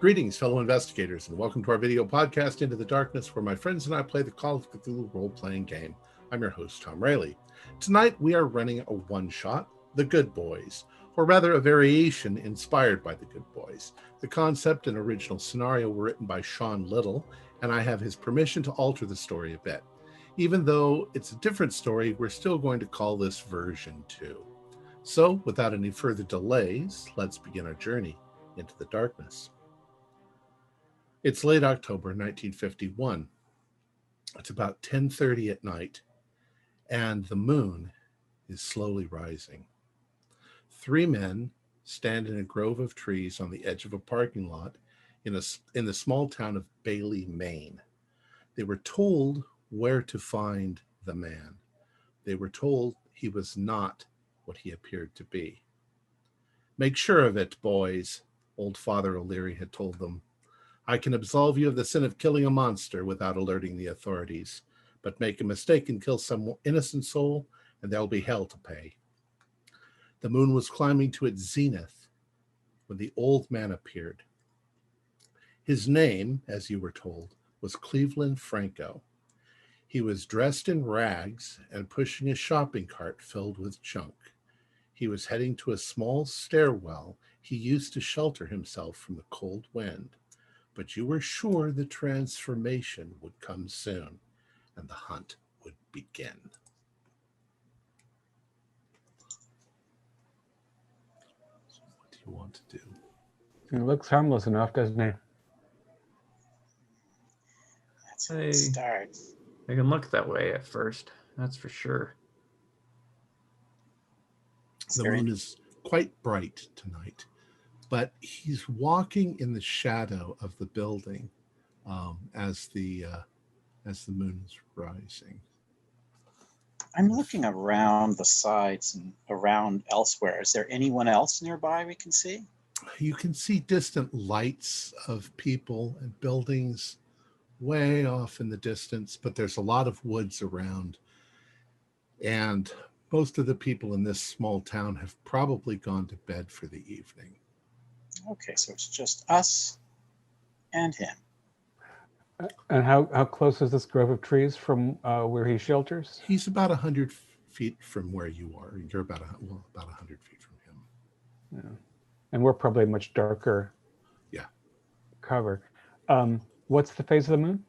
Greetings, fellow investigators, and welcome to our video podcast, Into the Darkness, where my friends and I play the Call of Cthulhu role-playing game. I'm your host, Tom Rayleigh. Tonight, we are running a one-shot, The Good Boys, or rather a variation inspired by The Good Boys. The concept and original scenario were written by Sean Little, and I have his permission to alter the story a bit. Even though it's a different story, we're still going to call this version 2. So, without any further delays, let's begin our journey into the darkness. It's late October 1951. It's about 10:30 at night, and the moon is slowly rising. 3 men stand in a grove of trees on the edge of a parking lot in the small town of Bailey, Maine. They were told where to find the man. They were told he was not what he appeared to be. "Make sure of it, boys," old Father O'Leary had told them. "I can absolve you of the sin of killing a monster without alerting the authorities, but make a mistake and kill some innocent soul, and there'll be hell to pay." The moon was climbing to its zenith when the old man appeared. His name, as you were told, was Cleveland Franco. He was dressed in rags and pushing a shopping cart filled with junk. He was heading to a small stairwell he used to shelter himself from the cold wind. But you were sure the transformation would come soon, and the hunt would begin. So what do you want to do? He looks harmless enough, doesn't he? That's a good start. It can look that way at first, that's for sure. The moon is quite bright tonight, but he's walking in the shadow of the building as the moon is rising. I'm looking around the sides and around elsewhere. Is there anyone else nearby we can see? You can see distant lights of people and buildings way off in the distance, but there's a lot of woods around, and most of the people in this small town have probably gone to bed for the evening. Okay, so it's just us and him. And how close is this grove of trees from where he shelters? He's about 100 feet from where you are. You're about 100 feet from him. Yeah. And we're probably much darker. Yeah. Cover. What's the phase of the moon?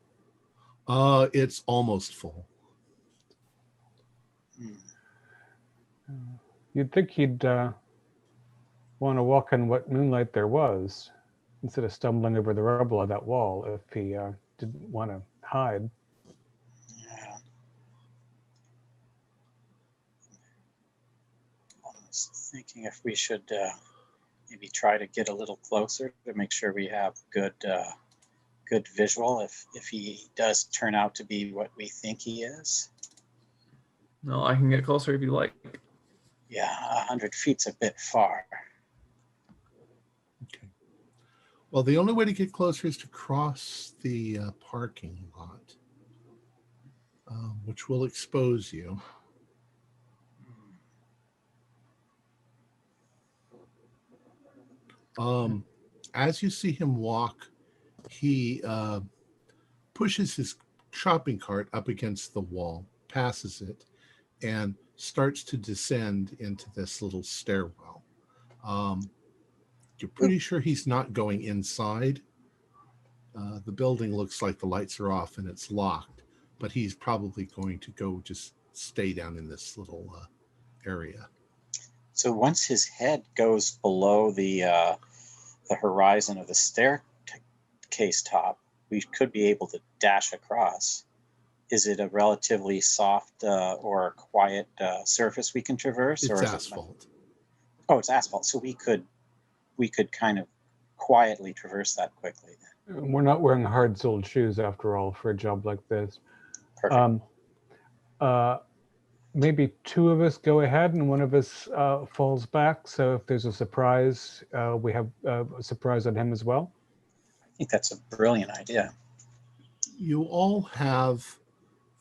It's almost full. You'd think he'd want to walk in what moonlight there was instead of stumbling over the rubble of that wall if he didn't want to hide. Yeah. I was thinking if we should maybe try to get a little closer to make sure we have good visual if he does turn out to be what we think he is. No, I can get closer if you like. Yeah, 100 feet's a bit far. Okay. Well, the only way to get closer is to cross the parking lot, which will expose you. As you see him walk, he pushes his shopping cart up against the wall, passes it, and starts to descend into this little stairwell. You're pretty sure he's not going inside. The building looks like the lights are off and it's locked, but he's probably going to go just stay down in this little area. So once his head goes below the horizon of the staircase top, we could be able to dash across. Is it a relatively soft or quiet surface we can traverse? It's or is asphalt. Oh, it's asphalt. So we could kind of quietly traverse that quickly. We're not wearing hard-soled shoes after all for a job like this. Perfect. Maybe 2 of us go ahead and one of us falls back. So if there's a surprise, we have a surprise on him as well. I think that's a brilliant idea. You all have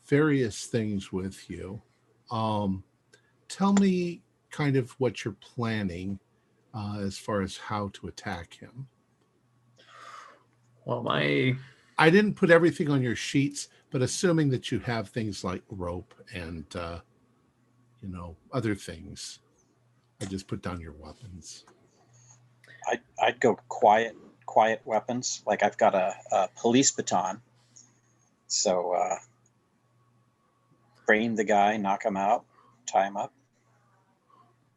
various things with you. Tell me kind of what you're planning as far as how to attack him. Well, I didn't put everything on your sheets, but assuming that you have things like rope and other things, I just put down your weapons. I'd go quiet weapons. Like I've got a police baton. So brain the guy, knock him out, tie him up.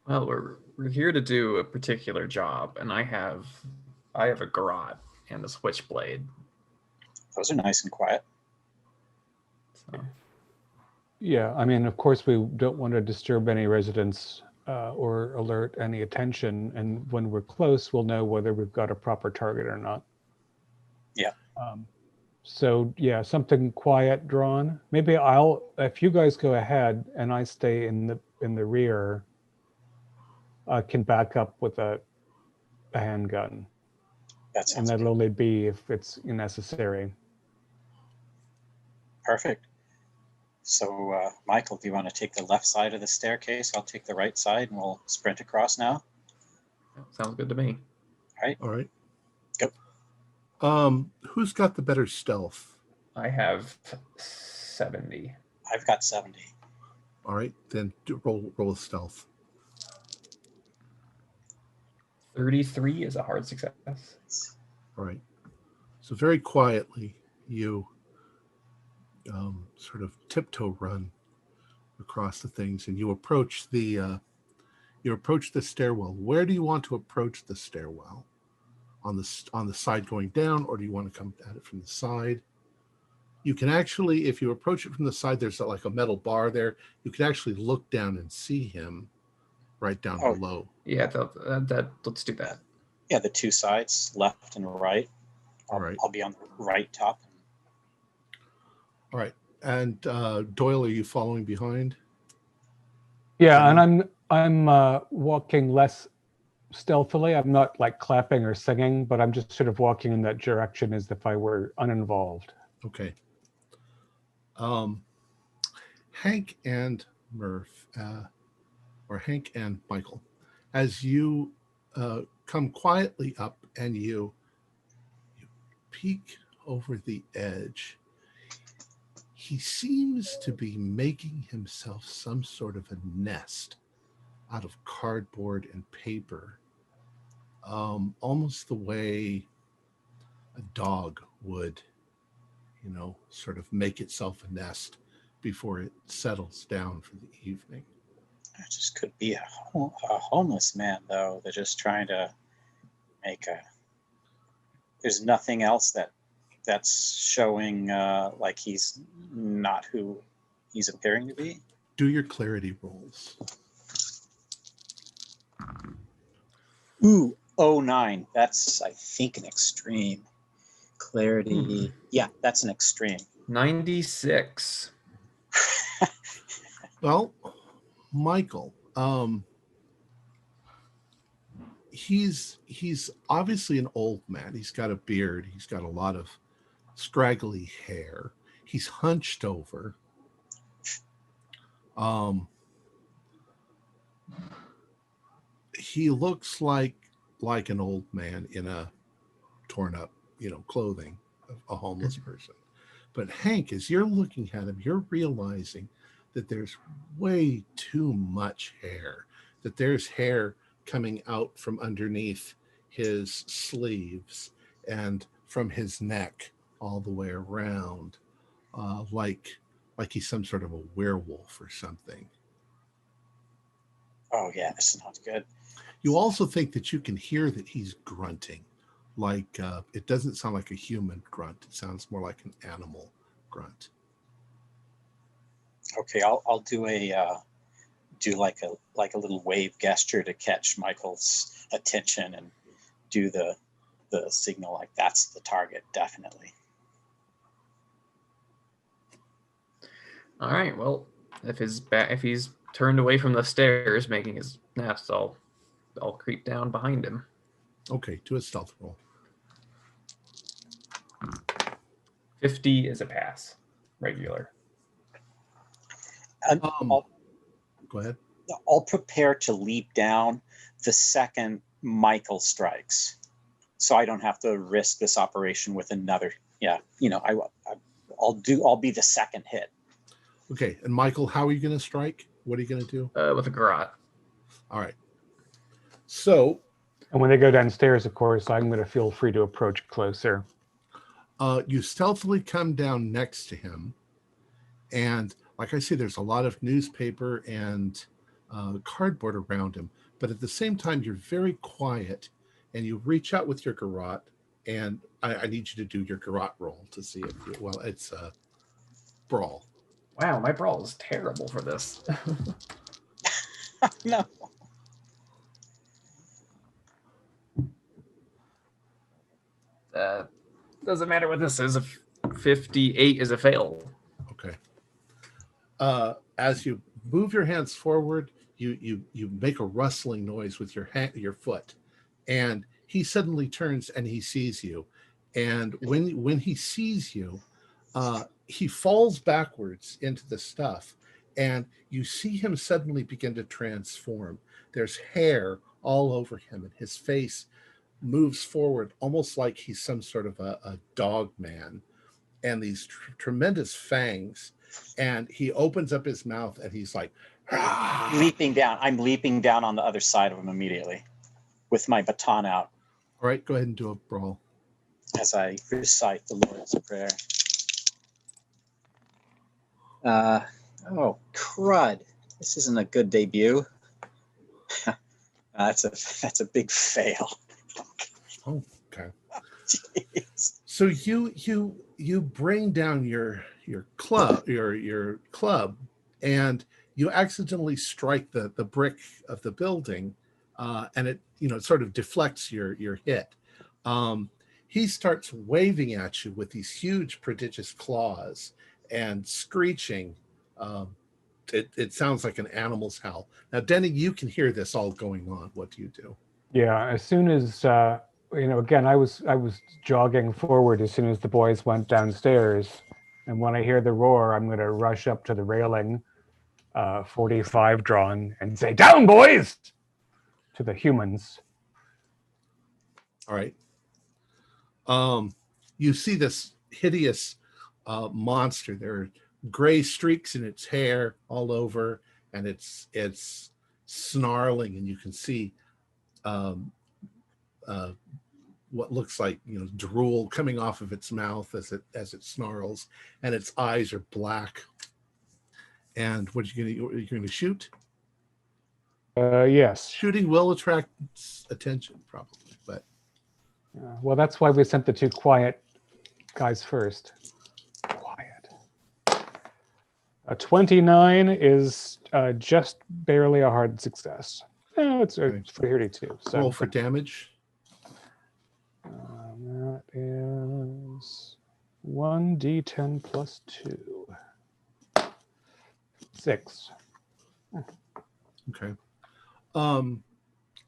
well, we're here to do a particular job, and I have a garrote and a switchblade. Those are nice and quiet. So. Yeah, I mean, of course, we don't want to disturb any residents or alert any attention. And when we're close, we'll know whether we've got a proper target or not. Yeah. So yeah, something quiet drawn. Maybe if you guys go ahead and I stay in the rear, I can back up with a handgun. And that'll only be if it's necessary. Perfect. So, Michael, do you want to take the left side of the staircase? I'll take the right side, and we'll sprint across now. Sounds good to me. All right. Go. Who's got the better stealth? I have 70. I've got 70. All right, then roll stealth. 33 is a hard success. All right. So very quietly, you sort of tiptoe run across the things, and you approach the stairwell. Where do you want to approach the stairwell? On the side going down, or do you want to come at it from the side? You can actually, if you approach it from the side, there's like a metal bar there. You can actually look down and see him right down below. Yeah, let's do that. Yeah, the two sides, left and right. All right. I'll be on the right top. All right. And Doyle, are you following behind? Yeah, and I'm walking less stealthily. I'm not like clapping or singing, but I'm just sort of walking in that direction as if I were uninvolved. Okay. Hank and Murph, or Hank and Michael, as you come quietly up and you peek over the edge, he seems to be making himself some sort of a nest out of cardboard and paper, almost the way a dog would, sort of make itself a nest before it settles down for the evening. It just could be a homeless man, though. They're just trying to make there's nothing else that's showing like he's not who he's appearing to be. Do your clarity rolls. Ooh, 09. That's, I think, an extreme. Clarity. Yeah, that's an extreme. 96. Well, Michael, he's obviously an old man. He's got a beard. He's got a lot of scraggly hair. He's hunched over. He looks like an old man in a torn up, clothing of a homeless person. But Hank, as you're looking at him, you're realizing that there's way too much hair, that there's hair coming out from underneath his sleeves and from his neck all the way around, like he's some sort of a werewolf or something. Oh, yeah, this is not good. You also think that you can hear that he's grunting. Like it doesn't sound like a human grunt. It sounds more like an animal grunt. Okay, I'll do like a little wave gesture to catch Michael's attention and do the signal like that's the target, definitely. All right. Well, if he's turned away from the stairs, making his nest, I'll creep down behind him. Okay, do a stealth roll. 50 is a pass, regular. Go ahead. I'll prepare to leap down the second Michael strikes. so I don't have to risk this operation with another. Yeah, you know, I'll be the second hit. Okay, and Michael, how are you going to strike? What are you going to do? With a garrote. All right. So And when they go downstairs, of course, I'm going to feel free to approach closer. you stealthily come down next to him, and like I say, there's a lot of newspaper and cardboard around him. But at the same time, you're very quiet, and you reach out with your garrote, and I need you to do your garrote roll to see if you, well, it's Brawl. Wow, my brawl is terrible for this. No. Doesn't matter what this is. 58 is a fail. Okay. As you move your hands forward, you make a rustling noise with your foot, and he suddenly turns and he sees you, and when he sees you, he falls backwards into the stuff, and you see him suddenly begin to transform. There's hair all over him, and his face moves forward almost like he's some sort of a dog man, and these tremendous fangs, and he opens up his mouth and he's like leaping down. I'm leaping down on the other side of him immediately with my baton out. All right, go ahead and do a brawl. As I recite the Lord's Prayer. Oh, crud. This isn't a good debut. That's a big fail. Oh, okay. Jeez. So you bring down your club, and you accidentally strike the brick of the building, and it sort of deflects your hit. He starts waving at you with these huge, prodigious claws and screeching. It sounds like an animal's howl. Now, Denny, you can hear this all going on. What do you do? Yeah, as soon as again, I was jogging forward as soon as the boys went downstairs, and when I hear the roar, I'm going to rush up to the railing, 45 drawn, and say, "Down, boys!" to the humans. All right. You see this hideous monster. There are gray streaks in its hair all over, and it's snarling, and you can see what looks like drool coming off of its mouth as it snarls, and its eyes are black. And what are you going to shoot? Yes. Shooting will attract attention, probably, but well, that's why we sent the two quiet guys first. Quiet. A 29 is just barely a hard success. No, it's for 32. So roll for damage. That is 1d10 plus 2. 6. Okay.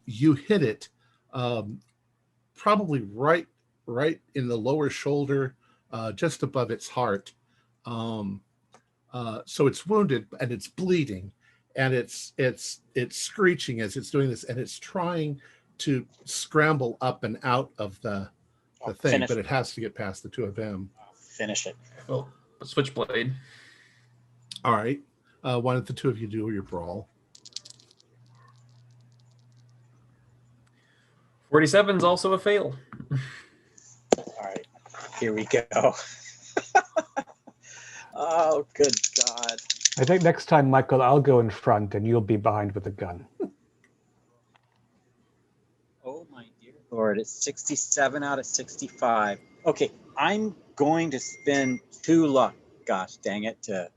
You hit it probably right in the lower shoulder, just above its heart. So it's wounded and it's bleeding, and it's screeching as it's doing this, and it's trying to scramble up and out of the thing, but it has to get past the two of them. Finish it. Well, switchblade. All right. Why don't the two of you do your brawl? 47's also a fail. All right. Here we go. Oh, good God. I think next time, Michael, I'll go in front and you'll be behind with a gun. Oh, my dear Lord. It's 67 out of 65. Okay. I'm going to spend 2 luck. Gosh, dang it. To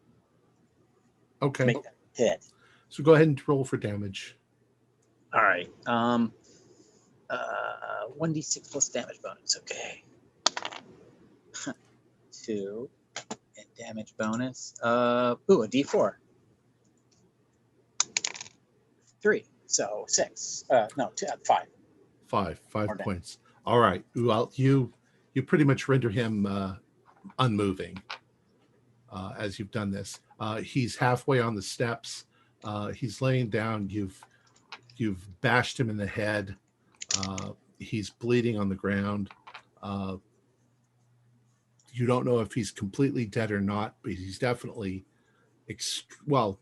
make that hit. So go ahead and roll for damage. All right. 1d6 plus damage bonus. Okay. 2 and damage bonus. A d4. 3. So 6. No, 5. 5 points. All right. Well, you pretty much render him unmoving as you've done this. He's halfway on the steps. He's laying down. You've bashed him in the head. He's bleeding on the ground. You don't know if he's completely dead or not, but he's definitely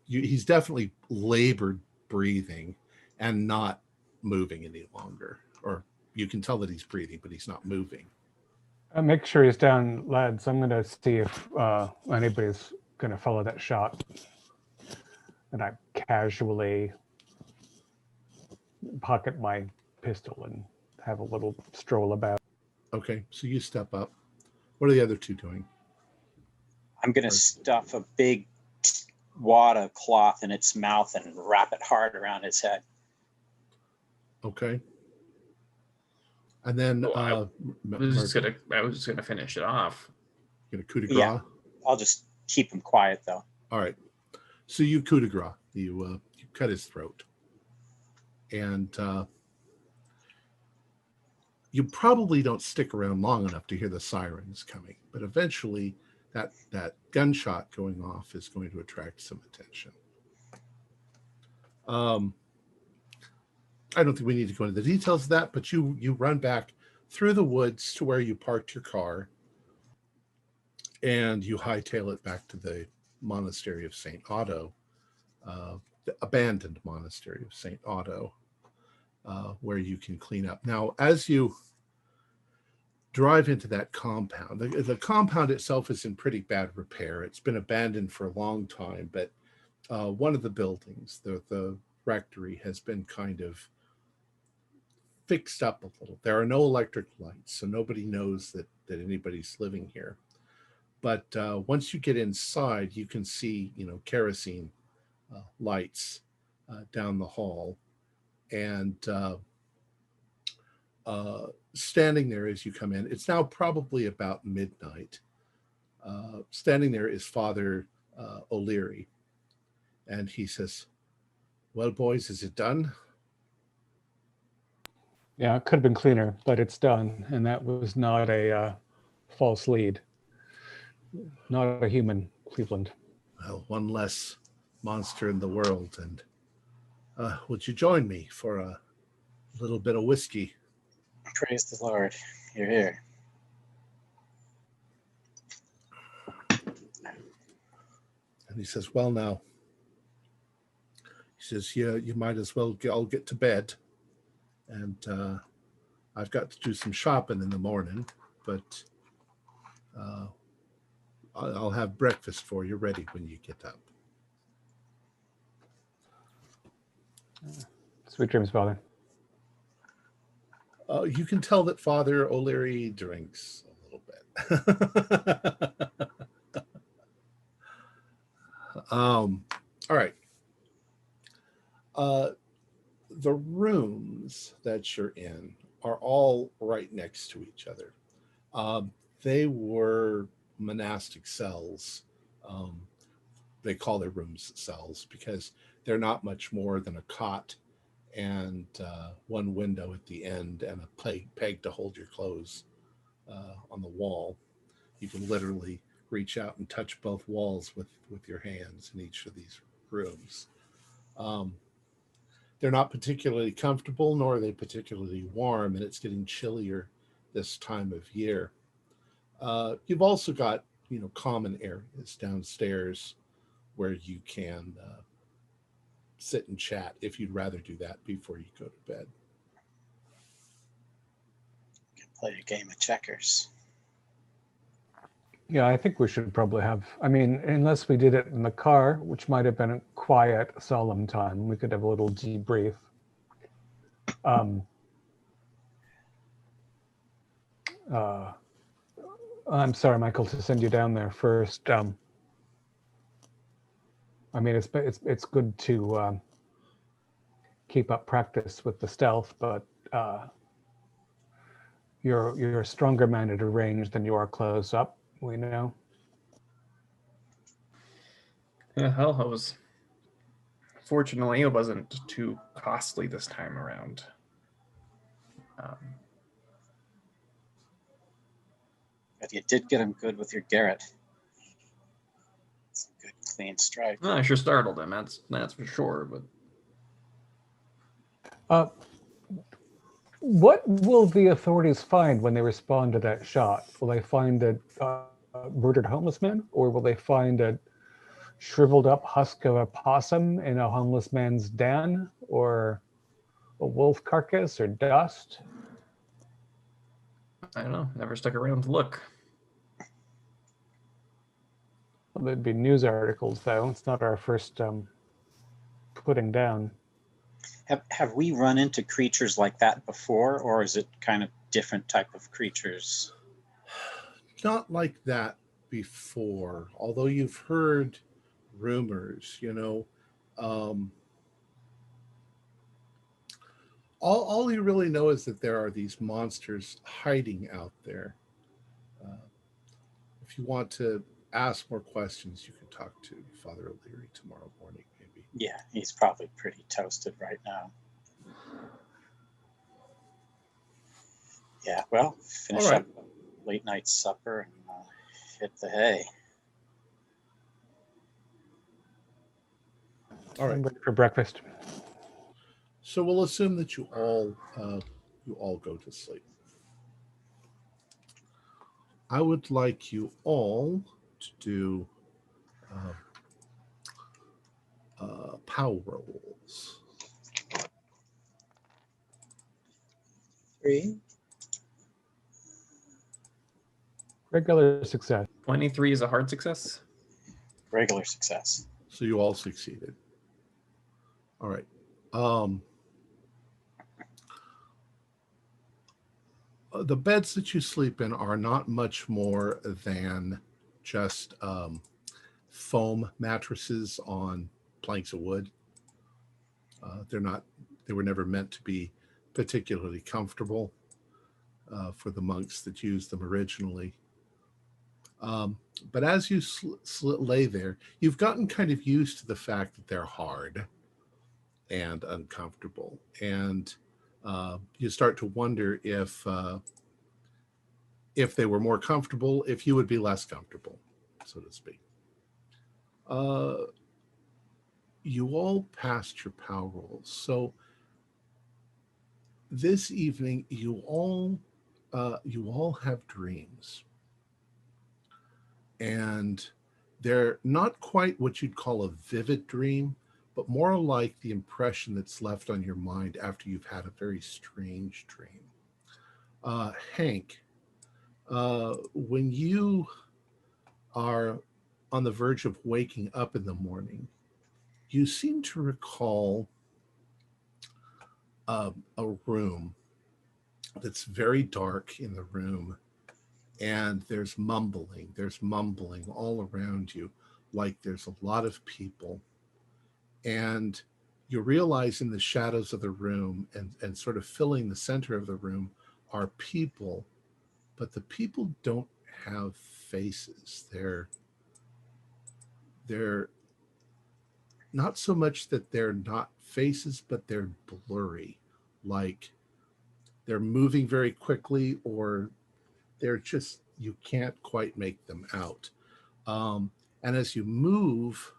he's definitely labored breathing and not moving any longer. Or you can tell that he's breathing, but he's not moving. Make sure he's down, lads. I'm going to see if anybody's going to follow that shot. And I casually pocket my pistol and have a little stroll about. Okay, so you step up. What are the other two doing? I'm going to stuff a big wad of cloth in its mouth and wrap it hard around its head. Okay. And then I was just gonna finish it off. Get a coup de grace? Yeah, I'll just keep him quiet though. All right. So you coup de grace. You cut his throat. And you probably don't stick around long enough to hear the sirens coming, but eventually that gunshot going off is going to attract some attention. I don't think we need to go into the details of that, but you run back through the woods to where you parked your car, and you hightail it back to the monastery of St. Otto, the abandoned monastery of St. Otto, where you can clean up. Now, as you drive into that compound, the compound itself is in pretty bad repair. It's been abandoned for a long time, but one of the buildings, the rectory, has been kind of fixed up a little. There are no electric lights, so nobody knows that anybody's living here. But once you get inside, you can see, kerosene lights down the hall, and standing there as you come in, it's now probably about midnight. Standing there is Father O'Leary, and he says, "Well, boys, is it done?" Yeah, it could have been cleaner, but it's done. And that was not a false lead. Not a human, Cleveland. Well, one less monster in the world. And would you join me for a little bit of whiskey? Praise the Lord. You're here. And he says, "Well, now," he says, "Yeah, you might as well all get to bed. And I've got to do some shopping in the morning, but I'll have breakfast for you ready when you get up." Sweet dreams, Father. You can tell that Father O'Leary drinks a little bit. All right. The rooms that you're in are all right next to each other. They were monastic cells. They call their rooms cells because they're not much more than a cot and one window at the end and a peg to hold your clothes on the wall. You can literally reach out and touch both walls with your hands in each of these rooms. They're not particularly comfortable, nor are they particularly warm, and it's getting chillier this time of year. You've also got, common areas downstairs where you can sit and chat if you'd rather do that before you go to bed. You can play a game of checkers. Yeah, I think we should probably have, unless we did it in the car, which might have been a quiet, solemn time, we could have a little debrief. I'm sorry, Michael, to send you down there first. It's good to keep up practice with the stealth, but you're a stronger man at a range than you are close up. We know. Yeah, hell, fortunately, it wasn't too costly this time around. But you did get him good with your Garrett. It's a good, clean strike. I sure startled him. That's for sure. But What will the authorities find when they respond to that shot? Will they find a murdered homeless man, or will they find a shriveled up husk of a possum in a homeless man's den, or a wolf carcass, or dust? I don't know. Never stuck around to look. Well, there'd be news articles, though. It's not our first putting down. Have we run into creatures like that before, or is it kind of different type of creatures? Not like that before, although you've heard rumors, all you really know is that there are these monsters hiding out there. If you want to ask more questions, you can talk to Father O'Leary tomorrow morning, maybe. Yeah, he's probably pretty toasted right now. Yeah, well, finish All right. up late night supper and hit the hay. All right. I'm ready for breakfast. So we'll assume that you all go to sleep. I would like you all to do power rolls. 3. Regular success. 23 is a hard success. Regular success. So you all succeeded. All right. The beds that you sleep in are not much more than just foam mattresses on planks of wood. They were never meant to be particularly comfortable for the monks that used them originally. But as you lay there, you've gotten kind of used to the fact that they're hard and uncomfortable. And you start to wonder if they were more comfortable, if you would be less comfortable, so to speak. You all passed your power rolls. So this evening, you all have dreams. And they're not quite what you'd call a vivid dream, but more like the impression that's left on your mind after you've had a very strange dream. Hank, when you are on the verge of waking up in the morning, you seem to recall a room that's very dark in the room, and there's mumbling all around you, like there's a lot of people. And you realize in the shadows of the room and sort of filling the center of the room are people, but the people don't have faces. They're not so much that they're not faces, but they're blurry, like they're moving very quickly, or they're just, you can't quite make them out. And as you move,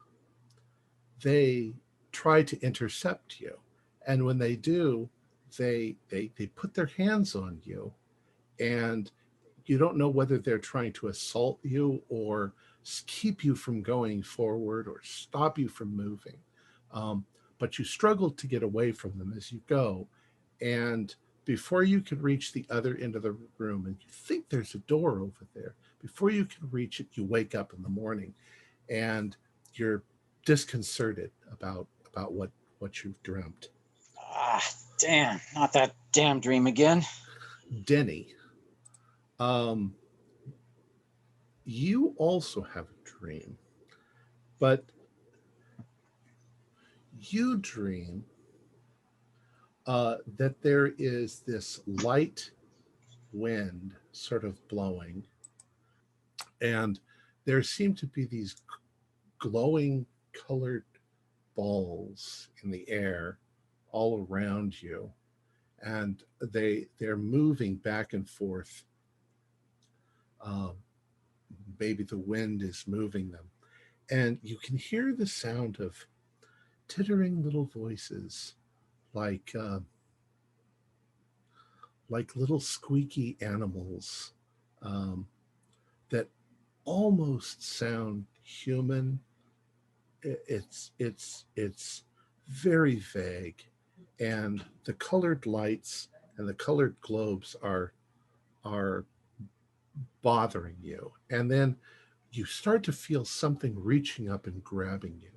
they try to intercept you. And when they do, they put their hands on you, and you don't know whether they're trying to assault you or keep you from going forward or stop you from moving. But you struggle to get away from them as you go. And before you can reach the other end of the room, and you think there's a door over there, before you can reach it, you wake up in the morning and you're disconcerted about what you've dreamt. Ah, damn, not that damn dream again. Denny, you also have a dream, but you dream that there is this light wind sort of blowing, and there seem to be these glowing colored balls in the air all around you, and they're moving back and forth. Maybe the wind is moving them, and you can hear the sound of tittering little voices, like like little squeaky animals that almost sound human. It's very vague, and the colored lights and the colored globes are bothering you. And then you start to feel something reaching up and grabbing you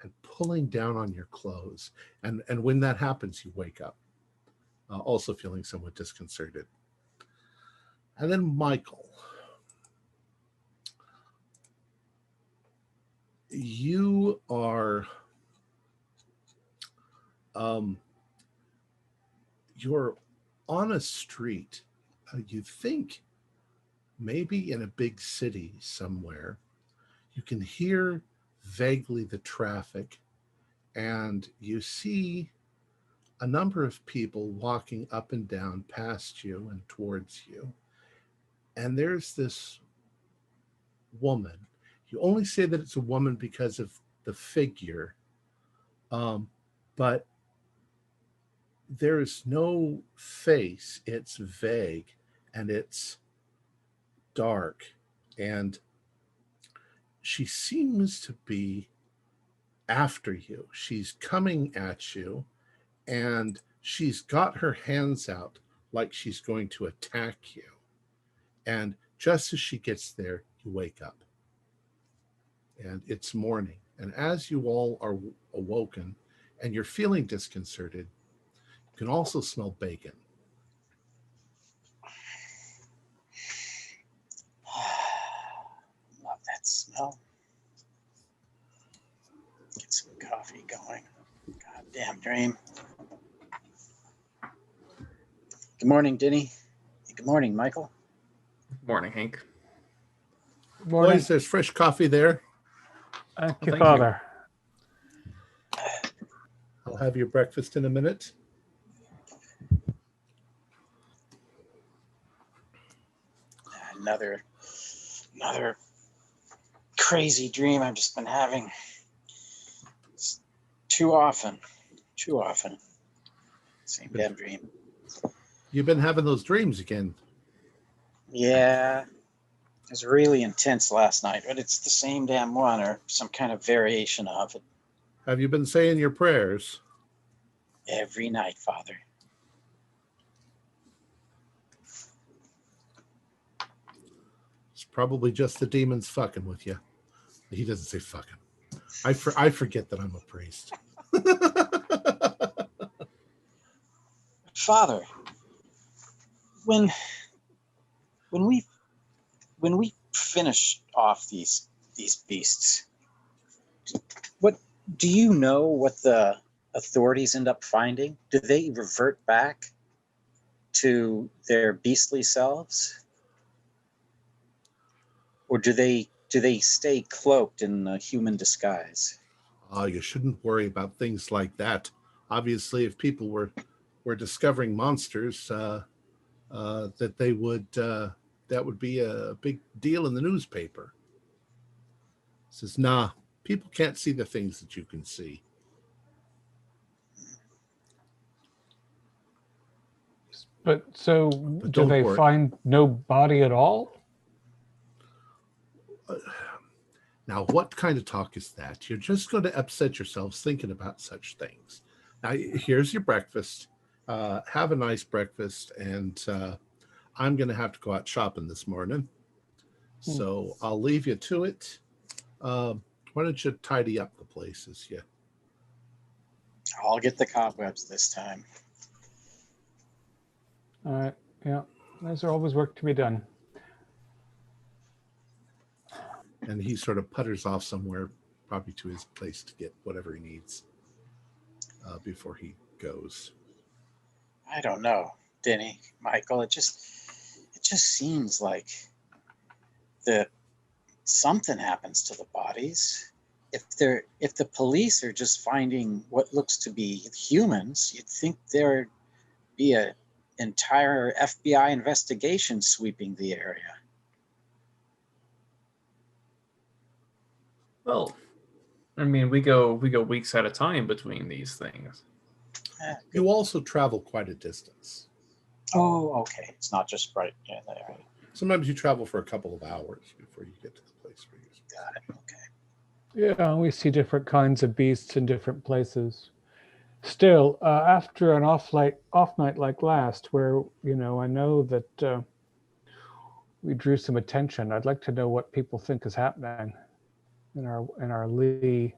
and pulling down on your clothes. And when that happens, you wake up, also feeling somewhat disconcerted. And then Michael, you are you're on a street. You think maybe in a big city somewhere. You can hear vaguely the traffic, and you see a number of people walking up and down past you and towards you. And there's this woman. You only say that it's a woman because of the figure, but there's no face. It's vague and it's dark, and she seems to be after you. She's coming at you, and she's got her hands out like she's going to attack you. And just as she gets there, you wake up. And it's morning. And as you all are awoken and you're feeling disconcerted, you can also smell bacon. Love that smell. Get some coffee going. Goddamn dream. Good morning, Denny. Good morning, Michael. Morning, Hank. Morning. Boys, there's fresh coffee there. Thank Oh, you, thank Father. I'll have your breakfast in a minute. Another crazy dream I've just been having. It's too often. Same damn dream. You've been having those dreams again. Yeah. It was really intense last night, but it's the same damn one or some kind of variation of it. Have you been saying your prayers? Every night, Father. It's probably just the demons fucking with you. He doesn't say fucking. I forget that I'm a priest. Father, when we finish off these beasts, what do you know what the authorities end up finding? Do they revert back to their beastly selves? Or do they stay cloaked in a human disguise? Oh, you shouldn't worry about things like that. Obviously, if people were discovering monsters, that they would that would be a big deal in the newspaper. It says, nah, people can't see the things that you can see. But so But do don't they worry. find no body at all? Now, what kind of talk is that? You're just going to upset yourselves thinking about such things. Now, here's your breakfast. Have a nice breakfast, and I'm going to have to go out shopping this morning. So I'll leave you to it. Why don't you tidy up the places? Yeah. I'll get the cobwebs this time. All right. Yeah. There's always work to be done. And he sort of putters off somewhere, probably to his place to get whatever he needs before he goes. I don't know, Denny, Michael. It just seems like something happens to the bodies. If the police are just finding what looks to be humans, you'd think there'd be an entire FBI investigation sweeping the area. Well, I mean, we go weeks at a time between these things. You also travel quite a distance. Oh, okay. It's not just right there. Sometimes you travel for a couple of hours before you get to the place where you're Got it. Okay. Yeah, we see different kinds of beasts in different places. Still, after an off night like last, where I know that we drew some attention, I'd like to know what people think is happening in our lee.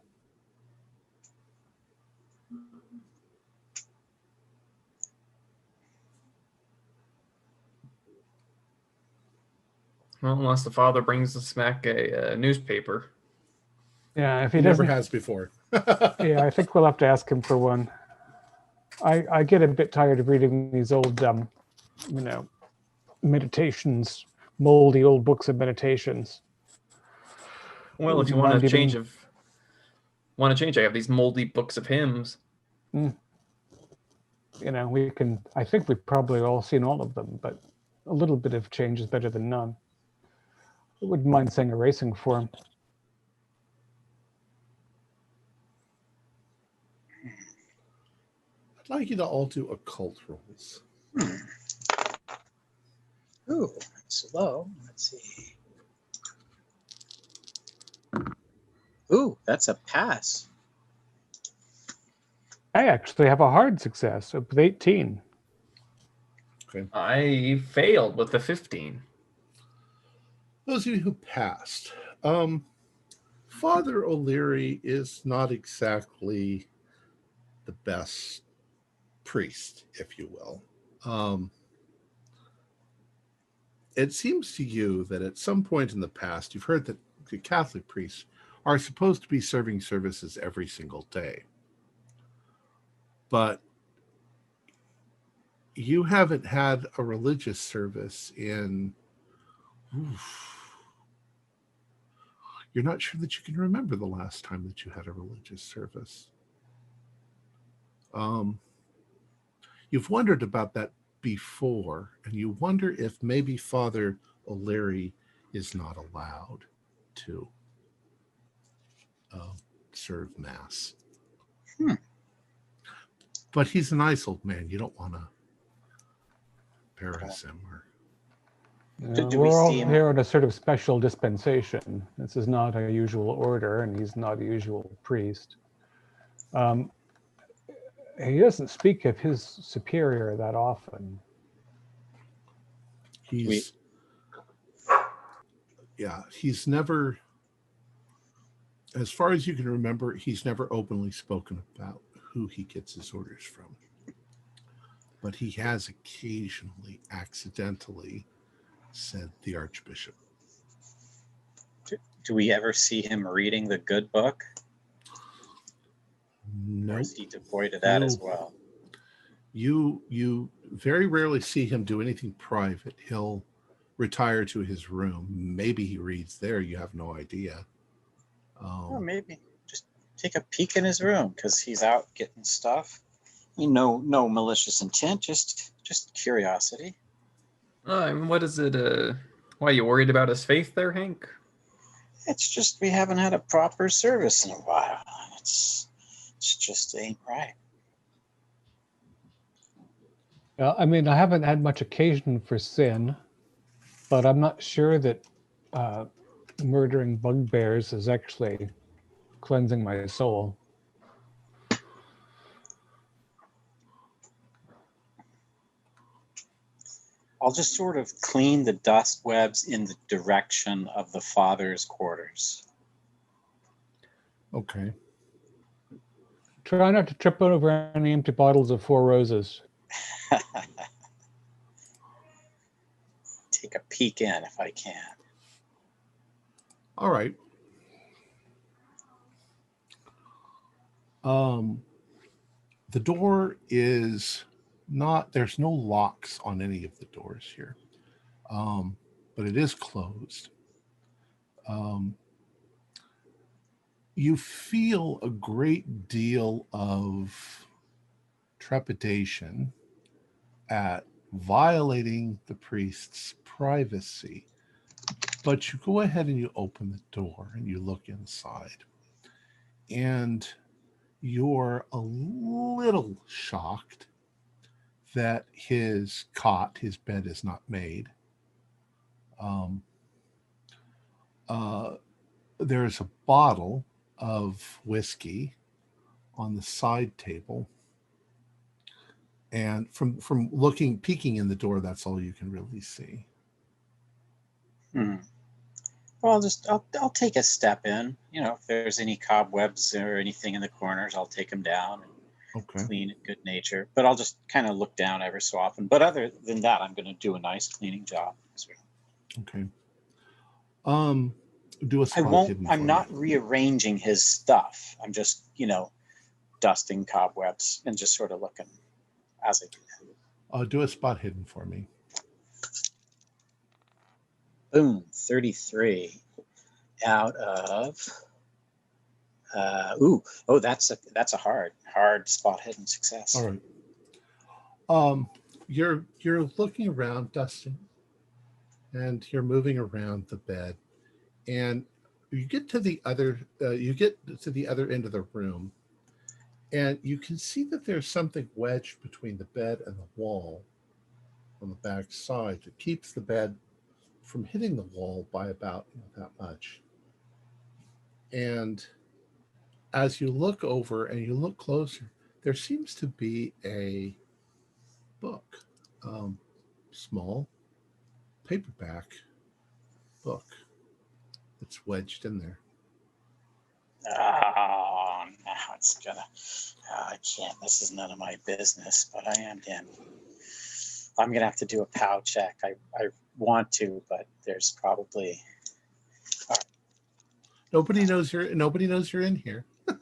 Well, unless the father brings us back a newspaper. Yeah, if he he never doesn't, has before. yeah, I think we'll have to ask him for one. I get a bit tired of reading these old, meditations, moldy old books of meditations. Well, if you want to change, I have these moldy books of hymns. We can. I think we've probably all seen all of them, but a little bit of change is better than none. I wouldn't mind saying a racing form. I'd like you to all do occult rolls. Ooh, that's low. Let's see. Ooh, that's a pass. I actually have a hard success with 18. Okay. I failed with the 15. Those of you who passed, Father O'Leary is not exactly the best priest, if you will. It seems to you that at some point in the past, you've heard that the Catholic priests are supposed to be serving services every single day. But you haven't had a religious service in... You're not sure that you can remember the last time that you had a religious service. You've wondered about that before, and you wonder if maybe Father O'Leary is not allowed to serve Mass. But he's a nice old man. You don't want to embarrass him. We're all here on a sort of special dispensation. This is not a usual order, and he's not a usual priest. He doesn't speak of his superior that often. He's never, as far as you can remember, he's never openly spoken about who he gets his orders from. But he has occasionally, accidentally, said the Archbishop. Do we ever see him reading the good book? No. Or is he devoid of that as well? You very rarely see him do anything private. He'll retire to his room. Maybe he reads there. You have no idea. Or maybe just take a peek in his room because he's out getting stuff. No malicious intent, just curiosity. What is it? Why are you worried about his faith there, Hank? It's just we haven't had a proper service in a while. It's just ain't right. I mean, I haven't had much occasion for sin, but I'm not sure that murdering bugbears is actually cleansing my soul. I'll just sort of clean the dust webs in the direction of the father's quarters. Okay. Try not to trip over any empty bottles of Four Roses. Take a peek in if I can. All right. The door is not, there's no locks on any of the doors here, but it is closed. You feel a great deal of trepidation at violating the priest's privacy, but you go ahead and you open the door and you look inside, and you're a little shocked that his cot, his bed, is not made. There's a bottle of whiskey on the side table, and from peeking in the door, that's all you can really see. Well, I'll take a step in. If there's any cobwebs or anything in the corners, I'll take them down and clean in good nature. But I'll just kind of look down every so often. But other than that, I'm going to do a nice cleaning job as well. Okay. Do a spot I won't. hidden I'm for not me. rearranging his stuff. I'm just, dusting cobwebs and just sort of looking as I do that. Do a spot hidden for me. Boom, 33 out of. That's a hard spot hidden success. All right. You're looking around, dusting, and you're moving around the bed, and you get to the other end of the room, and you can see that there's something wedged between the bed and the wall on the back side that keeps the bed from hitting the wall by about that much. And as you look over and you look closer, there seems to be a book, small paperback book that's wedged in there. Oh, now it's gonna. I can't. This is none of my business, but I am damn. I'm gonna have to do a POW check. I want to, but there's probably. Nobody knows you're in here. I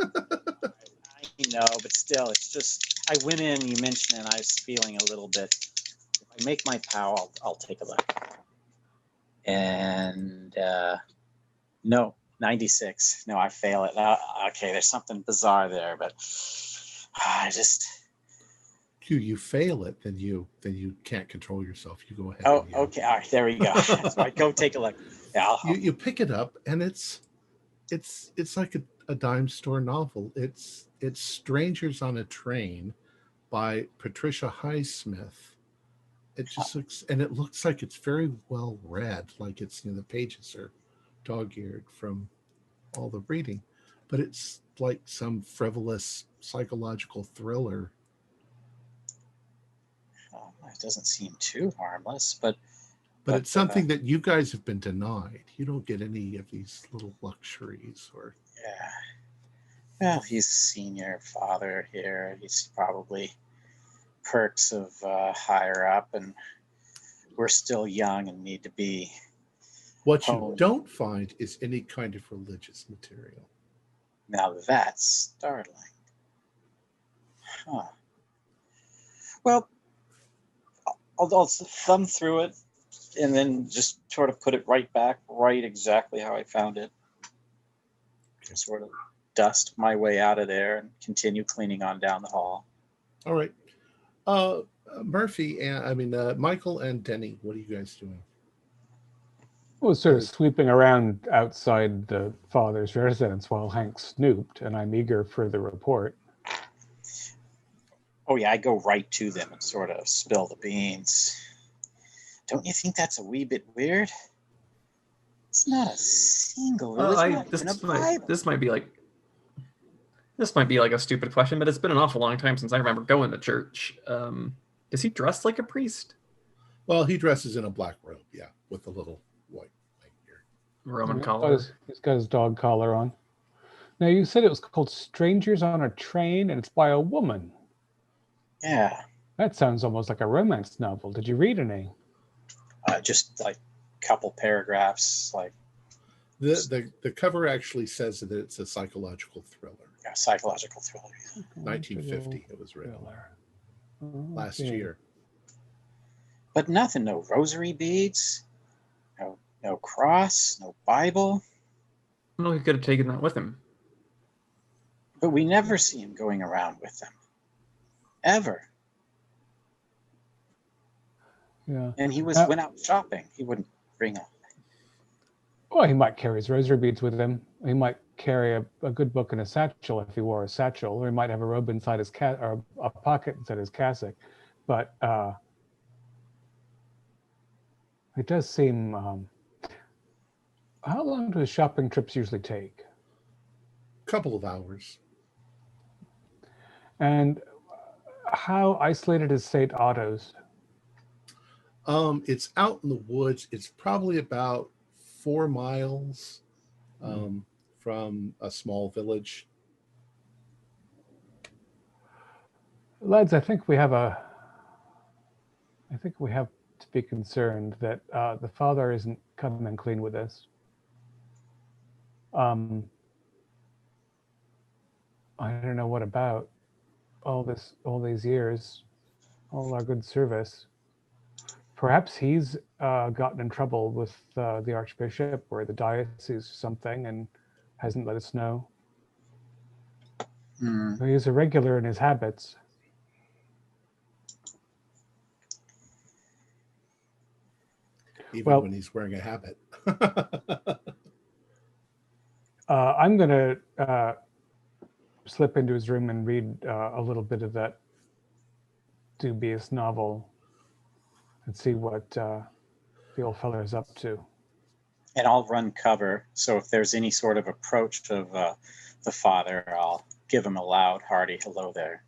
know, but still, it's just. I went in. You mentioned, and I was feeling a little bit. If I make my POW, I'll take a look. And no. 96. No, I fail it. Okay, there's something bizarre there, but I just. You fail it, then you can't control yourself. You go ahead. Oh, okay. All right, there we go. So I go take a look. Yeah, you pick it up, and it's like a dime store novel. It's Strangers on a Train by Patricia Highsmith. It just looks like it's very well read. Like it's the pages are dog-eared from all the reading, but it's like some frivolous psychological thriller. It doesn't seem too harmless, but it's something that you guys have been denied. You don't get any of these little luxuries or. Yeah. Well, he's a senior father here. He's probably perks of higher up, and we're still young and need to be. What you don't find is any kind of religious material. Now that's startling. Huh. Well, I'll thumb through it and then just sort of put it right back, right exactly how I found it. Just sort of dust my way out of there and continue cleaning on down the hall. All right. Murphy, Michael and Denny, what are you guys doing? I was sort of sweeping around outside the father's residence while Hank snooped, and I'm eager for the report. Oh, yeah, I go right to them and sort of spill the beans. Don't you think that's a wee bit weird? It's not a single. This might be like a stupid question, but it's been an awful long time since I remember going to church. Is he dressed like a priest? Well, he dresses in a black robe, yeah, with a little white here. Roman collar. He's got his dog collar on. Now, you said it was called Strangers on a Train, and it's by a woman. Yeah. That sounds almost like a romance novel. Did you read any? Just like a couple paragraphs. Like the cover actually says that it's a psychological thriller. Yeah, psychological thriller. 1950 it was written. Last year. But nothing, no rosary beads, no cross, no Bible. Well, he could have taken that with him. But we never see him going around with them. Ever. Yeah. And he went out shopping. He wouldn't bring up. Well, he might carry his rosary beads with him. He might carry a good book in a satchel if he wore a satchel, or he might have a robe inside his or a pocket inside his cassock. but it does seem. How long do shopping trips usually take? Couple of hours. And how isolated is St. Otto's? It's out in the woods. It's probably about 4 miles from a small village. Lads, I think we have to be concerned that the father isn't coming clean with this. I don't know what about all these years, all our good service. Perhaps he's gotten in trouble with the Archbishop or the diocese or something and hasn't let us know. He's irregular in his habits. Even when he's wearing a habit. I'm going to slip into his room and read a little bit of that dubious novel and see what the old fella is up to. And I'll run cover, so if there's any sort of approach of the father, I'll give him a loud, hearty hello there.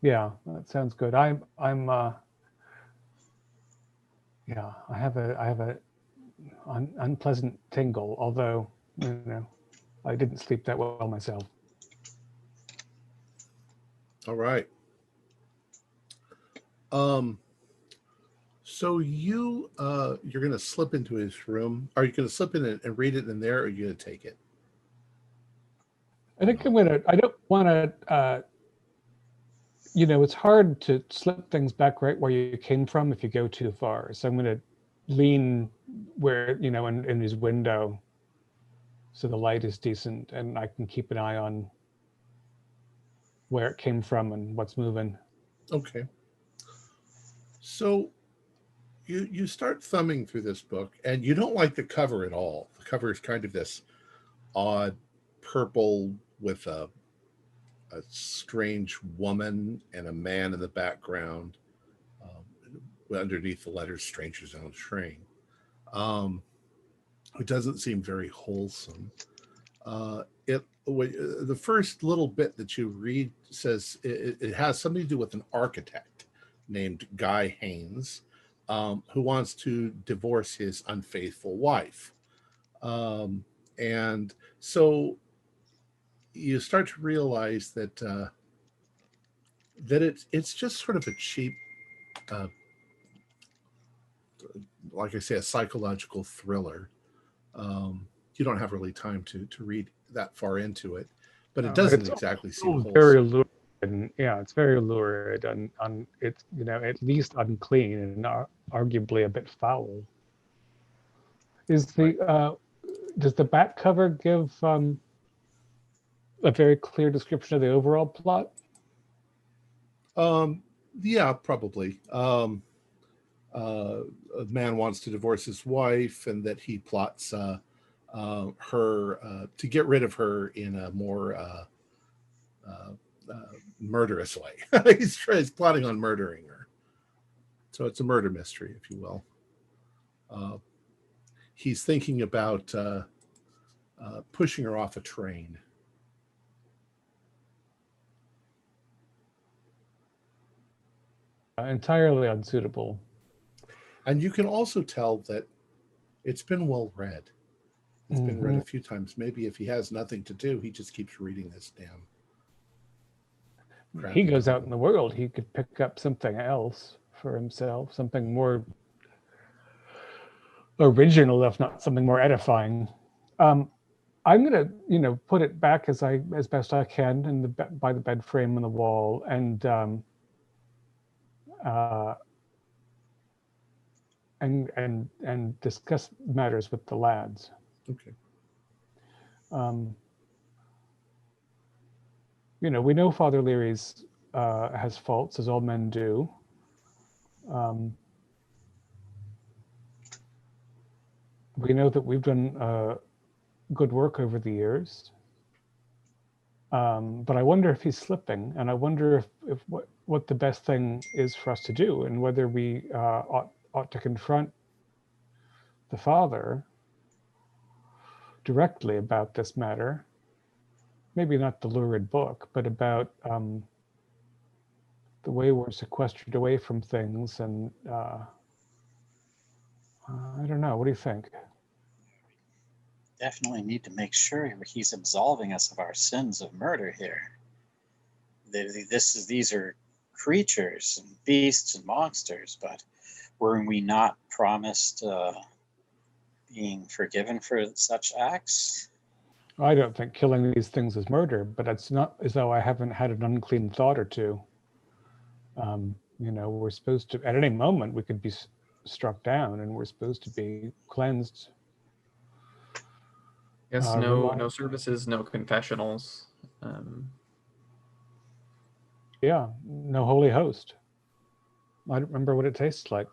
Yeah, that sounds good. I have a unpleasant tingle, although I didn't sleep that well myself. All right. So you're going to slip into his room. Are you going to slip in and read it in there, or are you going to take it? I think I don't want to, it's hard to slip things back right where you came from if you go too far. So I'm going to lean where, in his window so the light is decent and I can keep an eye on where it came from and what's moving. Okay. So you start thumbing through this book and you don't like the cover at all. The cover is kind of this odd purple with a strange woman and a man in the background. Underneath the letters Stranger's Own Train. It doesn't seem very wholesome. The first little bit that you read says it has something to do with an architect named Guy Haynes, who wants to divorce his unfaithful wife. And so you start to realize that it's just sort of a cheap, like I say, a psychological thriller. You don't have really time to read that far into it, but it doesn't exactly seem wholesome. Very lurid. It's very lurid and it's at least unclean and arguably a bit foul. Does the back cover give a very clear description of the overall plot? Yeah, probably. A man wants to divorce his wife, and that he plots her to get rid of her in a more murderous way. He's plotting on murdering her. So it's a murder mystery, if you will. He's thinking about pushing her off a train. Entirely unsuitable. And you can also tell that it's been well read. It's been read a few times. Maybe if he has nothing to do, he just keeps reading this damn. He goes out in the world. He could pick up something else for himself, something more original, if not something more edifying. I'm gonna, put it back as best I can by the bed frame on the wall, and discuss matters with the lads. Okay. We know Father Leary's has faults, as all men do. We know that we've done good work over the years. But I wonder if he's slipping, and I wonder if what the best thing is for us to do, and whether we ought to confront the father directly about this matter. Maybe not the lurid book, but about the way we're sequestered away from things, and I don't know. What do you think? Definitely need to make sure he's absolving us of our sins of murder here. These are creatures and beasts and monsters, but were we not promised being forgiven for such acts? I don't think killing these things is murder, but it's not as though I haven't had an unclean thought or two. We're supposed to, at any moment, we could be struck down, and we're supposed to be cleansed. Yes, no services, no confessionals. Yeah, no holy host. I don't remember what it tastes like.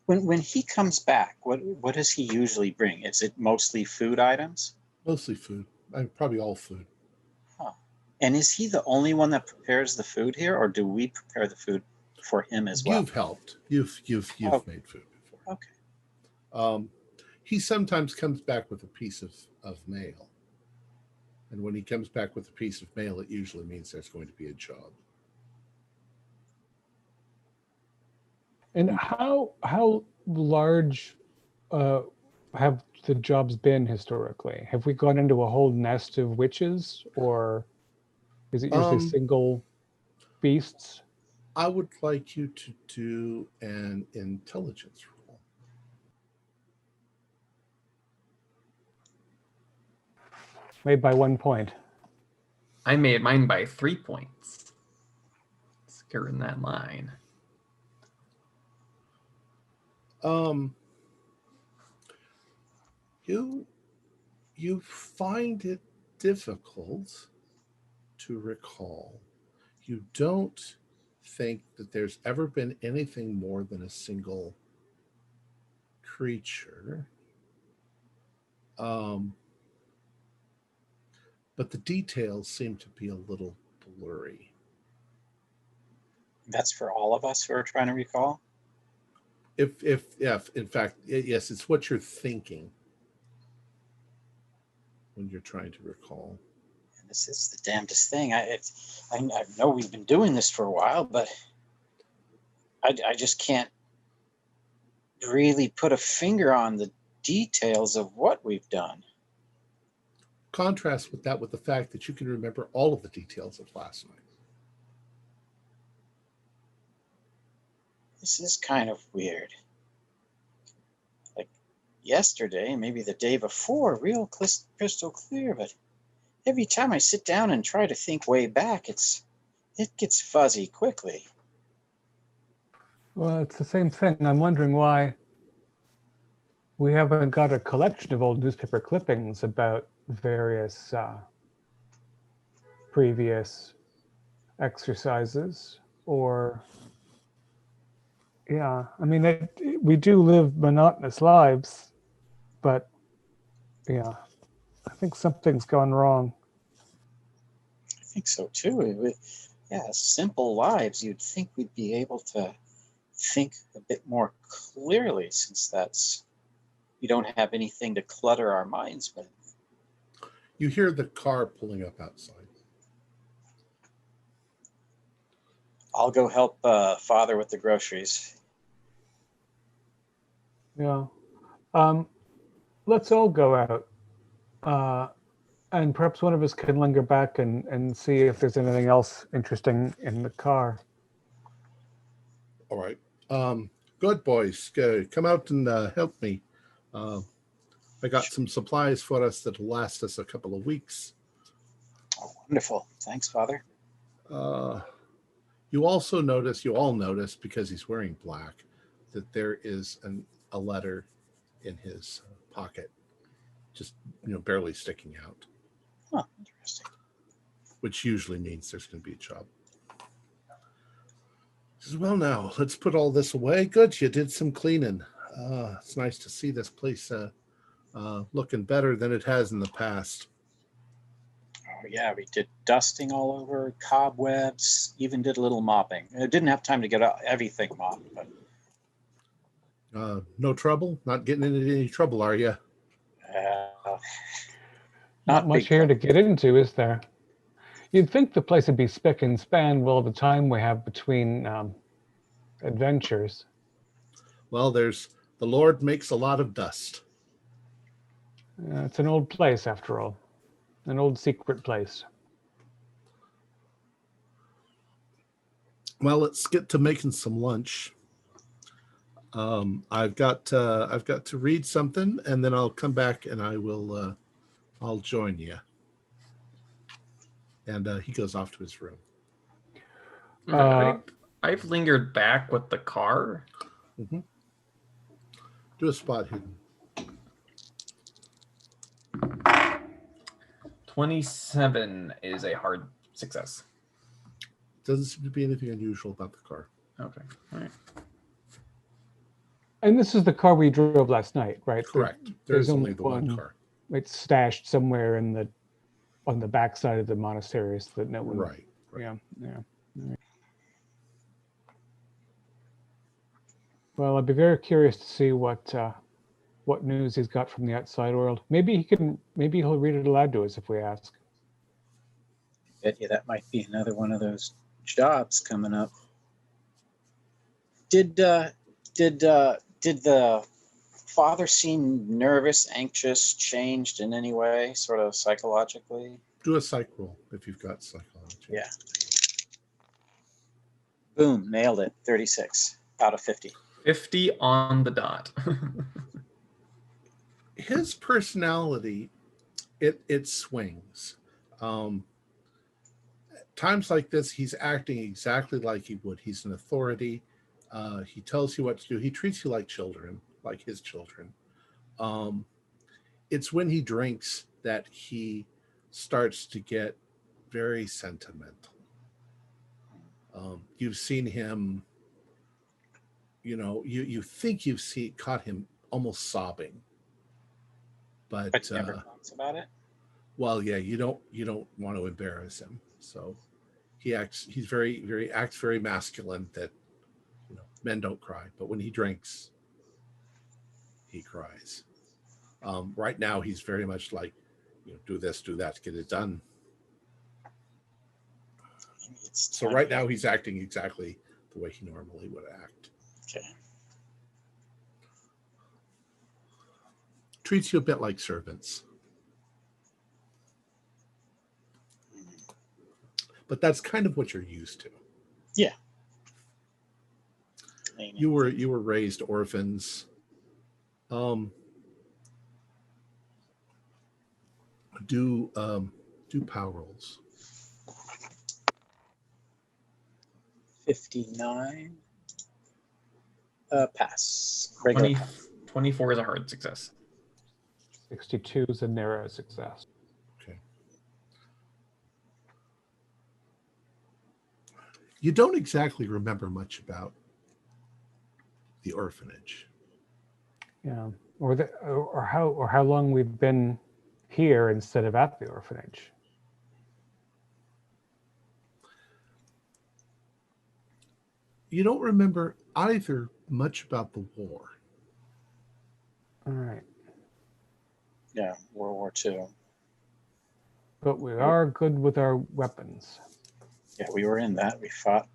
When he comes back, what does he usually bring? Is it mostly food items? Mostly food. Probably all food. Huh. And is he the only one that prepares the food here, or do we prepare the food for him as well? You've helped. You've made food before. Okay. He sometimes comes back with a piece of mail. And when he comes back with a piece of mail, it usually means there's going to be a job. And how large have the jobs been historically? Have we gone into a whole nest of witches, or is it usually single beasts? I would like you to do an intelligence roll. Made by 1 point. I made mine by 3 points. Securing that line. You find it difficult to recall. You don't think that there's ever been anything more than a single creature. But the details seem to be a little blurry. That's for all of us who are trying to recall? If in fact, yes, it's what you're thinking when you're trying to recall. And this is the damnedest thing. I know we've been doing this for a while, but I just can't really put a finger on the details of what we've done. Contrast with that with the fact that you can remember all of the details of last night. This is kind of weird. Like yesterday, maybe the day before, real crystal clear, but every time I sit down and try to think way back, it gets fuzzy quickly. Well, it's the same thing. I'm wondering why we haven't got a collection of old newspaper clippings about various previous exercises, or yeah, I mean, we do live monotonous lives, but yeah, I think something's gone wrong. I think so too. Simple lives. You'd think we'd be able to think a bit more clearly, since we don't have anything to clutter our minds with. You hear the car pulling up outside. I'll go help Father with the groceries. Yeah. Let's all go out. And perhaps one of us can linger back and see if there's anything else interesting in the car. All right. Good boys. Come out and help me. I got some supplies for us that'll last us a couple of weeks. Oh, wonderful. Thanks, Father. You all notice, because he's wearing black, that there is a letter in his pocket, just barely sticking out. Huh, interesting. Which usually means there's going to be a job. He says, well, now, let's put all this away. Good, you did some cleaning. It's nice to see this place looking better than it has in the past. Oh, yeah, we did dusting all over, cobwebs, even did a little mopping. I didn't have time to get everything mopped, but No trouble? Not getting into any trouble, are you? uh, Not much big here to trouble. get into, is there? You'd think the place would be spick and span with all the time we have between adventures. Well, the Lord makes a lot of dust. It's an old place, after all. An old secret place. Well, let's get to making some lunch. I've got to read something, and then I'll come back and I'll join you. And he goes off to his room. I've lingered back with the car. Mm-hmm. Do a spot hidden. 27 is a hard success. Doesn't seem to be anything unusual about the car. Okay. All right. And this is the car we drove last night, right? Correct. There's only the one car. It's stashed somewhere on the backside of the monasteries that no one. Right. Yeah. Right. Well, I'd be very curious to see what news he's got from the outside world. Maybe he'll read it aloud to us if we ask. Bet you that might be another one of those jobs coming up. Did the father seem nervous, anxious, changed in any way, sort of psychologically? Do a psych roll if you've got psychology. Yeah. Boom, nailed it. 36 out of 50. 50 on the dot. His personality, it swings. Times like this, he's acting exactly like he would. He's an authority. He tells you what to do. He treats you like children, like his children. It's when he drinks that he starts to get very sentimental. You've seen him, you think you've caught him almost sobbing. But he never talks about it. Well, yeah, you don't want to embarrass him. So he's very masculine, that men don't cry, but when he drinks, he cries. Right now he's very much like, do this, do that to get it done. So right now he's acting exactly the way he normally would act. Okay. Treats you a bit like servants. But that's kind of what you're used to. Yeah. You were raised orphans. Do power rolls. 59. Pass. 24 is a hard success. 62 is a narrow success. Okay. You don't exactly remember much about the orphanage. Yeah, or how long we've been here instead of at the orphanage. You don't remember either much about the war. All right. Yeah, World War II. But we are good with our weapons. Yeah, we were in that. We fought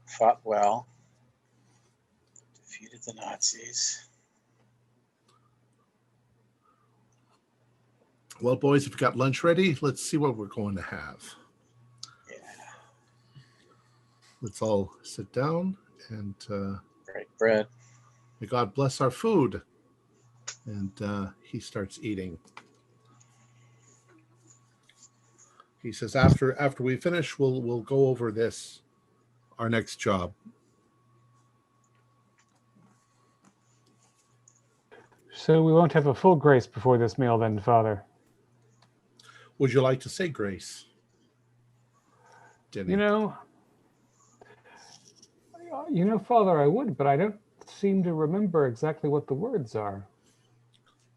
well. Defeated the Nazis. Well, boys, if you've got lunch ready, let's see what we're going to have. Yeah. Let's all sit down and Break bread. may God bless our food. And he starts eating. He says, after we finish, we'll go over our next job. So we won't have a full grace before this meal then, Father. Would you like to say grace? Denny? Father, I would, but I don't seem to remember exactly what the words are.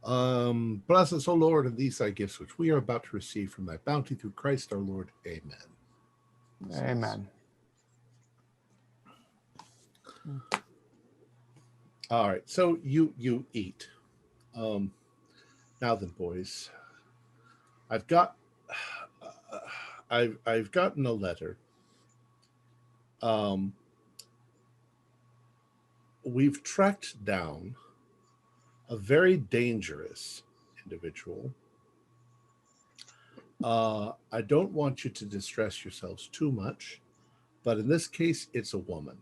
Bless us, O Lord, and these thy gifts which we are about to receive from thy bounty through Christ our Lord. Amen. Amen. All right, so you eat. Now then, boys, I've gotten a letter. We've tracked down a very dangerous individual. I don't want you to distress yourselves too much, but in this case, it's a woman.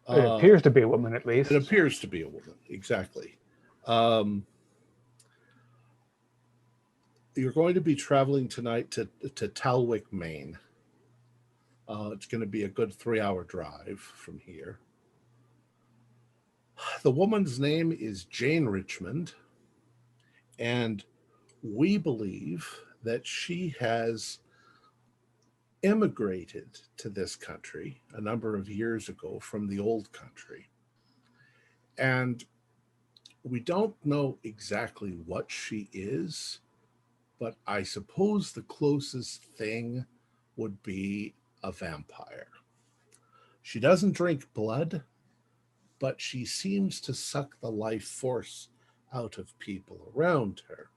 It appears to be a woman, at least. It appears to be a woman, exactly. You're going to be traveling tonight to Talwick, Maine. It's going to be a good 3-hour drive from here. The woman's name is Jane Richmond, and we believe that she has immigrated to this country a number of years ago from the old country. And we don't know exactly what she is, but I suppose the closest thing would be a vampire. She doesn't drink blood, but she seems to suck the life force out of people around her.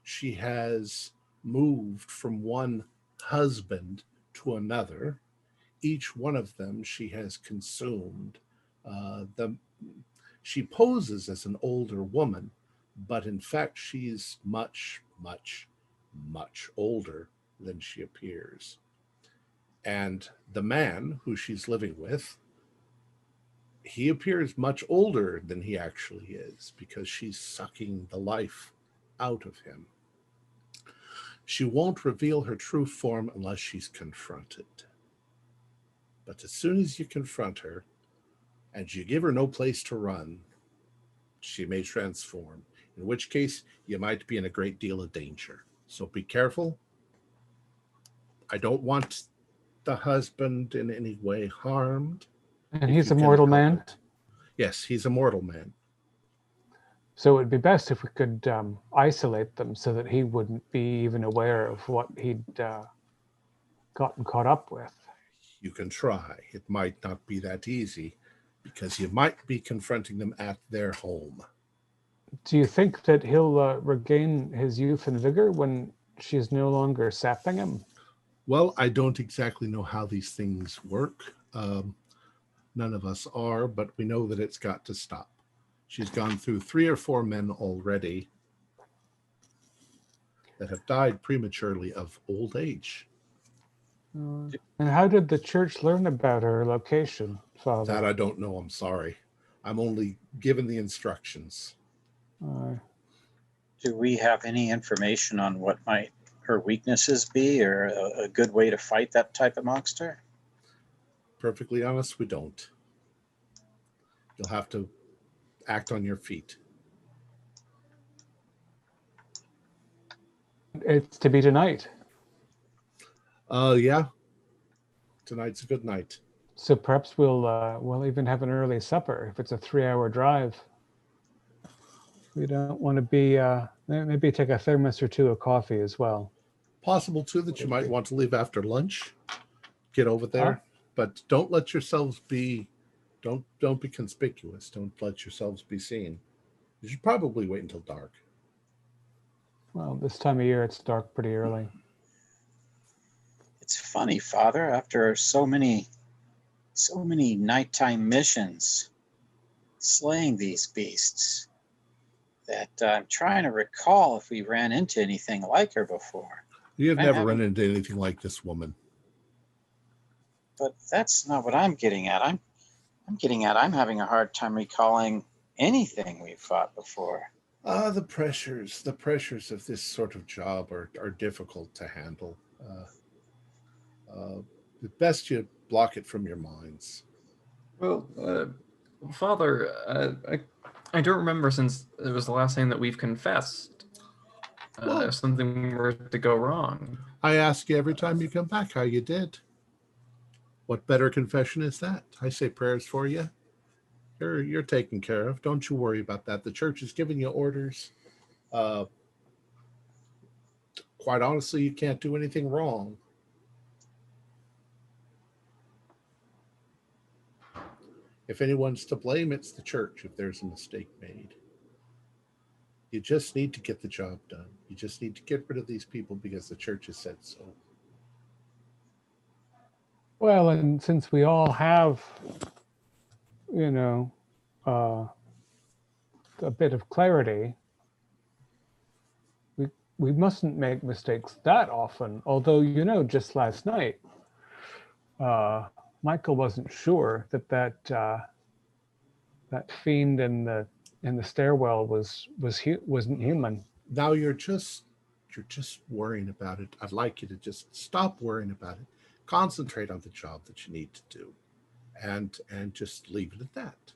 She has moved from one husband to another. Each one of them she has consumed. She poses as an older woman, but in fact she's much, much, much older than she appears. And the man who she's living with, he appears much older than he actually is because she's sucking the life out of him. She won't reveal her true form unless she's confronted. But as soon as you confront her and you give her no place to run, she may transform, in which case you might be in a great deal of danger. So be careful. I don't want the husband in any way harmed. And he's a mortal man? Yes, he's a mortal man. So it would be best if we could isolate them so that he wouldn't be even aware of what he'd gotten caught up with. You can try. It might not be that easy because you might be confronting them at their home. Do you think that he'll regain his youth and vigor when she's no longer sapping him? Well, I don't exactly know how these things work. None of us are, but we know that it's got to stop. She's gone through 3 or 4 men already that have died prematurely of old age. And how did the church learn about her location, Father? That I don't know, I'm sorry. I'm only given the instructions. Do we have any information on what might her weaknesses be, or a good way to fight that type of monster? Perfectly honest, we don't. You'll have to act on your feet. It's to be tonight. Yeah. Tonight's a good night. So perhaps we'll even have an early supper if it's a 3-hour drive. We don't want to be maybe take a thermos or 2 of coffee as well. Possible too that you might want to leave after lunch. Get over there, but don't let yourselves be. Don't be conspicuous. Don't let yourselves be seen. You should probably wait until dark. Well, this time of year it's dark pretty early. It's funny, Father, after so many nighttime missions slaying these beasts, that I'm trying to recall if we ran into anything like her before. You have never run into anything like this woman. But that's not what I'm getting at. I'm having a hard time recalling anything we've fought before. The pressures of this sort of job are difficult to handle. Best you block it from your minds. Well, Father, I don't remember since it was the last time that we've confessed. If something were to go wrong. I ask you every time you come back how you did. What better confession is that? I say prayers for you. You're taken care of. Don't you worry about that. The church is giving you orders. Quite honestly, you can't do anything wrong. If anyone's to blame, it's the church if there's a mistake made. You just need to get the job done. You just need to get rid of these people because the church has said so. Well, and since we all have, you know, a bit of clarity, we mustn't make mistakes that often. Although, you know, just last night, Michael wasn't sure that fiend in the stairwell wasn't human. Now you're just worrying about it. I'd like you to just stop worrying about it. Concentrate on the job that you need to do, and just leave it at that.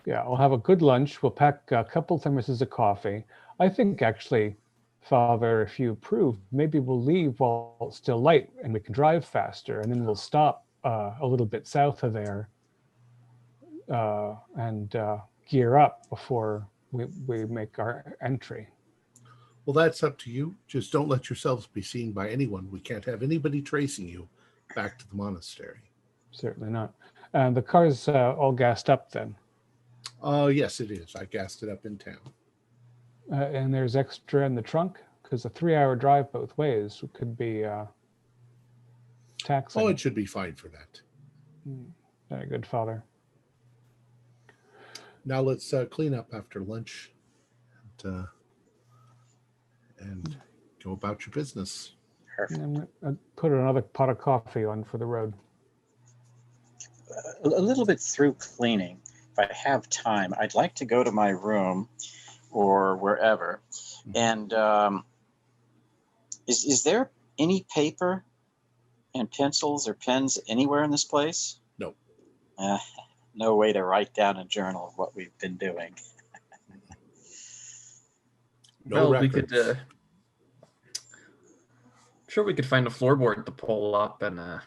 Yeah, I'll have a good lunch. We'll pack a couple thermoses of coffee. I think actually, Father, if you approve, maybe we'll leave while it's still light and we can drive faster, and then we'll stop a little bit south of there and gear up before we make our entry. Well, that's up to you. Just don't let yourselves be seen by anyone. We can't have anybody tracing you back to the monastery. Certainly not. The car's all gassed up then. Yes, it is. I gassed it up in town. And there's extra in the trunk? Because a 3-hour drive both ways could be taxing. Oh, it should be fine for that. Very good, Father. Now let's clean up after lunch and go about your business. Perfect. And I'll put another pot of coffee on for the road. A little bit through cleaning, if I have time, I'd like to go to my room or wherever. And is there any paper and pencils or pens anywhere in this place? No. No way to write down a journal of what we've been doing. No well, records. we could. Sure, we could find a floorboard to pull up and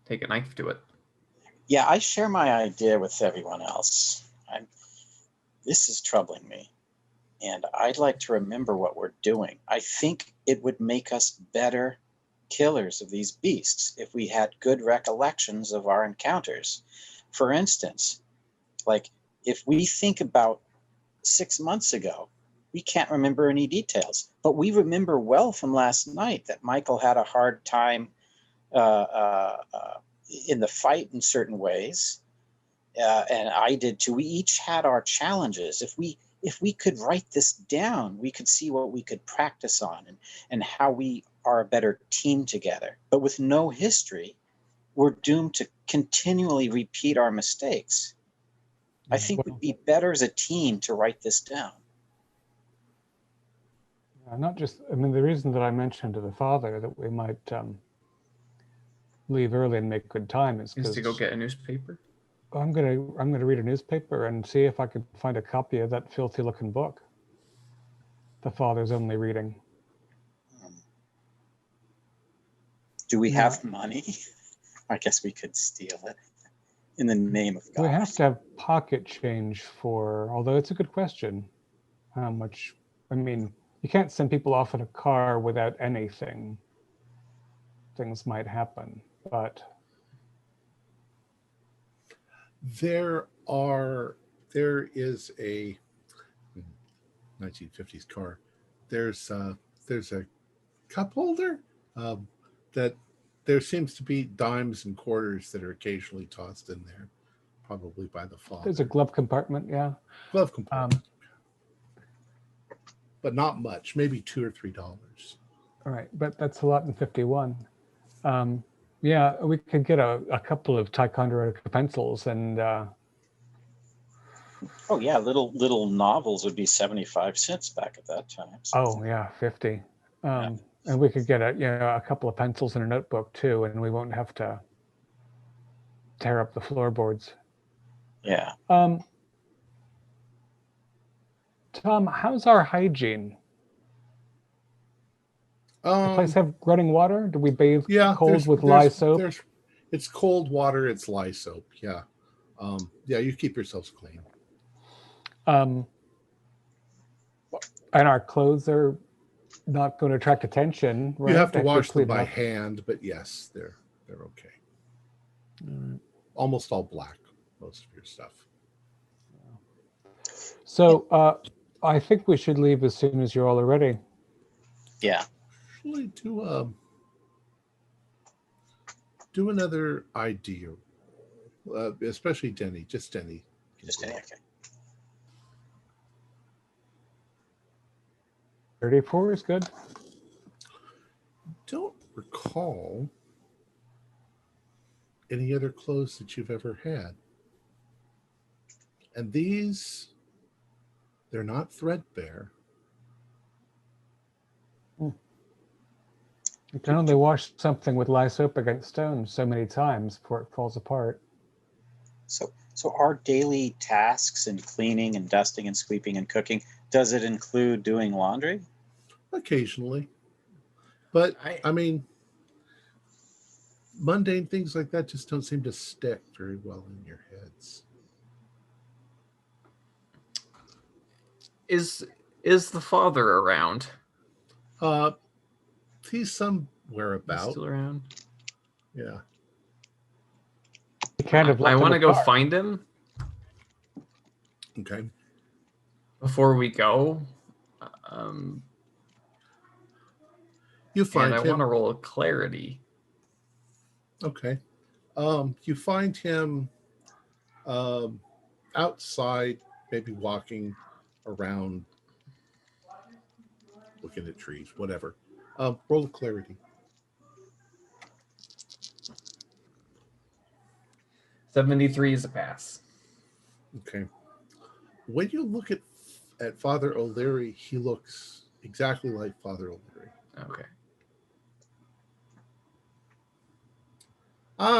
take a knife to it. Yeah, I share my idea with everyone else. This is troubling me, and I'd like to remember what we're doing. I think it would make us better killers of these beasts if we had good recollections of our encounters. For instance, like if we think about 6 months ago, we can't remember any details, but we remember well from last night that Michael had a hard time in the fight in certain ways, and I did too. We each had our challenges. If we could write this down, we could see what we could practice on and how we are a better team together. But with no history, we're doomed to continually repeat our mistakes. I think we'd be better as a team to write this down. Not just, I mean, the reason that I mentioned to the Father that we might leave early and make good time is because Is to go get a newspaper? I'm gonna read a newspaper and see if I could find a copy of that filthy looking book the Father's only reading. Do we have money? I guess we could steal it in the name of God. We have to have pocket change for, although it's a good question, how much, I mean, you can't send people off in a car without anything. Things might happen, but There is a 1950s car. There's a cup holder that there seems to be dimes and quarters that are occasionally tossed in there, probably by the Father. there's a glove compartment, yeah. Glove compartment, but not much, maybe $2 or $3. All right, but that's a lot in 51. Yeah, we could get a couple of Ticonderoga pencils and Oh yeah, little novels would be 75 cents back at that time. oh yeah, 50. And we could get a couple of pencils and a notebook too, and we won't have to tear up the floorboards. Yeah. Tom, how's our hygiene? The place have running water? Do we bathe cold with lye soap? It's cold water. It's lye soap. Yeah. Yeah, you keep yourselves clean. And our clothes are not going to attract attention, right? You have to If we wash them clean by up. hand, but yes, they're okay. Alright. Almost all black, most of your stuff. So I think we should leave as soon as you're all ready. Yeah. Actually, do another idea, especially Denny. Just Denny. Just okay. 34 is good. Don't recall any other clothes that you've ever had. And these, they're not threadbare. You can only wash something with lye soap against stone so many times before it falls apart. So our daily tasks in cleaning and dusting and sweeping and cooking, does it include doing laundry? Occasionally. But, I mean, mundane things like that just don't seem to stick very well in your heads. Is the father around? He's somewhere He's about. still around? Yeah. You kind of I left want to in the go car. find him Okay. before we go. You find and I him. want to roll a clarity. Okay. You find him outside, maybe walking around, looking at trees, whatever. Roll a clarity. 73 is a pass. Okay. When you look at Father O'Leary, he looks exactly like Father O'Leary. Okay.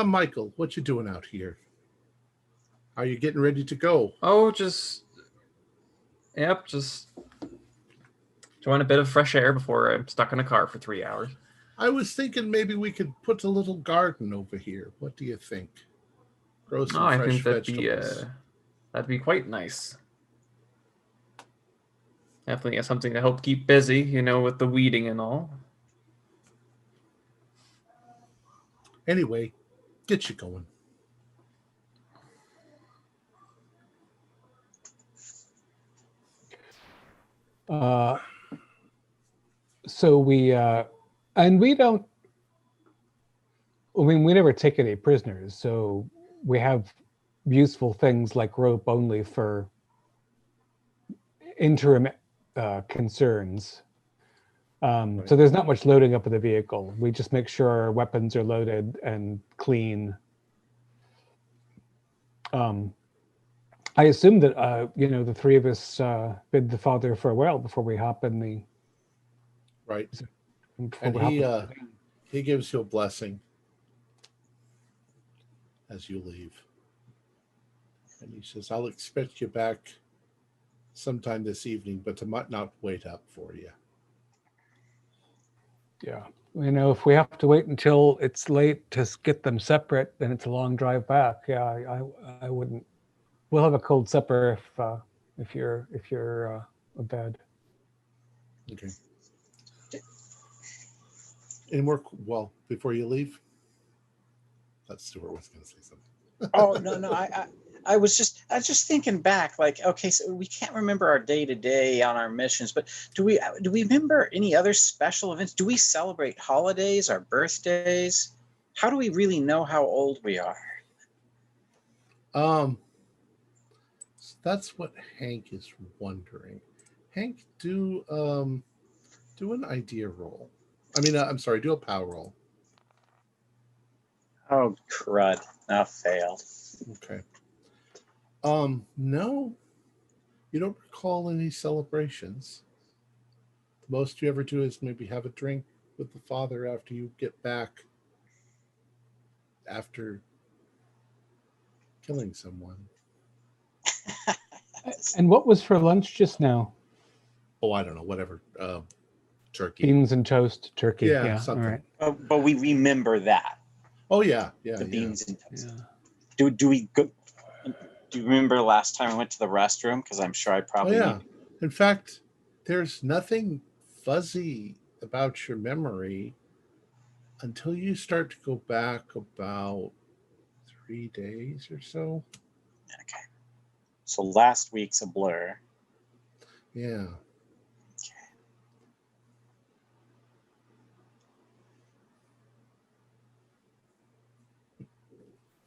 Michael, what you doing out here? Are you getting ready to go? Oh, just enjoying a bit of fresh air before I'm stuck in a car for 3 hours. I was thinking maybe we could put a little garden over here. What do you think? Grow some I fresh think vegetables. that'd be quite nice. Definitely something to help keep busy, with the weeding and all. Anyway, get you going. So we don't. I mean, we never take any prisoners, so we have useful things like rope only for interim concerns. Right. So there's not much loading up of the vehicle. We just make sure our weapons are loaded and clean. I assume that the three of us bid the father farewell before we hop in the. Right. before And we hop in he gives you a blessing as you leave. And he says, I'll expect you back sometime this evening, but I might not wait up for you. Yeah. If we have to wait until it's late to get them separate, then it's a long drive back. Yeah, I wouldn't. We'll have a cold supper if you're abed. Okay. Any more? Well, before you leave, Stuart was going to say something. Oh no! I was just thinking back. Like, okay, so we can't remember our day to day on our missions, but do we remember any other special events? Do we celebrate holidays, our birthdays? How do we really know how old we are? So that's what Hank is wondering. Hank, do an idea roll. I mean, I'm sorry, do a power roll. Oh crud! Now failed. Okay. No, you don't recall any celebrations. The most you ever do is maybe have a drink with the father after you get back after killing someone. And what was for lunch just now? Oh, I don't know, whatever. Turkey. Beans and toast, turkey. Yeah, Yeah, something. all right. But we remember that. Oh yeah, yeah, The yeah. beans and toast. Yeah. Do we go? Do you remember last time I went to the restroom? Because I'm sure I Oh probably yeah. need. In fact, there's nothing fuzzy about your memory until you start to go back about 3 days or so. Okay. So last week's a blur. Yeah.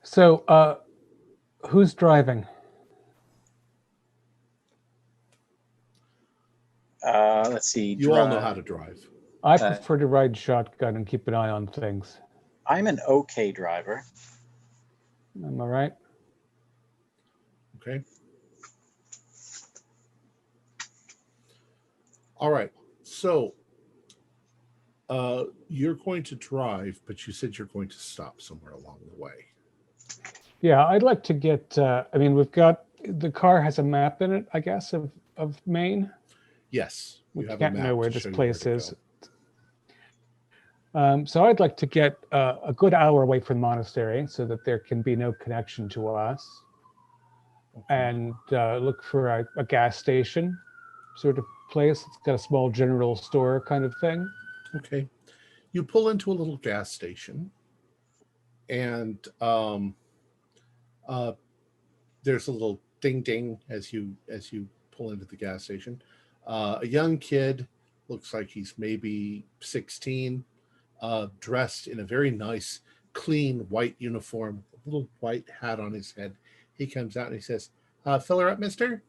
So, who's driving? Let's see. You all know how to drive. I prefer to ride shotgun and keep an eye on things. I'm an okay driver. Am I right? Okay. All right. So you're going to drive, but you said you're going to stop somewhere along the way. Yeah, I'd like to get. I mean, we've got the car has a map in it, I guess, of Maine. Yes. We You have can't a map know where to this show you place where to is. go. So I'd like to get a good hour away from the monastery so that there can be no connection to us, Okay. and look for a gas station sort of place. It's got a small general store kind of thing. Okay. You pull into a little gas station, and there's a little ding ding as you pull into the gas station. A young kid, looks like he's maybe 16, dressed in a very nice, clean white uniform, a little white hat on his head. He comes out and he says, "Fill her up, mister."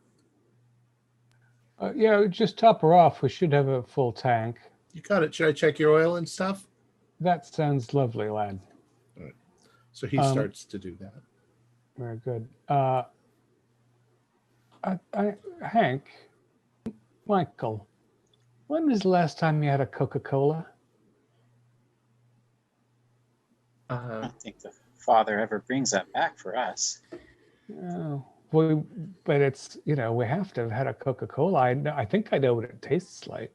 Yeah, just top her off. We should have a full tank. You got it. Should I check your oil and stuff? That sounds lovely, lad. All right. So he starts to do that. Very good. Hank, Michael, when was the last time you had a Coca-Cola? I don't think the father ever brings that back for us. Oh, but it's, we have to have had a Coca-Cola. I think I know what it tastes like.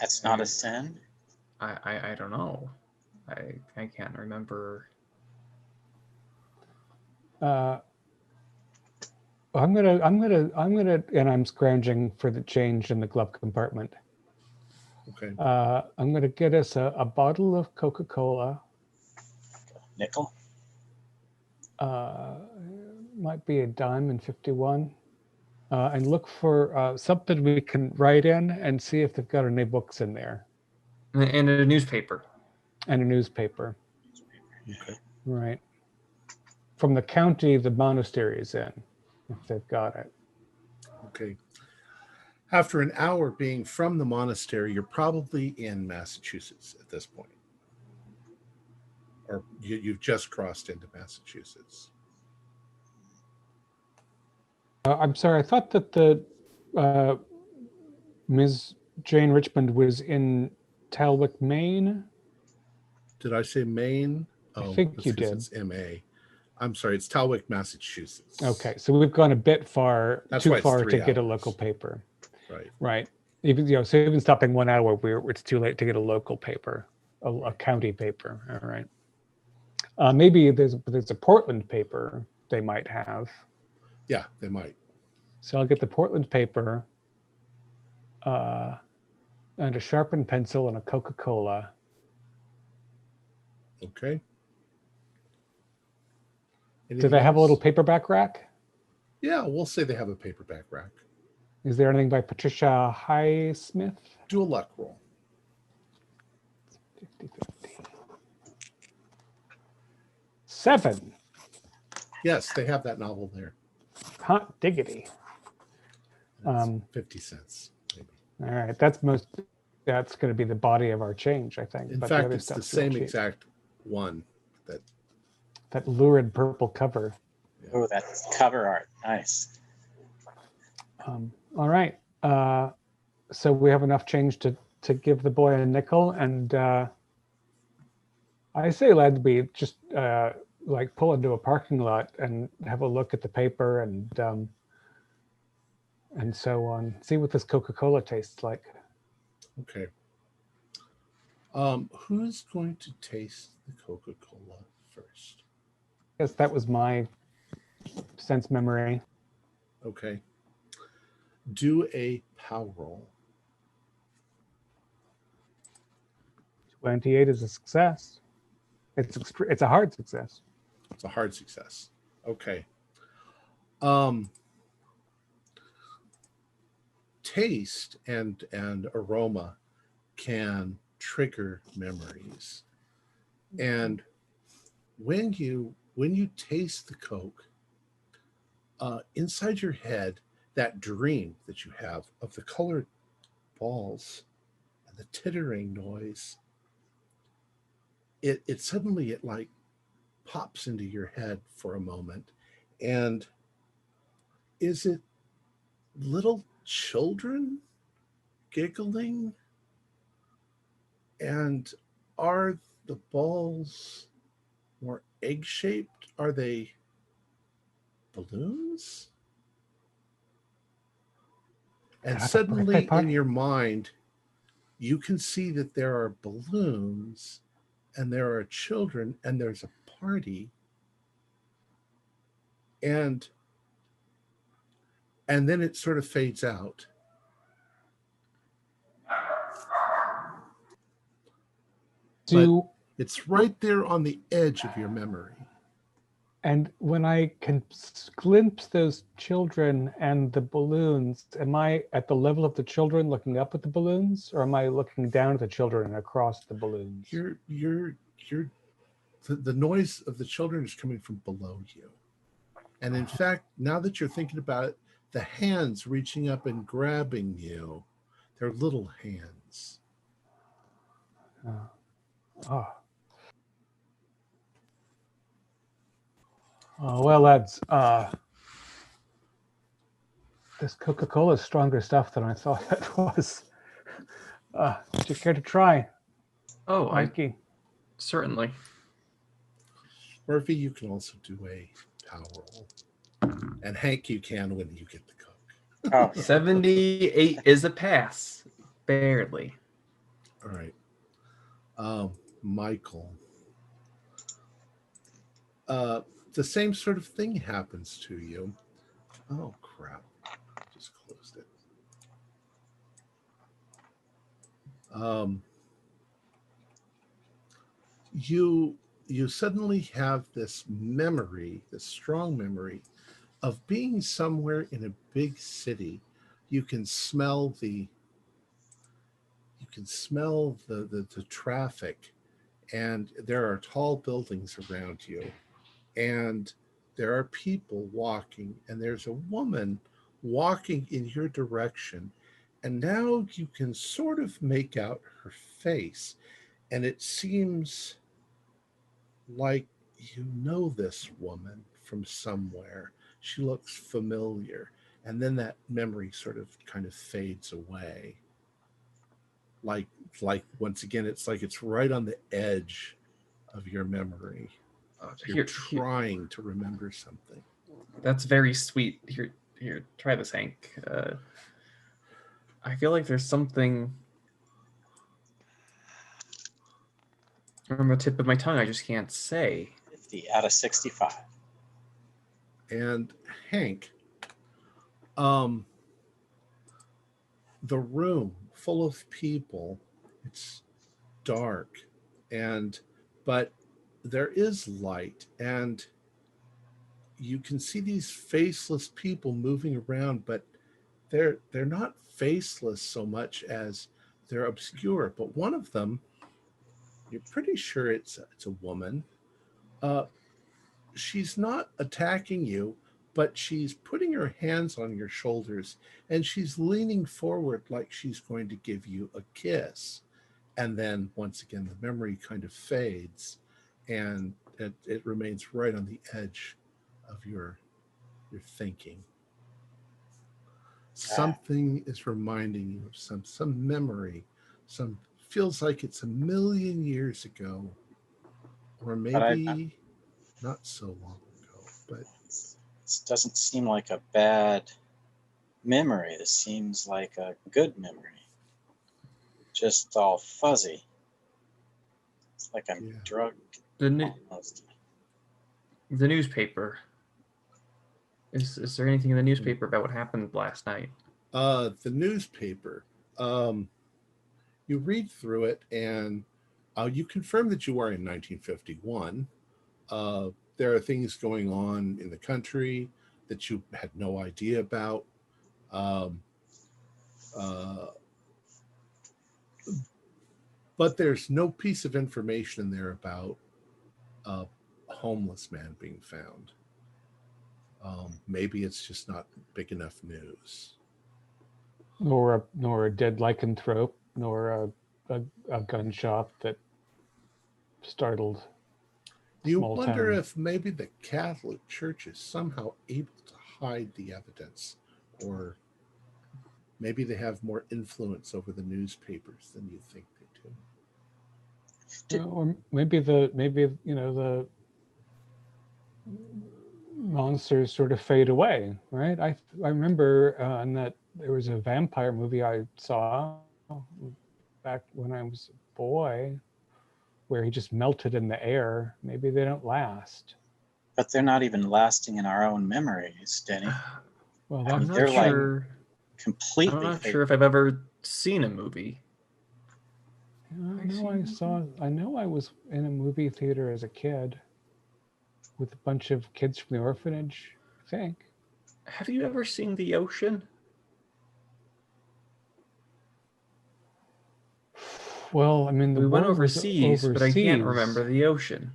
That's not a sin. I don't know. I can't remember. I'm gonna, and I'm scrounging for the change in the glove compartment. Okay. I'm gonna get us a bottle of Coca-Cola. Nickel. Might be a dime and 51. And look for something we can write in and see if they've got any books in there. And a newspaper. And a newspaper. Okay. Right. From the county the monastery is in, if they've got it. Okay. After an hour being from the monastery, you're probably in Massachusetts at this point. Or you've just crossed into Massachusetts. I'm sorry, I thought that the Ms. Jane Richmond was in Talwick, Maine. Did I say Maine? I think you did. It's MA. I'm sorry, it's Talwick, Massachusetts. Okay, so we've gone a bit far, That's too why it's far 3 to get a hours. local paper. Right. Right. Even so even stopping 1 hour, it's too late to get a local paper, a county paper. All right. Maybe there's a Portland paper they might have. Yeah, they might. So I'll get the Portland paper, and a sharpened pencil and a Coca-Cola. Okay. Do they have a little paperback rack? Yeah, we'll say they have a paperback rack. Is there anything by Patricia Highsmith? Do a luck roll. 50-50. 7. Yes, they have that novel there. Hot diggity. It's 50 cents, maybe. All right, that's going to be the body of our change, I think. In But fact, other it's the stuff's real same cheap. exact one That lurid purple cover. Oh, that's cover art. Nice. All right. So we have enough change to give the boy a nickel, and I say, lad, we just like pull into a parking lot and have a look at the paper and so on. See what this Coca-Cola tastes like. Okay. Who's going to taste the Coca-Cola first? Yes, that was my sense memory. Okay. Do a power roll. 28 is a success. It's a hard success. It's a hard success. Okay. Taste and aroma can trigger memories. And when you taste the Coke, inside your head, that dream that you have of the colored balls and the tittering noise, it suddenly like pops into your head for a moment. And is it little children giggling? And are the balls more egg-shaped? Are they balloons? And suddenly in your mind, you can see that there are balloons and there are children and there's a party. And then it sort of fades out. But it's right there on the edge of your memory. And when I can glimpse those children and the balloons, am I at the level of the children looking up at the balloons, or am I looking down at the children and across the balloons? The noise of the children is coming from below you. And in fact, now that you're thinking about it, the hands reaching up and grabbing you, they're little hands. Well, lads, this Coca-Cola is stronger stuff than I thought it was. Would you care to try? Oh, Mikey? Certainly. Murphy, you can also do a power roll. And Hank, you can when you get the Coke. 78 is a pass. Barely. All right. Michael. The same sort of thing happens to you. Oh, crap. Just closed it. You suddenly have this memory, this strong memory of being somewhere in a big city. You can smell the traffic, and there are tall buildings around you, and there are people walking, and there's a woman walking in your direction, and now you can sort of make out her face, and it seems like you know this woman from somewhere. She looks familiar, and then that memory sort of kind of fades away. Like once again, it's like it's right on the edge of your memory. You're trying to remember something. That's very sweet. Here, try this, Hank. I feel like there's something on the tip of my tongue I just can't say. 50 out of 65. And Hank, the room full of people, it's dark, but there is light, and you can see these faceless people moving around, but they're not faceless so much as they're obscure. But one of them, you're pretty sure it's a woman. She's not attacking you, but she's putting her hands on your shoulders, and she's leaning forward like she's going to give you a kiss. And then once again, the memory kind of fades, and it remains right on the edge of your thinking. Something is reminding you of some memory, feels like it's a million years ago, or maybe not so long ago. But this doesn't seem like a bad memory. This seems like a good memory. Just all fuzzy. like I'm Yeah. drugged. The Almost. newspaper. Is there anything in the newspaper about what happened last night? The newspaper. You read through it, and you confirm that you are in 1951. There are things going on in the country that you had no idea about. But there's no piece of information in there about a homeless man being found. Maybe it's just not big enough news. Nor a dead lycanthrope, nor a gun shop that startled. Do you Small wonder town. if maybe the Catholic Church is somehow able to hide the evidence, or maybe they have more influence over the newspapers than you think they do? Or maybe the monsters sort of fade away, right? I remember in that there was a vampire movie I saw back when I was a boy, where he just melted in the air. Maybe they don't last. But they're not even lasting in our own memories, Denny. Well, I mean, that's they're the like thing. sure. completely I'm not fake. sure if I've ever seen a movie. I know I was in a movie theater as a kid with a bunch of kids from the orphanage, I think. Have you ever seen The Ocean? Well, I mean, the We went war was overseas, but I can't overseas. remember The Ocean.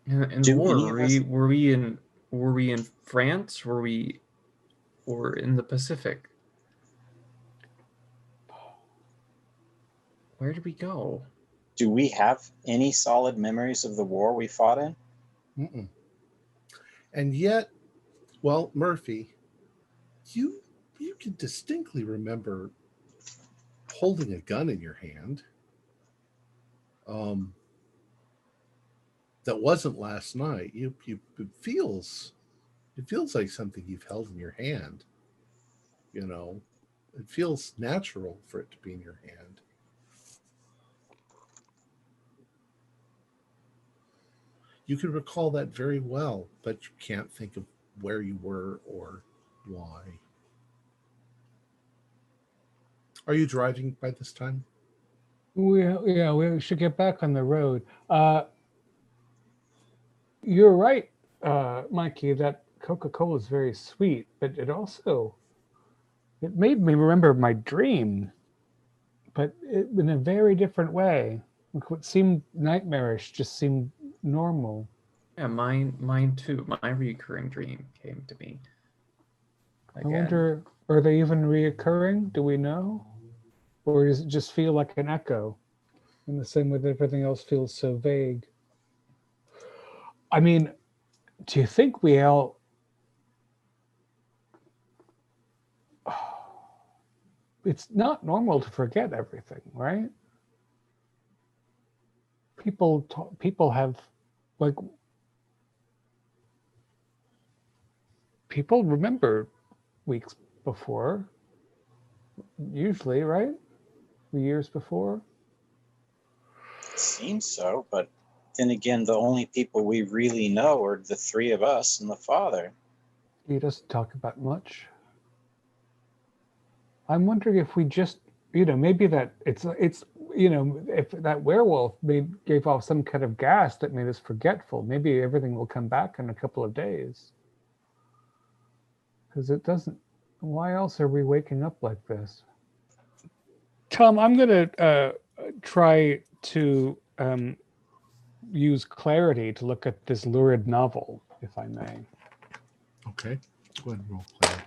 In the Do war, any of us- were we in France? Were we in the Pacific? Where did we go? Do we have any solid memories of the war we fought in? Mm-mm. And yet, well, Murphy, you can distinctly remember holding a gun in your hand. That wasn't last night. It feels like something you've held in your hand. You know, it feels natural for it to be in your hand. You can recall that very well, but you can't think of where you were or why. Are you driving by this time? We should get back on the road. You're right, Mikey, that Coca-Cola is very sweet, but it made me remember my dream, but in a very different way. Like what seemed nightmarish just seemed normal. Yeah, mine too. My recurring dream came to me I again. wonder, are they even reoccurring? Do we know? Or does it just feel like an echo? In the same way that everything else feels so vague. I mean, do you think we all... It's not normal to forget everything, right? People have, like, people remember weeks before, usually, right? Years before. It seems so, but then again, the only people we really know are the three of us and the father. He doesn't talk about much. I'm wondering if we just, maybe that it's, if that werewolf gave off some kind of gas that made us forgetful, maybe everything will come back in a couple of days. Because it doesn't, why else are we waking up like this? Tom, I'm going to try to use clarity to look at this lurid novel, if I may. Okay. Go ahead and roll clarity.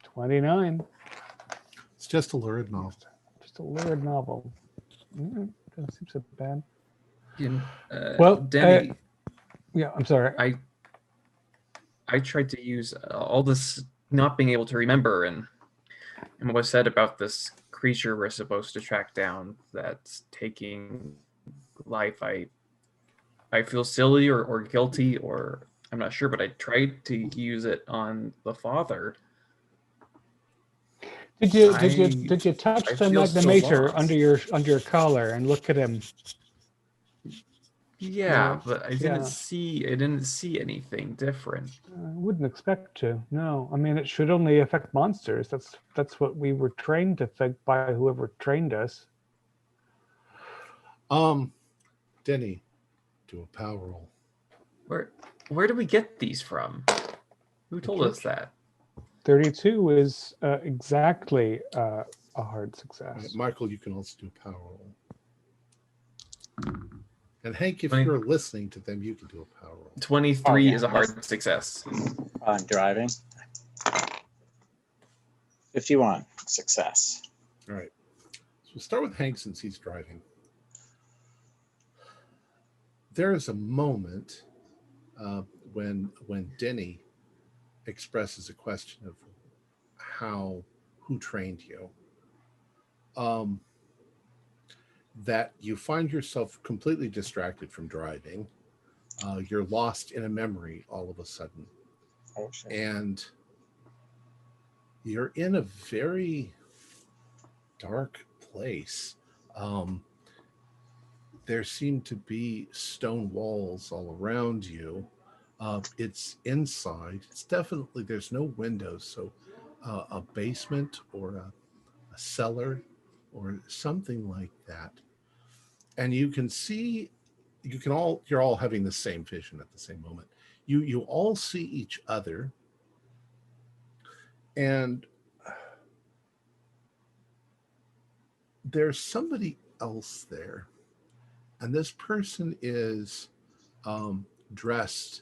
29. It's just a lurid novel. Just a lurid novel. Doesn't seem so bad. Well, Denny, yeah, I'm sorry. I tried to use all this not being able to remember and what was said about this creature we're supposed to track down that's taking life. I feel silly or guilty, or I'm not sure, but I tried to use it on the father. Did you touch I the feel so magnetometer lost. under your collar and look at him? Yeah, but I yeah. didn't see anything different. I wouldn't expect to. No, I mean it should only affect monsters. That's what we were trained to think by whoever trained us. Denny, do a power roll. Where do we get these from? Who told us that? 32 is exactly a hard success. Right, Michael, you can also do a power roll. And Hank, if 20 you're listening to them, you can do a power roll. 23 is a hard success. I'm driving. 51, success. All right. So we'll start with Hank since he's driving. There is a moment when Denny expresses a question of who trained you, that you find yourself completely distracted from driving. You're lost in a memory all of a sudden. Oh, shit. And you're in a very dark place. There seem to be stone walls all around you. It's inside. It's definitely, there's no windows. So a basement or a cellar or something like that. And you can see, you're all having the same vision at the same moment. You all see each other. And there's somebody else there. And this person is dressed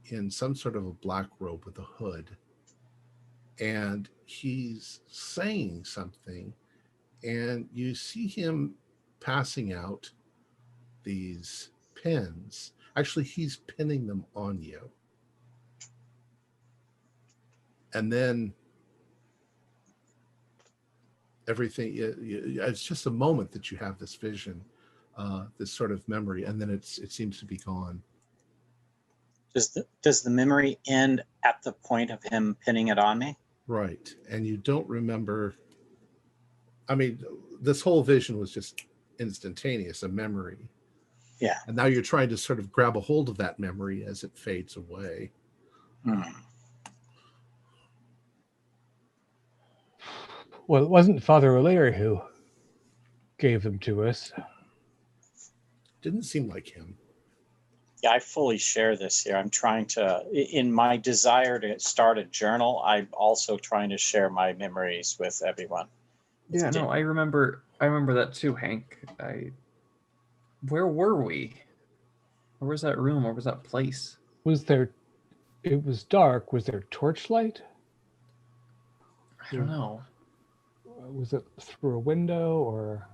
in some sort of a black robe with a hood. And he's saying something. And you see him passing out these pins. Actually, he's pinning them on you. And then everything, it's just a moment that you have this vision, this sort of memory, and then it seems to be gone. Does the memory end at the point of him pinning it on me? Right. And you don't remember. I mean, this whole vision was just instantaneous, a memory. Yeah. And now you're trying to sort of grab a hold of that memory as it fades away. Well, it wasn't Father O'Leary who gave them to us. Didn't seem like him. Yeah, I fully share this here. I'm trying to, in my desire to start a journal, I'm also trying to share my memories with everyone. Yeah, no, I remember that too, Hank. Where were we? Where was that room? Where was that place? It was dark. Was there torchlight? I don't know. Was it through a window or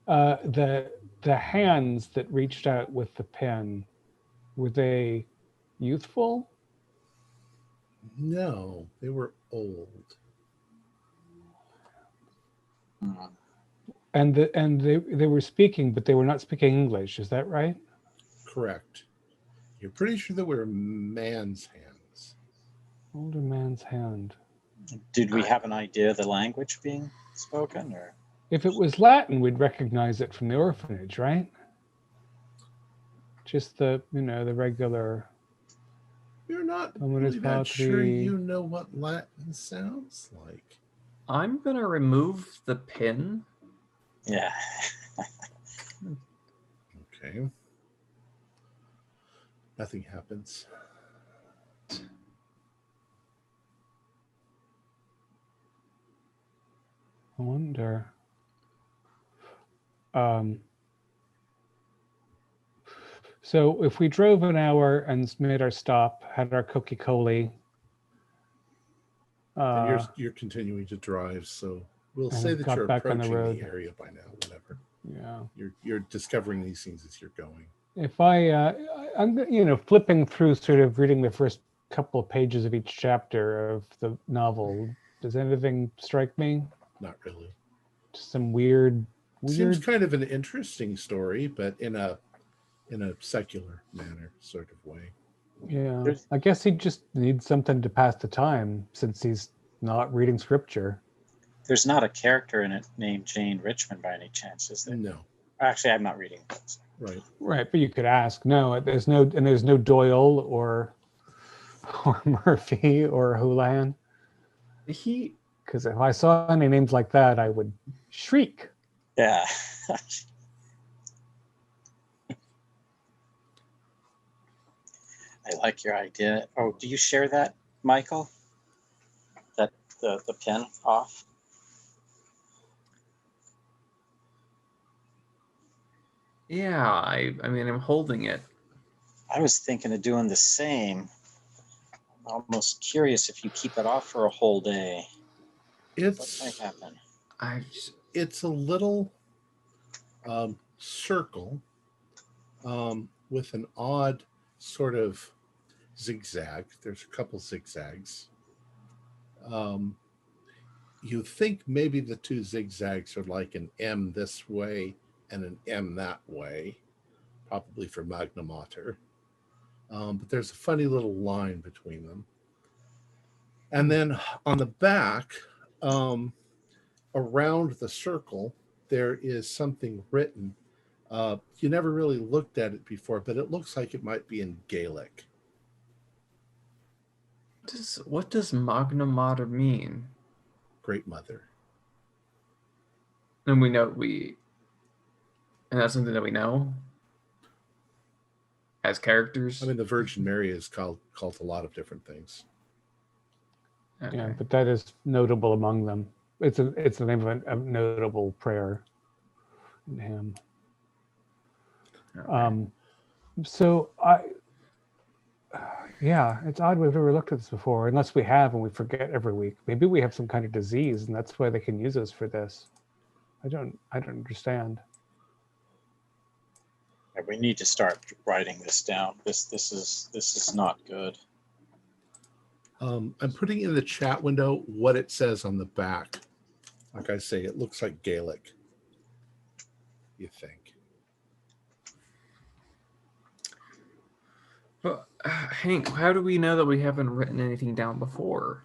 the hands that reached out with the pen, were they youthful? No, they were old. And they were speaking, but they were not speaking English. Is that right? Correct. You're pretty sure they were man's hands. Older man's hand. Did we have an idea of the language being spoken, or? If it was Latin, we'd recognize it from the orphanage, right? Just the regular. You're not really that sure you know what Latin sounds like. I'm gonna remove the pin. Yeah. Okay. Nothing happens. I wonder. So if we drove an hour and made our stop, had our Coca-Cola. And you're continuing to drive, so we'll say that you're approaching the area by now. Whatever. Yeah. You're discovering these things as you're going. If I'm flipping through, sort of reading the first couple of pages of each chapter of the novel, does anything strike me? Not really. Just some weird. Seems kind of an interesting story, but in a secular manner sort of way. Yeah, There's- I guess he just needs something to pass the time since he's not reading scripture. There's not a character in it named Jane Richmond by any chance, is there? No, Actually, I'm not reading books. right. Right, but you could ask. No, there's no Doyle or Murphy or Houlihan. He Because if I saw any names like that, I would shriek. Yeah. I like your idea. Oh, do you share that, Michael? That the pen off? Yeah, I mean, I'm holding it. I was thinking of doing the same. I'm almost curious if you keep it off for a whole day, what might It's happen? it's a little circle with an odd sort of zigzag. There's a couple zigzags. You think maybe the two zigzags are like an M this way and an M that way, probably for Magna Mater. But there's a funny little line between them. And then on the back, around the circle, there is something written. You never really looked at it before, but it looks like it might be in Gaelic. What does Magna Mater mean? Great Mother. And and that's something that we know as characters. I mean, the Virgin Mary is called a lot of different things. Okay. Yeah, but that is notable among them. It's the name of a notable prayer in hymn. Okay. So yeah, it's odd we've never looked at this before, unless we have and we forget every week. Maybe we have some kind of disease, and that's why they can use us for this. I don't understand. Yeah, we need to start writing this down. This is not good. I'm putting in the chat window what it says on the back. Like I say, it looks like Gaelic. You think? But Hank, how do we know that we haven't written anything down before?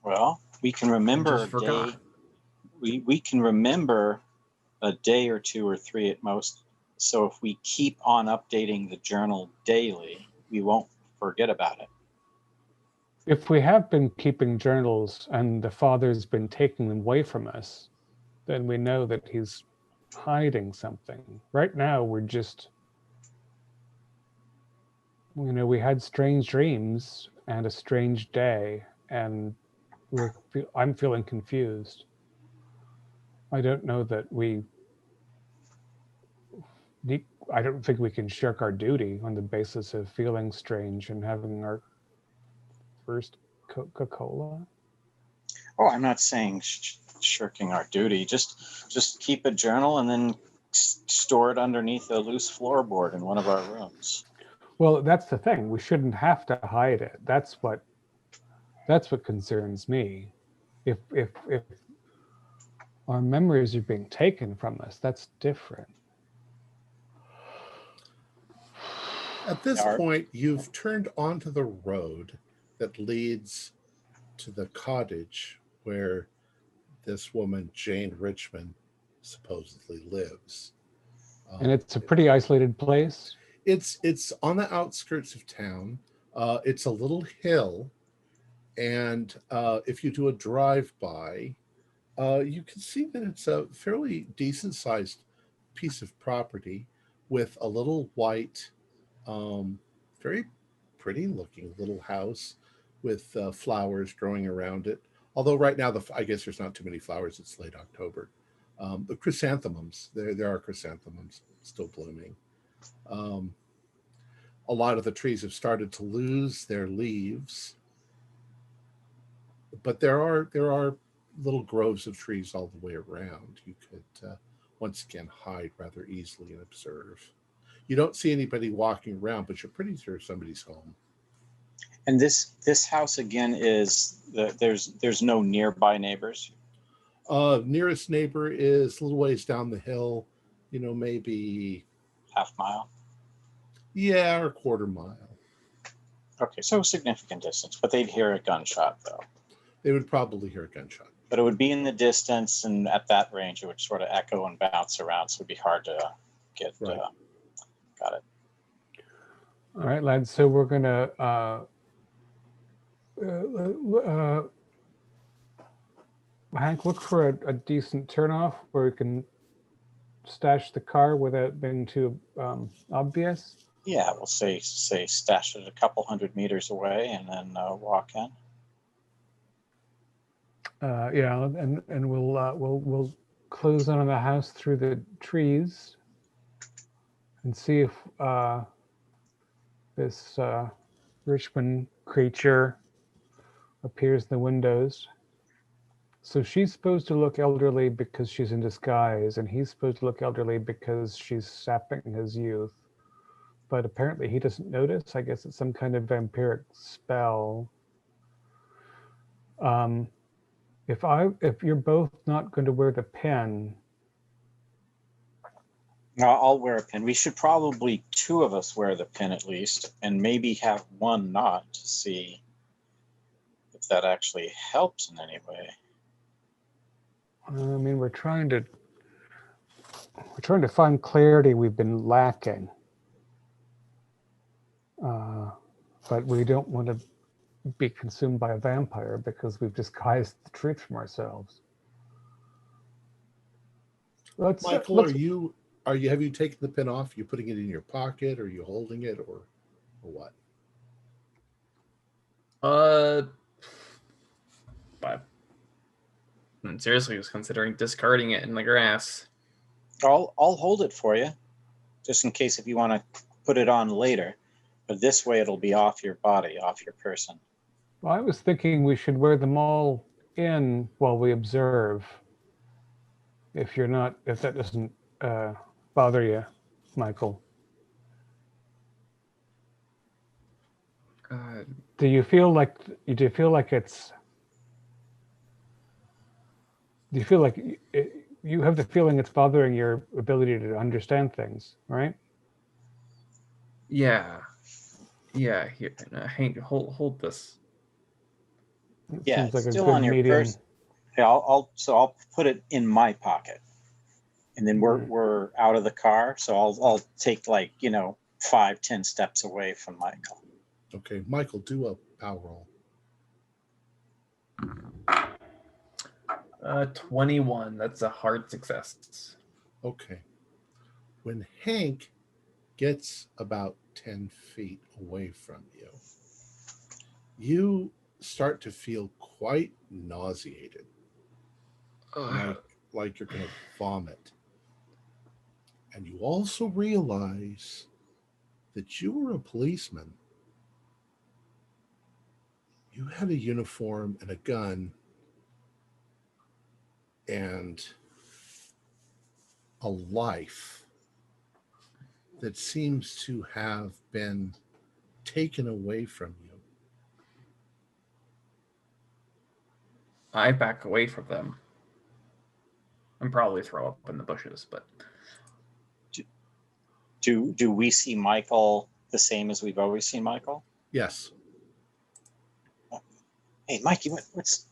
Well, we can remember just a forgot. day. We can remember a day or two or three at most. So if we keep on updating the journal daily, we won't forget about it. If we have been keeping journals and the father's been taking them away from us, then we know that he's hiding something. Right now, we're just, we had strange dreams and a strange day, and I'm feeling confused. I don't know that I don't think we can shirk our duty on the basis of feeling strange and having our first Coca-Cola. Oh, I'm not saying shirking our duty. Just keep a journal and then store it underneath a loose floorboard in one of our rooms. Well, that's the thing. We shouldn't have to hide it. That's what concerns me. If our memories are being taken from us, that's different. At this point, you've turned onto the road that leads to the cottage where this woman, Jane Richmond, supposedly lives. And it's a pretty isolated place. It's on the outskirts of town. It's a little hill, and if you do a drive-by, you can see that it's a fairly decent-sized piece of property with a little white, very pretty-looking little house with flowers growing around it. Although right now, I guess there's not too many flowers. It's late October. The chrysanthemums, there are chrysanthemums still blooming. A lot of the trees have started to lose their leaves, but there are little groves of trees all the way around. You could once again hide rather easily and observe. You don't see anybody walking around, but you're pretty sure somebody's home. And this house again is there's no nearby neighbors. Nearest neighbor is a little ways down the hill, maybe Half mile. Yeah, or a quarter mile. Okay, so significant distance, but they'd hear a gunshot though. They would probably hear a gunshot. But it would be in the distance, and at that range, it would sort of echo and bounce around, so it'd be hard to get. Right. Got it. All right, lads. So we're gonna Hank, look for a decent turnoff where we can stash the car without being too obvious. Yeah, we'll say stash it a couple 100 meters away, and then walk in. Yeah, and we'll close in on the house through the trees and see if this Richmond creature appears in the windows. So she's supposed to look elderly because she's in disguise, and he's supposed to look elderly because she's sapping his youth. But apparently he doesn't notice. I guess it's some kind of vampiric spell. If you're both not going to wear the pin, No, I'll wear a pin. We should probably 2 of us wear the pin at least, and maybe have one not, to see if that actually helps in any way. I mean, we're trying to find clarity we've been lacking, but we don't want to be consumed by a vampire because we've disguised the truth from ourselves. Michael, have you taken the pin off? You putting it in your pocket, or are you holding it, or what? But seriously, I was considering discarding it in the grass. I'll hold it for you, just in case if you want to put it on later. But this way, it'll be off your body, off your person. Well, I was thinking we should wear them all in while we observe. If that doesn't bother you, Michael. Do you feel like you have the feeling it's bothering your ability to understand things, right? Yeah. Here, Hank, hold this. Yeah, Seems like it's a still good on your medium. person. Yeah, I'll put it in my pocket, and then we're out of the car. So I'll take 5-10 steps away from Michael. Okay, Michael, do a power roll. 21. That's a hard success. Okay. When Hank gets about 10 feet away from you, you start to feel quite nauseated, like you're going to vomit. And you also realize that you were a policeman. You had a uniform and a gun and a life that seems to have been taken away from you. I back away from them. And probably throw up in the bushes, but Do we see Michael the same as we've always seen Michael? Yes. Hey, Mikey, what's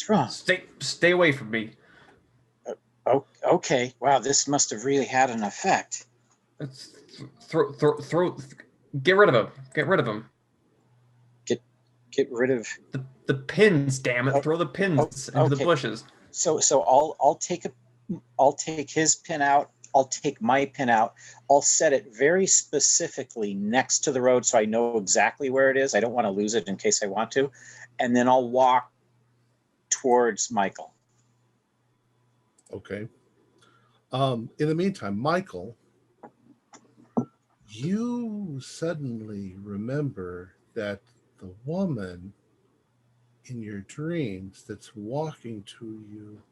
wrong? Stay away from me. Oh, okay. Wow, this must have really had an effect. Let's get rid of him. Get rid of him. Get rid of the pins. Damn it! Throw the pins into the bushes. So I'll take his pin out. I'll take my pin out. I'll set it very specifically next to the road so I know exactly where it is. I don't want to lose it in case I want to. And then I'll walk towards Michael. Okay. In the meantime, Michael, you suddenly remember that the woman in your dreams that's walking to you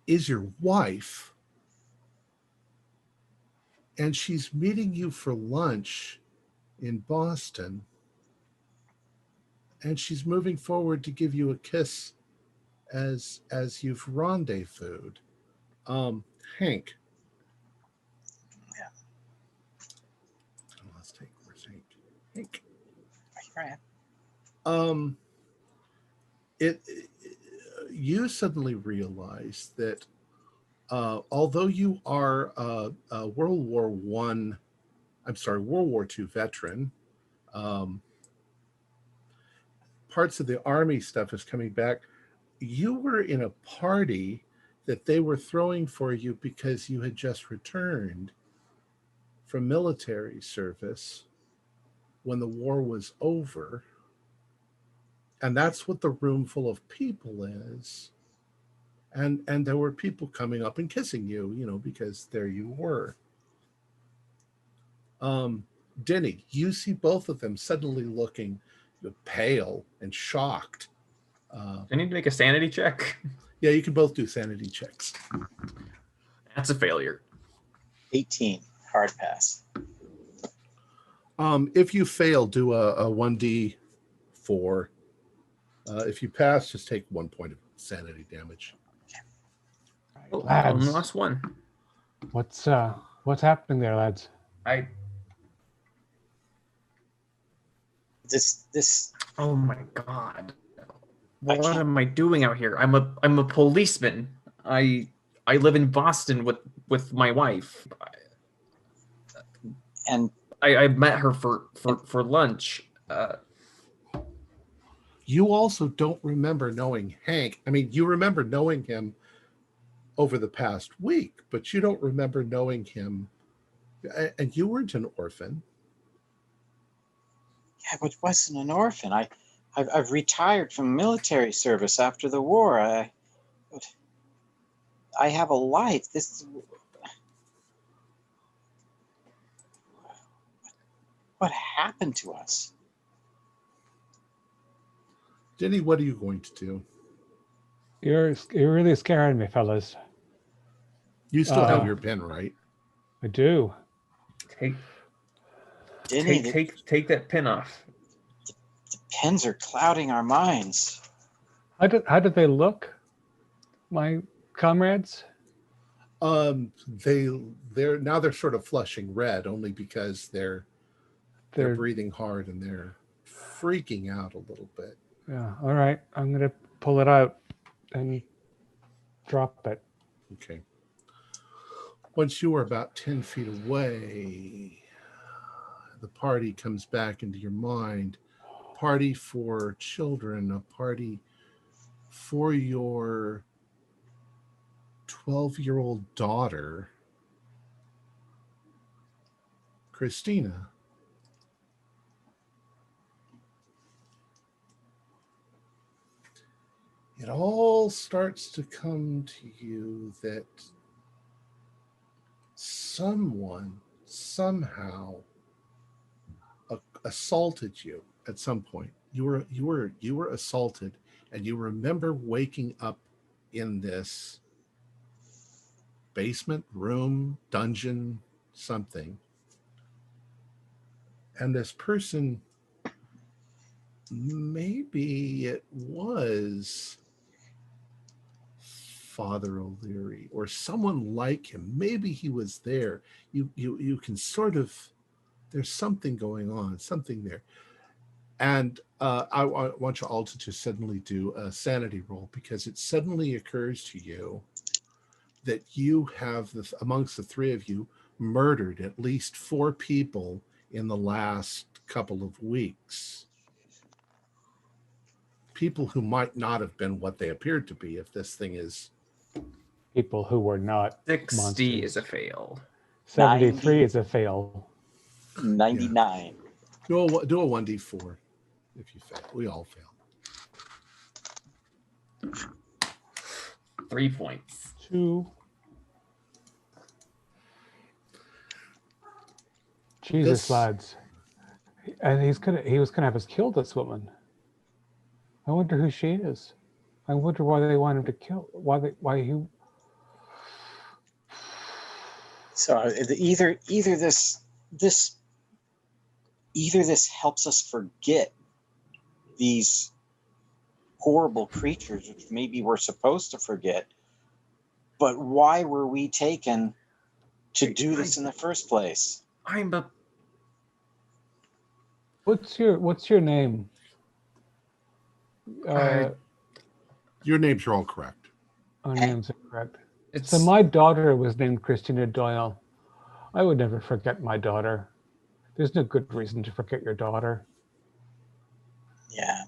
is your wife, and she's meeting you for lunch in Boston, and she's moving forward to give you a kiss as you've rendezvoused. Hank. Hank. Right. You suddenly realize that although you are a World War II veteran, parts of the Army stuff is coming back. You were in a party that they were throwing for you because you had just returned from military service when the war was over. And that's what the room full of people is. And there were people coming up and kissing you, because there you were. Denny, you see both of them suddenly looking pale and shocked. I need to make a sanity check. Yeah, you can both do sanity checks. That's a failure. 18, hard pass. If you fail, do a 1d4. If you pass, just take 1 point of sanity damage. Oh, Lads. one last one. What's happening there, lads? This. Oh my god. What am I doing out here? I'm a policeman. I live in Boston with my wife. And I met her for lunch. You also don't remember knowing Hank. I mean, you remember knowing him over the past week, but you don't remember knowing him. And you weren't an orphan. Yeah, but wasn't an orphan. I've retired from military service after the war. I have a life. What happened to us? Denny, what are you going to do? You're really scaring me, fellas. You still have your pen, right? I do. Take Denny, take that pin off. the pens are clouding our minds. How did they look, my comrades? They're sort of flushing red only because they're breathing hard and they're freaking out a little bit. Yeah. All right. I'm gonna pull it out and drop it. Okay. Once you are about 10 feet away, the party comes back into your mind. Party for children, a party for your 12-year-old daughter, Christina. It all starts to come to you that someone somehow assaulted you at some point. You were assaulted, and you remember waking up in this basement, room, dungeon, something. And this person, maybe it was Father O'Leary or someone like him. Maybe he was there. You can sort of, there's something going on, something there. And I want you all to just suddenly do a sanity roll, because it suddenly occurs to you that you have, amongst the three of you, murdered at least 4 people in the last couple of weeks. People who might not have been what they appeared to be if this thing is... People who were not 60 monsters. is a fail. 73 is a fail. 99. Yeah. Do a 1d4 if you fail. We all fail. 3 points. 2. Jesus, lads. And he was gonna have us kill this woman. I wonder who she is. I wonder why they want him to kill. Why he? So either this helps us forget these horrible creatures, which maybe we're supposed to forget. But why were we taken to do this in the first place? What's your name? Your names are all correct. Our names are correct. It's So my daughter was named Christina Doyle. I would never forget my daughter. There's no good reason to forget your daughter. Yeah.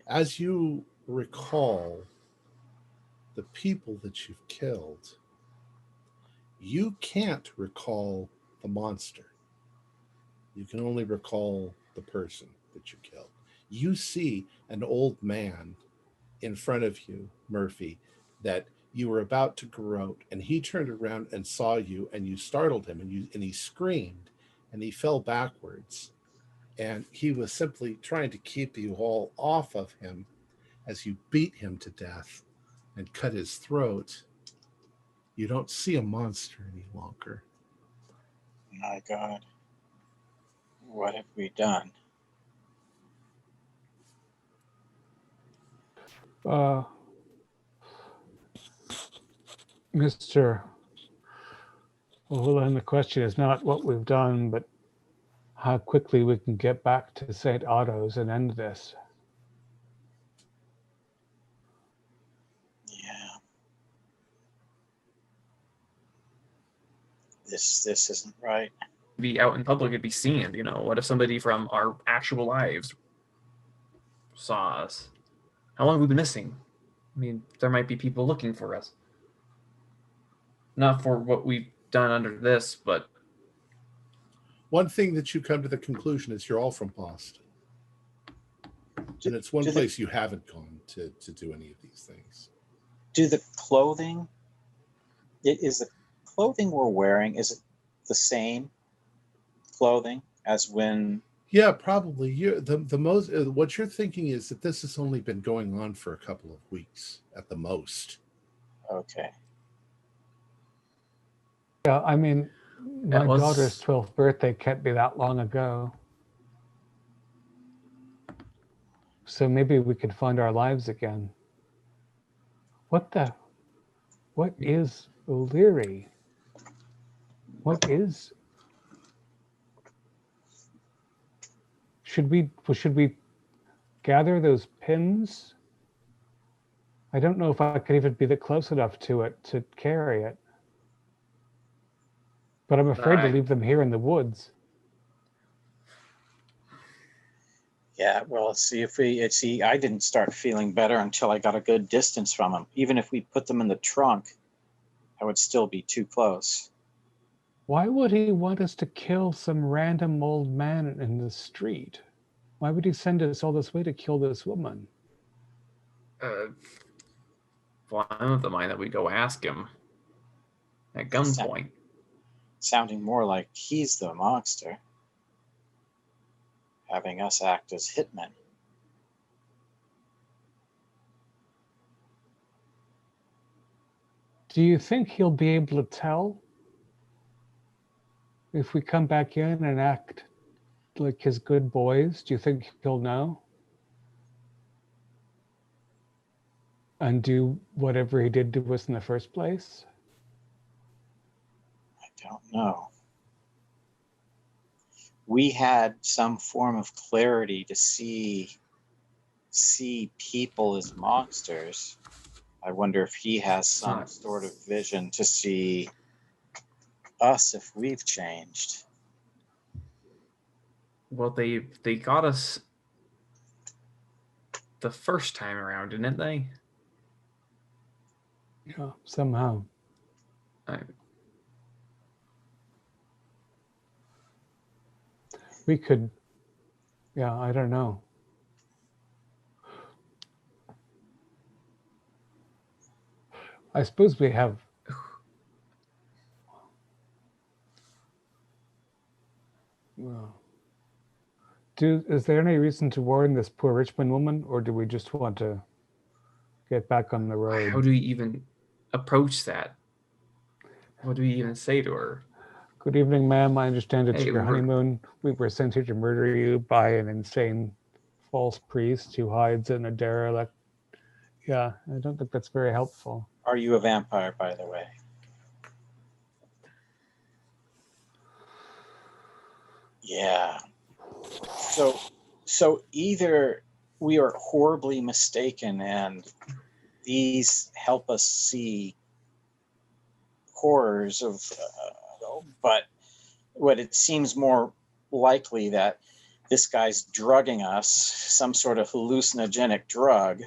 As you recall the people that you've killed, you can't recall the monster. You can only recall the person that you killed. You see an old man in front of you, Murphy, that you were about to garrote, and he turned around and saw you, and you startled him, and he screamed, and he fell backwards, and he was simply trying to keep you all off of him as you beat him to death and cut his throat. You don't see a monster any longer. My God. What have we done? Mr. Well, then the question is not what we've done, but how quickly we can get back to St. Otto's and end this. Yeah. This isn't right. be out in public, it'd be seen. You know, what if somebody from our actual lives saw us? How long have we been missing? I mean, there might be people looking for us. Not for what we've done under this, but One thing that you come to the conclusion is you're all from Boston. And it's one place you haven't gone to do any of these things. Do the clothing, is the clothing we're wearing, is it the same clothing as when? Yeah, probably. The most what you're thinking is that this has only been going on for a couple of weeks at the most. Okay. Yeah, I mean, my was- daughter's 12th birthday can't be that long ago. So maybe we could find our lives again. What is O'Leary? What is? Should we gather those pins? I don't know if I could even be close enough to it to carry it. But I'm afraid to leave them here in the woods. Yeah, well, see, I didn't start feeling better until I got a good distance from him. Even if we put them in the trunk, I would still be too close. Why would he want us to kill some random old man in the street? Why would he send us all this way to kill this woman? well, I'm of the mind that we go ask him at gunpoint. Sounding more like he's the monster, having us act as hitmen. Do you think he'll be able to tell if we come back in and act like his good boys? Do you think he'll know? And do whatever he did to us in the first place? I don't know. We had some form of clarity to see people as monsters. I wonder if he has some sort of vision to see us if we've changed. Well, they got us the first time around, didn't they? Yeah, somehow. We could, yeah, I don't know. I suppose we have. Well, is there any reason to warn this poor Richmond woman, or do we just want to get back on the road? How do we even approach that? What do we even say to her? Good evening, ma'am. I understand it's Hey, your honeymoon. We were sent here to murder you by an insane false priest who hides in a derelict. Yeah, I don't think that's very helpful. Are you a vampire, by the way? Yeah. So either we are horribly mistaken and these help us see horrors of, but what it seems more likely that this guy's drugging us, some sort of hallucinogenic drug,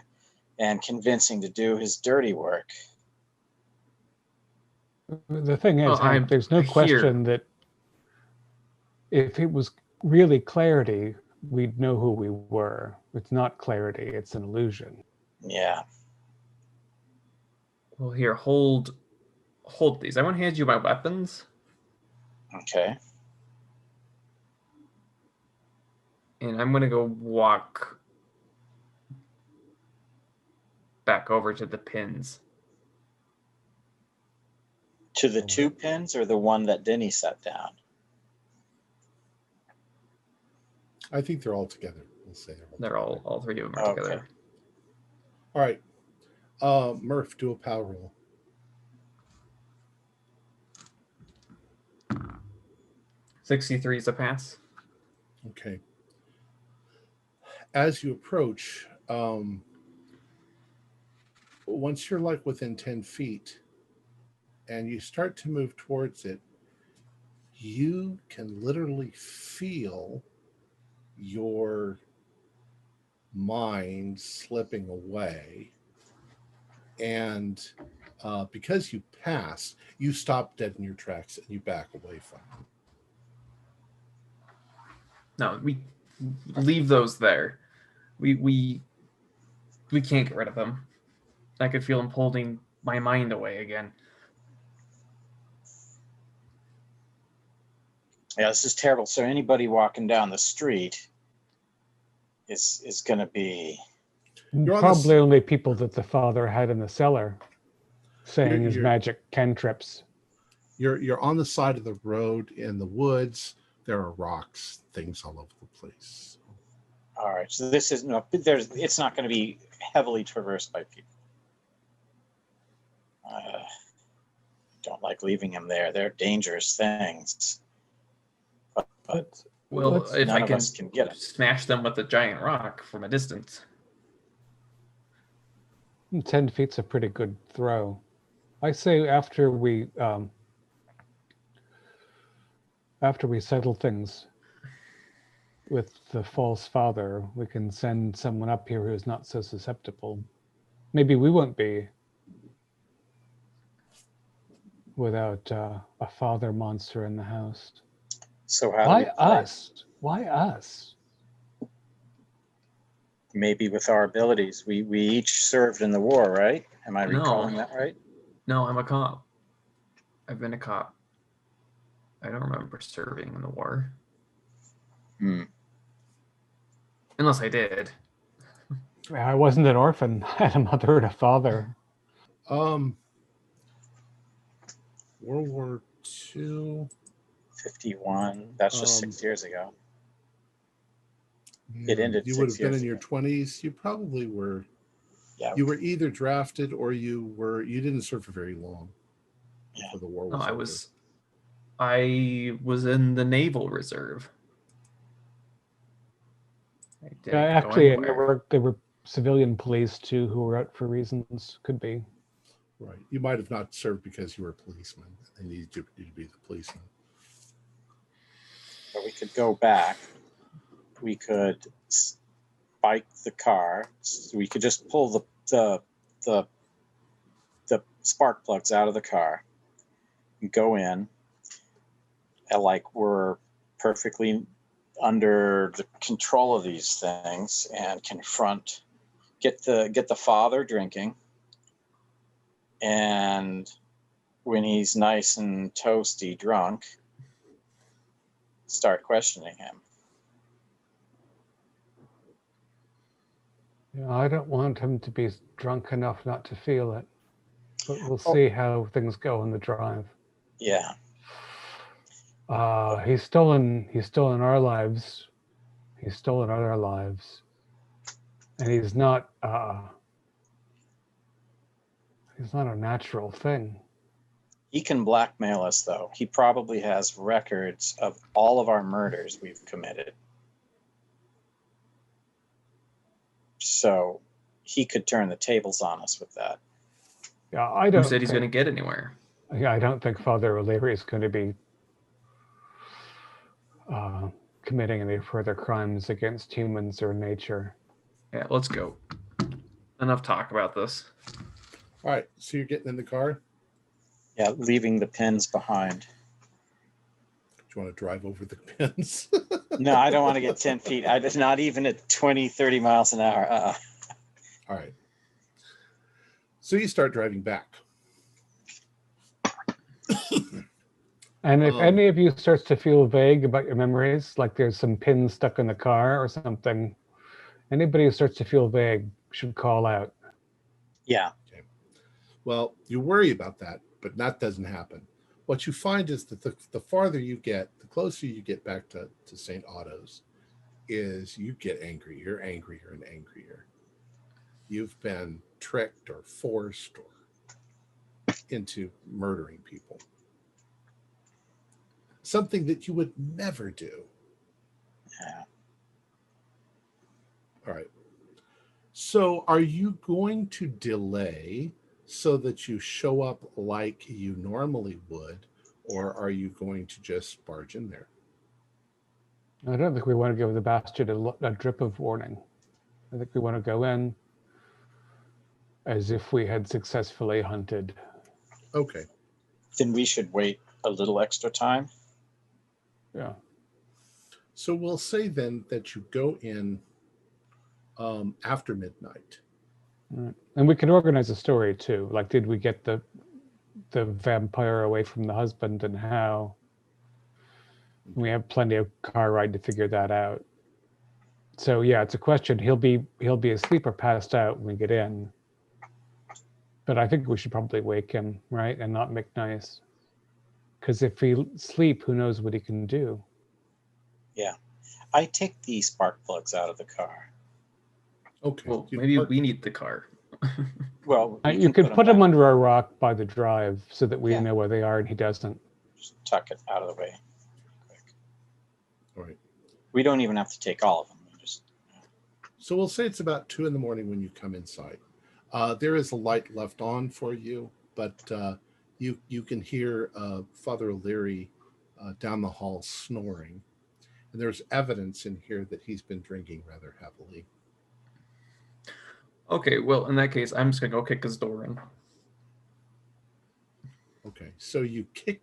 and convincing to do his dirty work. The thing is, Well, Hank, there's no here. question that if it was really clarity, we'd know who we were. It's not clarity, it's an illusion. Yeah. Well, here, hold these. I want to hand you my weapons, Okay. and I'm gonna go walk back over to the pins. To the 2 pins or the one that Denny set down? I think they're all together. We'll say They're all 3 of them are Okay. together. All right. Murph, do a power roll. $63 is a pass. Okay. As you approach, once you're like within 10 feet and you start to move towards it, you can literally feel your mind slipping away. And because you pass, you stop dead in your tracks and you back away from it. No, we leave those there. We can't get rid of them. I could feel them holding my mind away again. Yeah, this is terrible. So anybody walking down the street is going to be... Probably only people that the father had in the cellar saying his magic cantrips. You're on the side of the road in the woods. There are rocks, things all over the place. All right, so this is it's not going to be heavily traversed by people. Don't like leaving them there. They're dangerous things. But Well, if none I of can us can get them. smash them with a giant rock from a distance. 10 feet's a pretty good throw. I say after we settle things with the false father, we can send someone up here who's not so susceptible. Maybe we won't be without a father monster in the house. So how Why do we play? us? Why us? Maybe with our abilities. We each served in the war, right? Am I recalling that right? No, I'm a cop. I've been a cop. I don't remember serving in the war. Unless I did. I wasn't an orphan. I had a mother and a father. World War II. 51. That's just 6 years ago. It ended. You would have been in your 20s. You probably were. Yeah. You were either drafted or you didn't serve for very long. Yeah. Before the war No, was I was in the Naval Reserve. Actually, and there were civilian police too who were out for reasons. Could be. Right. You might have not served because you were a policeman. They needed you to be the policeman. So we could go back. We could spike the car. We could just pull the spark plugs out of the car and go in. And like we're perfectly under the control of these things and confront, get the father drinking, and when he's nice and toasty drunk, start questioning him. Yeah, I don't want him to be drunk enough not to feel it, but we'll see how things go on the drive. Yeah. He's stolen our lives. He's stolen other lives, and he's not a natural thing. He can blackmail us, though. He probably has records of all of our murders we've committed. So he could turn the tables on us with that. Yeah, I Who don't said he's think, going to get anywhere? yeah, I don't think Father O'Leary is going to be committing any further crimes against humans or nature. Yeah, let's go. Enough talk about this. All right, so you're getting in the car. Yeah, leaving the pins behind. Do you want to drive over the pins? No, I don't want to get 10 feet. It's not even at 20, 30 miles an hour. All right. So you start driving back. And if any of you starts to feel vague about your memories, like there's some pins stuck in the car or something, anybody who starts to feel vague should call out. Yeah. Okay. Well, you worry about that, but that doesn't happen. What you find is that the farther you get, the closer you get back to St. Otto's, is you get angry. You're angrier and angrier. You've been tricked or forced or into murdering people. Something that you would never do. Yeah. All right. So are you going to delay so that you show up like you normally would, or are you going to just barge in there? I don't think we want to give the bastard a drip of warning. I think we want to go in as if we had successfully hunted. Okay. Then we should wait a little extra time. Yeah. So we'll say then that you go in after midnight. Right. And we can organize a story too. Like, did we get the vampire away from the husband and how? We have plenty of car ride to figure that out. So yeah, it's a question. He'll be asleep or passed out when we get in. But I think we should probably wake him, right? And not make nice. Because if we sleep, who knows what he can do? Yeah. I take the spark plugs out of the car. Okay. Well, You maybe park- we need the car. Well, You could put him back. under a rock by the drive so that we Yeah. know where they are and he doesn't. Just tuck it out of the way. Quick. All right. We don't even have to take all of them. We just So we'll say it's about 2 a.m. when you come inside. There is a light left on for you, but you can hear Father O'Leary down the hall snoring. And there's evidence in here that he's been drinking rather heavily. Okay, well, in that case, I'm just going to go kick his door in. Okay, so you kick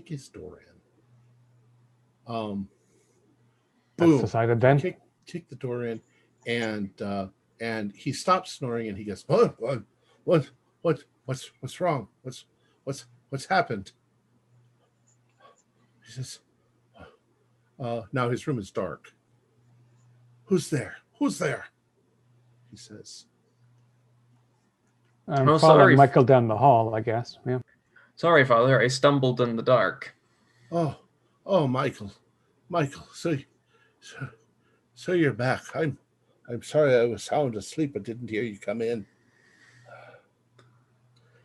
his door in. That's Boom. decided then. Kick the door in, and he stops snoring, and he goes, what's wrong? What's happened? He says, now his room is dark. Who's there? He says. I'm Oh, following sorry. Michael down the hall, I guess. Yeah. Sorry, Father, I stumbled in the dark. Oh, Michael, so you're back. I'm sorry I was sound asleep. I didn't hear you come in.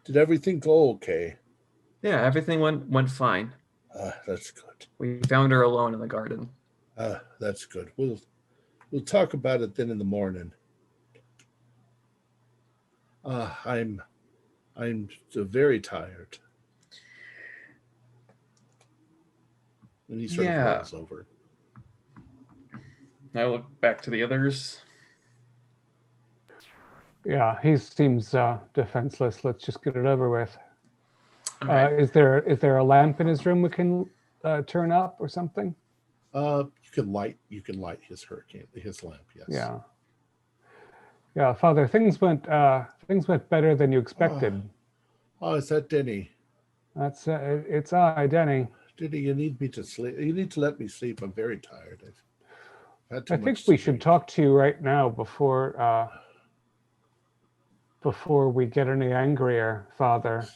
Did everything go okay? Yeah, everything went fine. That's good. We found her alone in the garden. That's good. We'll talk about it then in the morning. I'm very tired. And he sort of rolls over. I look back to the others. Yeah, he seems defenseless. Let's just get it over with. All right. Is there a lamp in his room we can turn up or something? You can light his lamp, yes. Yeah. Yeah, Father, things went better than you expected. Oh, is that Denny? That's it's I, Denny. Denny, you need me to sleep. You need to let me sleep. I'm very tired. I've had too I much think to we should drink. talk to you right now before we get any angrier, Father.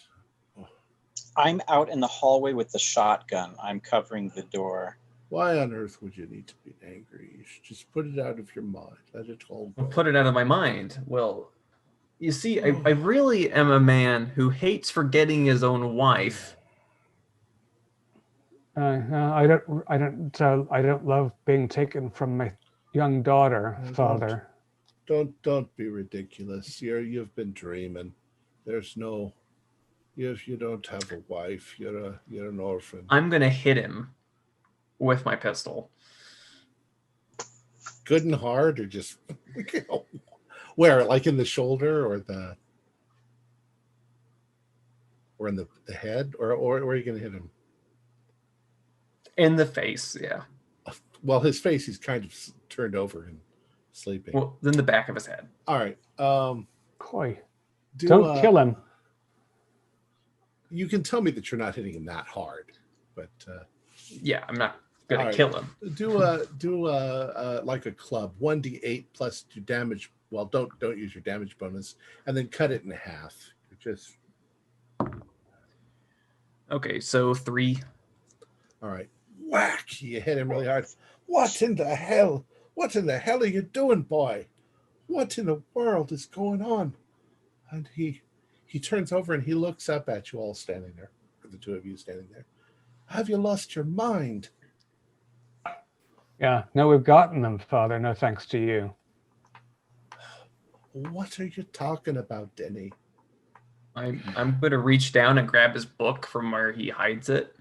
I'm out in the hallway with the shotgun. I'm covering the door. Why on earth would you need to be angry? You should just put it out of your mind. Let it all go. I'll put it out of my mind. Well, you see, I really am a man who hates forgetting his own wife I don't love being taken from my young daughter, Father. Don't be ridiculous. You've been dreaming. There's no, you don't have a wife. You're an orphan. I'm gonna hit him with my pistol. Good and hard, or just where, like in the shoulder, or in the head, or where are you gonna hit him? In the face, yeah. Well, his face, he's kind of turned over and sleeping. Well, then the back of his head. All right. Coy. Don't kill him. You can tell me that you're not hitting him that hard, but yeah, I'm not gonna kill him. Do like a club, 1d8 plus 2 damage. Well, don't use your damage bonus, and then cut it in half. Just okay. So 3. All right. Whack! You hit him really hard. What in the hell? What in the hell are you doing, boy? What in the world is going on? And he turns over and he looks up at you all standing there, or the two of you standing there. Have you lost your mind? Yeah, no, we've gotten them, Father. No thanks to you. What are you talking about, Denny? I'm going to reach down and grab his book from where he hides it.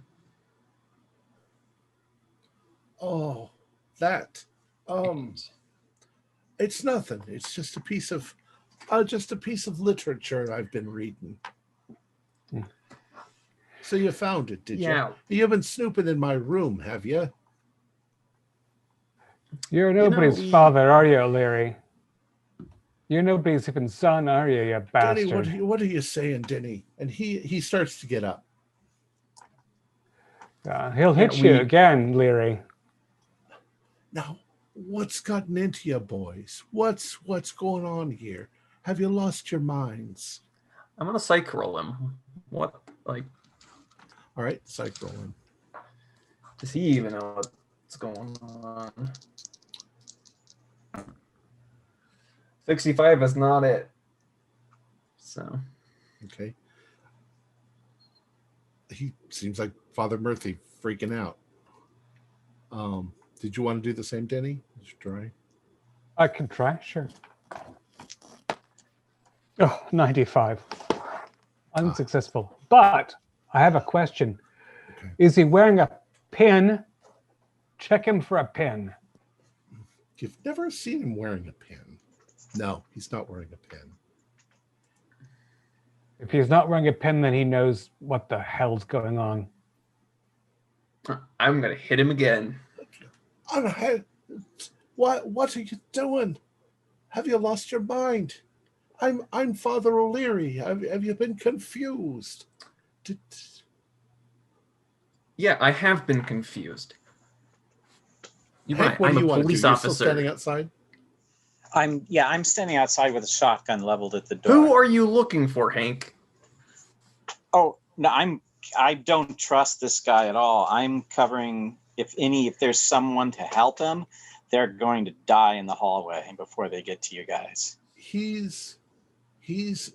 Oh, that. It's nothing. It's just a piece of literature I've been reading. So you found it, did you? You've been snooping in my room, have you? You're nobody's father, are you, O'Leary? You're nobody's even son, are you, you bastard? Denny, what are you saying, Denny? And he starts to get up. He'll hit you again, Leary. Now, what's gotten into you, boys? What's going on here? Have you lost your minds? I'm gonna psych roll him. What, like? All right, psych roll him. Does he even know what's going on? 65 is not it. So. Okay. He seems like Father Murphy freaking out. Did you want to do the same, Denny? Did you try? I can try, sure. Oh, 95. Unsuccessful. But I have a question. Okay. Is he wearing a pin? Check him for a pin. You've never seen him wearing a pin. No, he's not wearing a pin. If he's not wearing a pin, then he knows what the hell's going on. I'm going to hit him again. What are you doing? Have you lost your mind? I'm Father O'Leary. Have you been confused? Yeah, I have been confused. You're Hank, right. what I'm do you a want to do? police You're officer. still standing outside? I'm standing outside with a shotgun leveled at the door. Who are you looking for, Hank? Oh, no, I don't trust this guy at all. I'm covering if there's someone to help him, they're going to die in the hallway before they get to you guys. He's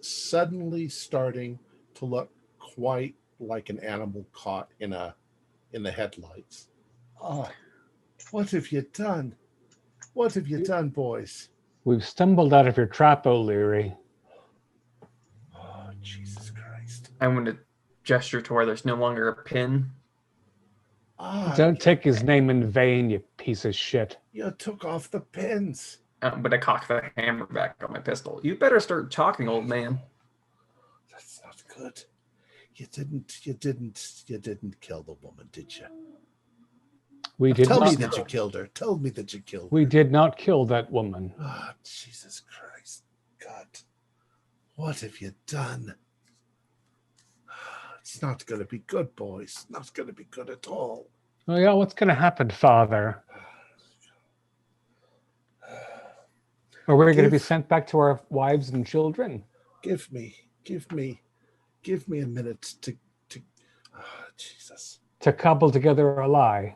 suddenly starting to look quite like an animal caught in the headlights. Oh, what have you done? What have you done, boys? We've stumbled out of your trap, O'Leary. Oh, Jesus Christ. I'm going to gesture to where there's no longer a pin. Don't take his name in vain, you piece of shit. You took off the pins. But I cock the hammer back on my pistol. You better start talking, old man. That's not good. You didn't kill the woman, did you? We did Tell not. me that you killed her. Tell me that you killed her. We did not kill that woman. Oh, Jesus Christ. God. What have you done? It's not going to be good, boys. Not going to be good at all. Oh, yeah, what's going to happen, Father? Are we going to be sent back to our wives and children? Give me a minute to Jesus. To cobble together a lie.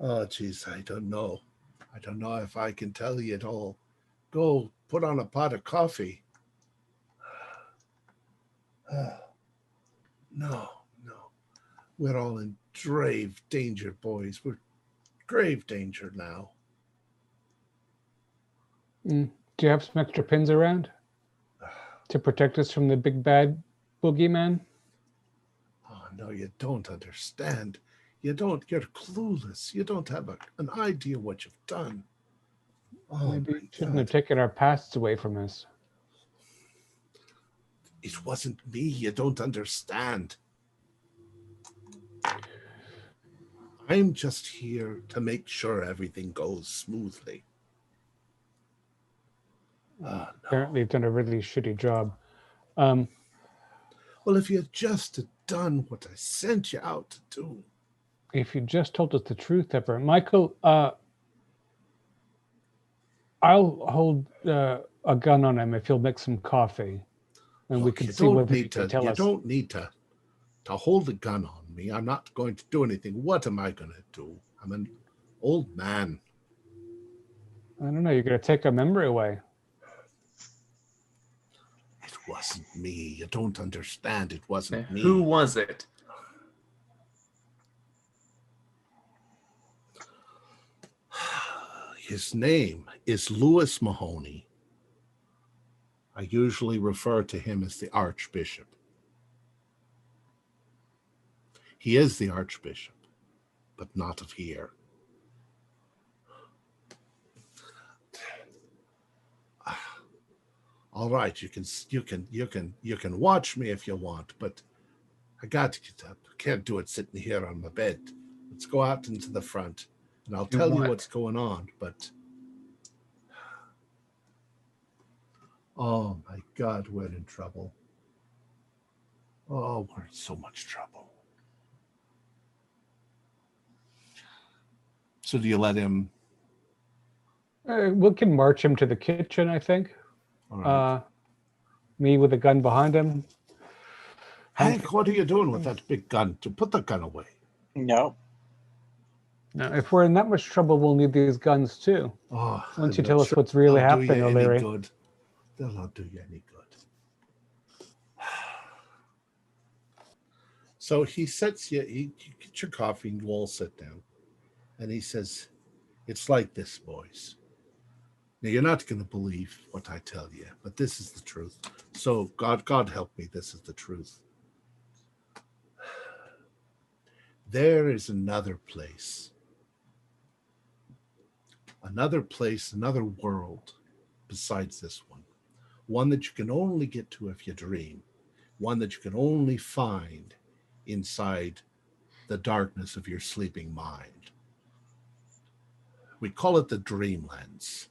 Oh, geez, I don't know. I don't know if I can tell you it all. Go put on a pot of coffee. No, no. We're all in grave danger, boys. We're grave danger now. Do you have some extra pins around to protect us from the big bad boogeyman? Oh, no, you don't understand. You don't. You're clueless. You don't have an idea what you've done. Oh, Maybe my you shouldn't God. have taken our pasts away from us. It wasn't me. You don't understand. I'm just here to make sure everything goes smoothly. No. Apparently, you've done a really shitty job. Well, if you had just done what I sent you out to do. If you just told us the truth, Pepper. Michael, I'll hold a gun on him if he'll make some coffee, and we Look, can you see don't whether need he can to. tell You us. don't need to hold a gun on me. I'm not going to do anything. What am I going to do? I'm an old man. I don't know. You're going to take our memory away. It wasn't me. You don't understand. It wasn't me. Who was it? His name is Louis Mahoney. I usually refer to him as the Archbishop. He is the Archbishop, but not of here. All right, you can watch me if you want, but I got to get up. I can't do it sitting here on my bed. Let's go out into the front, and I'll tell you what's going on. But oh my God, we're in trouble. Oh, we're in so much trouble. So do you let him? We can march him to the kitchen, I think. All right. Me with a gun behind him. Hank, what are you doing with that big gun? To put the gun away. No. Now, if we're in that much trouble, we'll need these guns too. Oh, Once you tell us what's really happening, O'Leary. Good. They'll not do you any good. So he sets you, you get your coffee and you all sit down. And he says, it's like this, boys. Now, you're not going to believe what I tell you, but this is the truth. So God help me, this is the truth. There is another place, another world besides this one that you can only get to if you dream, one that you can only find inside the darkness of your sleeping mind. We call it the Dreamlands.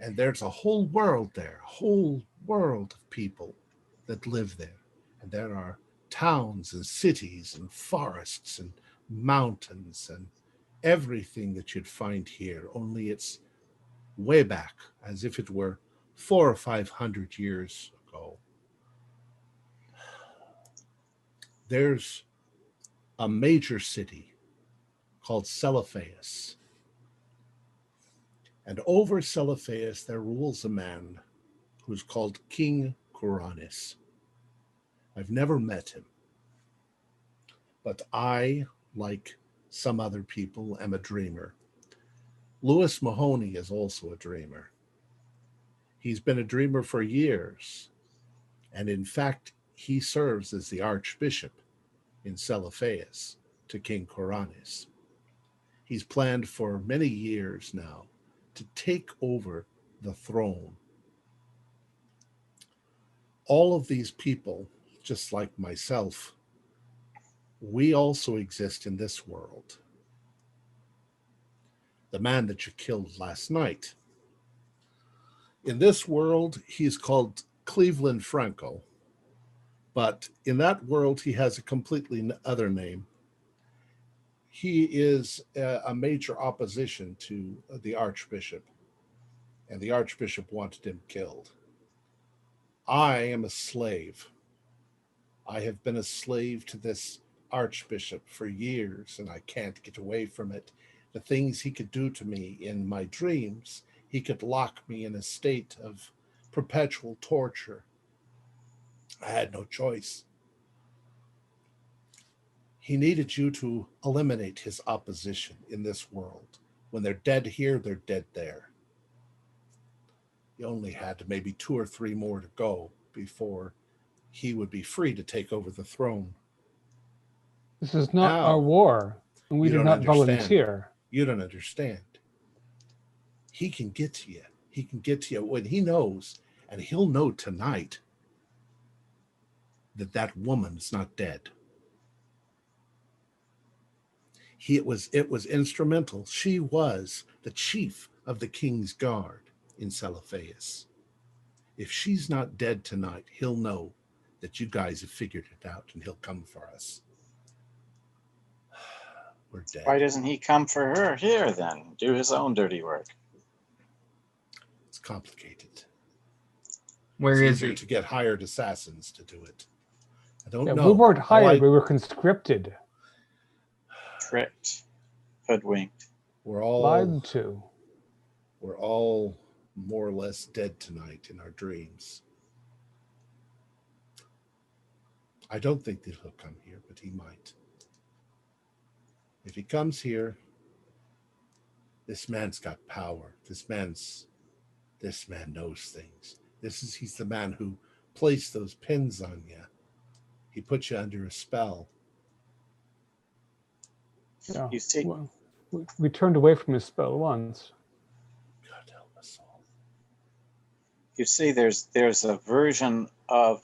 And there's a whole world there, a whole world of people that live there. And there are towns and cities and forests and mountains and everything that you'd find here, only it's way back, as if it were 400 or 500 years ago. There's a major city called Celophaeus. And over Celophaeus there rules a man who's called King Kuranis. I've never met him, but I, like some other people, am a dreamer. Louis Mahoney is also a dreamer. He's been a dreamer for years, and in fact, he serves as the Archbishop in Celophaeus to King Kuranis. He's planned for many years now to take over the throne. All of these people, just like myself, we also exist in this world. The man that you killed last night. In this world, he's called Cleveland Franco, but in that world, he has a completely other name. He is a major opposition to the Archbishop, and the Archbishop wanted him killed. I am a slave. I have been a slave to this Archbishop for years, and I can't get away from it. The things he could do to me in my dreams, he could lock me in a state of perpetual torture. I had no choice. He needed you to eliminate his opposition in this world. When they're dead here, they're dead there. He only had maybe 2 or 3 more to go before he would be free to take over the throne. This is not Now, our war, and we you did don't not understand. volunteer. You don't understand. He can get to you. He can get to you when he knows, and he'll know tonight that that woman's not dead. It was instrumental. She was the chief of the king's guard in Celophaeus. If she's not dead tonight, he'll know that you guys have figured it out, and he'll come for us. We're dead. Why doesn't he come for her here then? Do his own dirty work. It's complicated. Where It's is easier he? to get hired assassins to do it. I don't Yeah, know. we weren't hired, we we were conscripted, Tricked. Hoodwinked. We're all lied to. We're all more or less dead tonight in our dreams. I don't think that he'll come here, but he might. If he comes here, this man's got power. This man knows things. He's the man who placed those pins on you. He put you under a spell. Yeah. You see, Well, we turned away from his spell once. God help us all. you see, there's a version of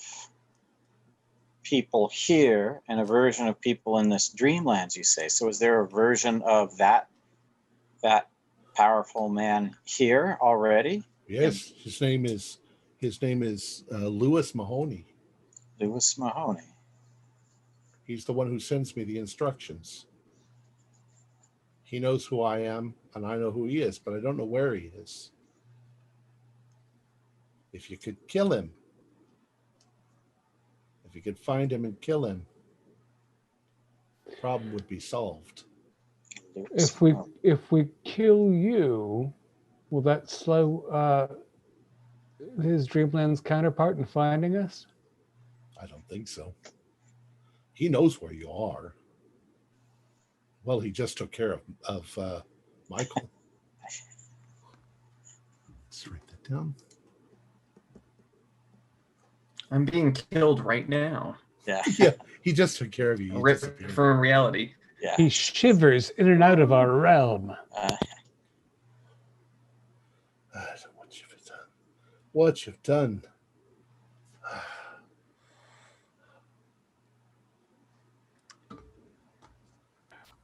people here and a version of people in this dreamlands, you say. So is there a version of that powerful man here already? Yes, his name is Lewis Mahoney. Lewis Mahoney. He's the one who sends me the instructions. He knows who I am, and I know who he is, but I don't know where he is. If you could kill him, if you could find him and kill him, the problem would be solved. Lewis If we Mahoney. kill you, will that slow his Dreamland's counterpart in finding us? I don't think so. He knows where you are. Well, he just took care of Michael. Let's write that down. I'm being killed right now. Yeah. Yeah, he just took care of you. You Ripped disappeared. from reality. Yeah. He shivers in and out of our realm. What you've done. What you've done.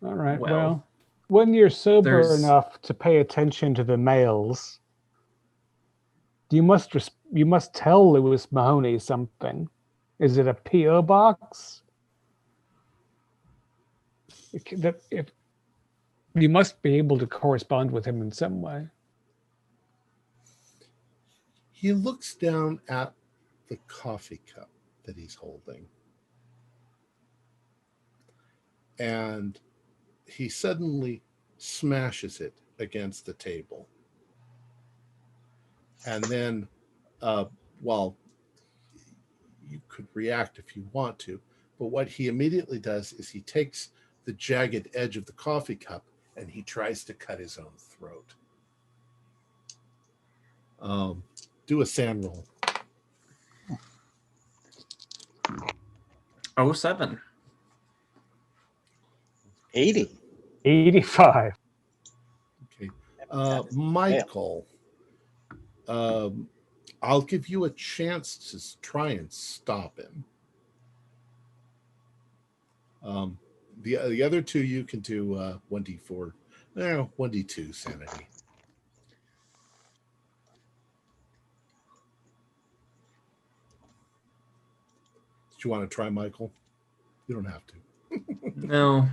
All right. Well, Well, when you're sober there's- enough to pay attention to the mails, you must tell Lewis Mahoney something. Is it a PO box? If you must be able to correspond with him in some way. He looks down at the coffee cup that he's holding. And he suddenly smashes it against the table. And then, well, you could react if you want to, but what he immediately does is he takes the jagged edge of the coffee cup and he tries to cut his own throat. Do a sand roll. 07. 80. 85. Okay. Michael, I'll give you a chance to try and stop him. The other two you can do 1d4. No, 1d2 sanity. Do you want to try, Michael? You don't have to. No.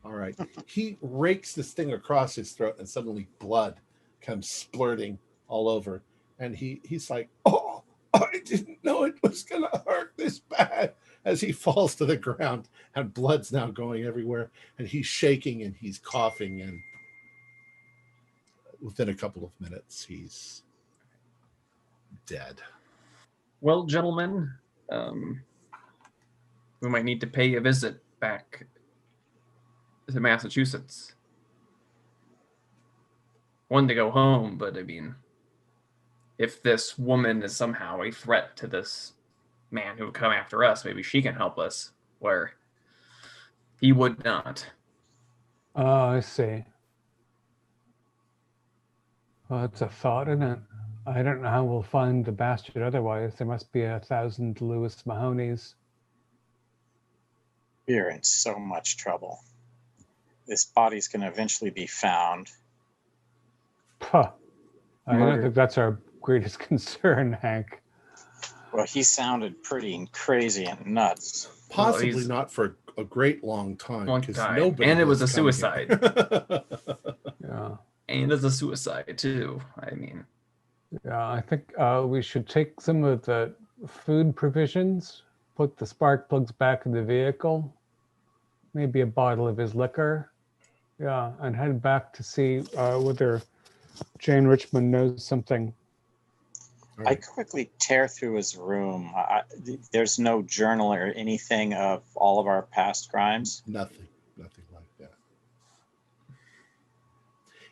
All right. He rakes this thing across his throat and suddenly blood comes splurting all over. And he's like, oh, I didn't know it was going to hurt this bad, as he falls to the ground and blood's now going everywhere. And he's shaking and he's coughing. And within a couple of minutes, he's dead. Well, gentlemen, we might need to pay a visit back to Massachusetts. One to go home, but I mean, if this woman is somehow a threat to this man who would come after us, maybe she can help us where he would not. Oh, I see. Well, it's a thought, isn't it? I don't know how we'll find the bastard otherwise. There must be 1,000 Lewis Mahoney's. We're in so much trouble. This body's going to eventually be found. Puh. I don't Murder. think that's our greatest concern, Hank. Well, he sounded pretty crazy and nuts. Possibly he's- not for a great long time. Long 'cause time. nobody And it was is a coming suicide. here. Yeah. And it's a suicide too. I mean, Yeah, I think we should take some of the food provisions, put the spark plugs back in the vehicle, maybe a bottle of his liquor. Yeah, and head back to see whether Jane Richmond knows something. All I right. quickly tear through his room. There's no journal or anything of all of our past crimes. Nothing like that.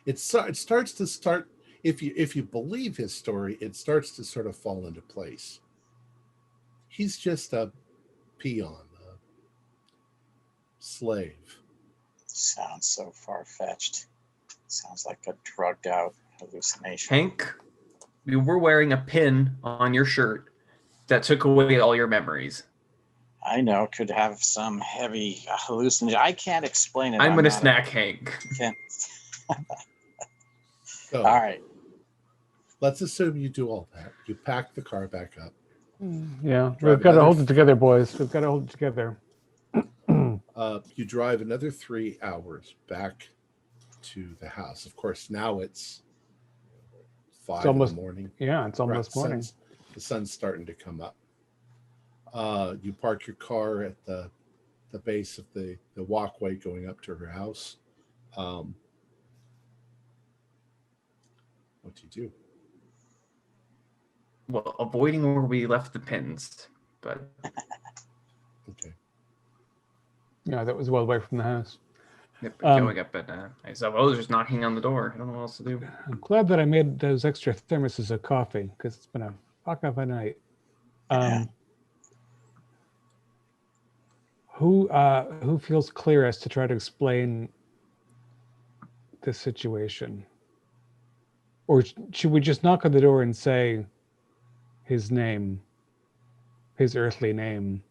It starts to start. If you believe his story, it starts to sort of fall into place. He's just a peon, a slave. Sounds so far-fetched. Sounds like a drugged out hallucination. Hank, you were wearing a pin on your shirt that took away all your memories. I know, could have some heavy hallucination. I can't explain it. I'm gonna not a- snack Hank. Can't. So All right. let's assume you do all that. You pack the car back up. Yeah, Drive we've got to another hold it together, boys. We've got to hold it together. You drive another 3 hours back to the house. Of course, now it's 5 almost in the morning. Yeah, it's almost Right, morning. the sun's starting to come up. You park your car at the base of the walkway going up to her house. What do you do? Well, avoiding where we left the pins, but Okay. Yeah, that was well away from the house. yep, Um, going up at I saw well, just knocking on the door. I don't know what else to do. I'm glad that I made those extra thermoses of coffee because it's been a fuck of a night. Yeah. Who feels clearest to try to explain the situation? Or should we just knock on the door and say his name, his earthly name,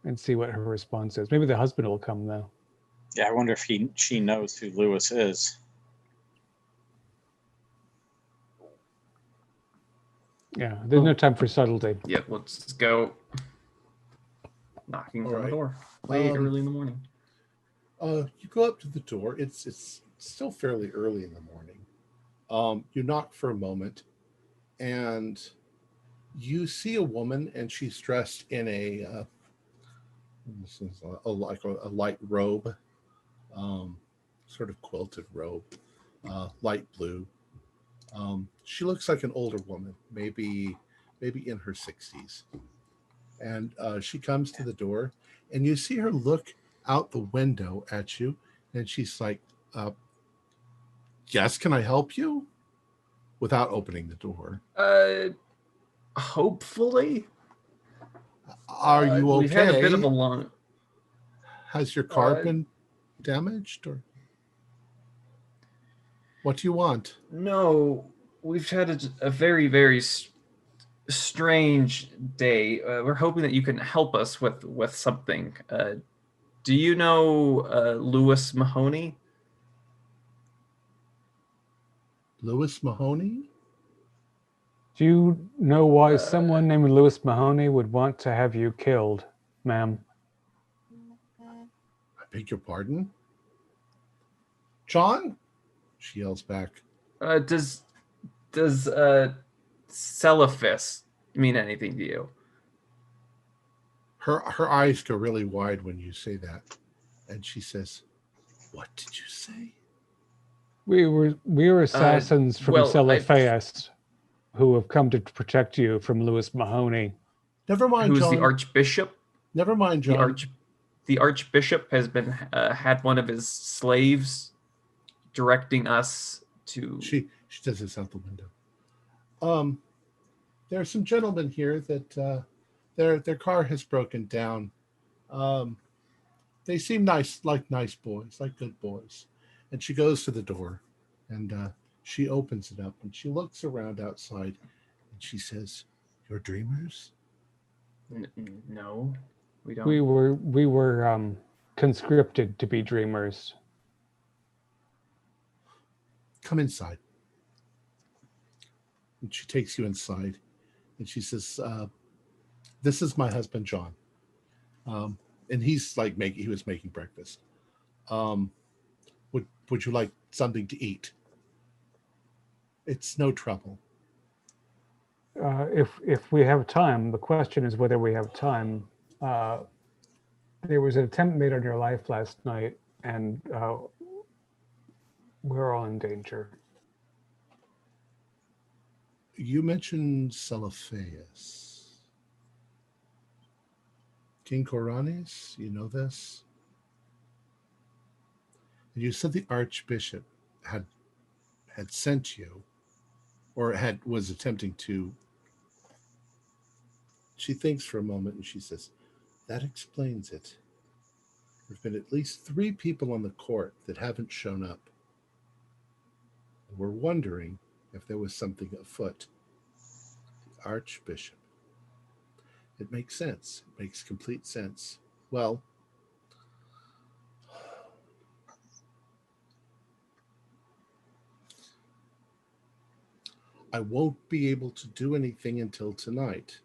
and see what her response is? Maybe the husband will come though. Yeah, I wonder if she knows who Lewis is. Yeah, there's no time for subtlety. Yep, let's go. Knocking All on right. the door late Um, early in the morning. You go up to the door. It's still fairly early in the morning. You knock for a moment, and you see a woman, and she's dressed in a light robe, sort of quilted robe, light blue. She looks like an older woman, maybe in her 60s. And she comes to the door, and you see her look out the window at you, and she's like, yes, can I help you? Without opening the door. Hopefully. Are you okay? We've had a bit of a long. Has your car Uh, been damaged, or what do you want? No, we've had a very, very strange day. We're hoping that you can help us with something. Do you know Lewis Mahoney? Lewis Mahoney? Do you know why someone named Lewis Mahoney would want to have you killed, ma'am? I beg your pardon? John? She yells back. Does Celephus mean anything to you? Her eyes go really wide when you say that. And she says, what did you say? We were assassins from well, Celephas who have come to protect you from Lewis Mahoney. Never mind, who's John. the Archbishop. Never mind, John. The Archbishop has been had one of his slaves directing us to. She does this out the window. There are some gentlemen here that their car has broken down. They seem nice boys, like good boys. And she goes to the door, and she opens it up, and she looks around outside, and she says, "You're dreamers?" No, we don't. We were conscripted to be dreamers. Come inside. And she takes you inside, and she says, "This is my husband, John." And he's like he was making breakfast. Would you like something to eat? It's no trouble. If we have time, the question is whether we have time. There was an attempt made on your life last night, and we're all in danger. You mentioned Celophaeus. King Koranes, you know this? And you said the Archbishop had sent you, or was attempting to. She thinks for a moment and she says, "That explains it. There have been at least 3 people on the court that haven't shown up. We're wondering if there was something afoot." The Archbishop. It makes sense. It makes complete sense. Well, I won't be able to do anything until tonight.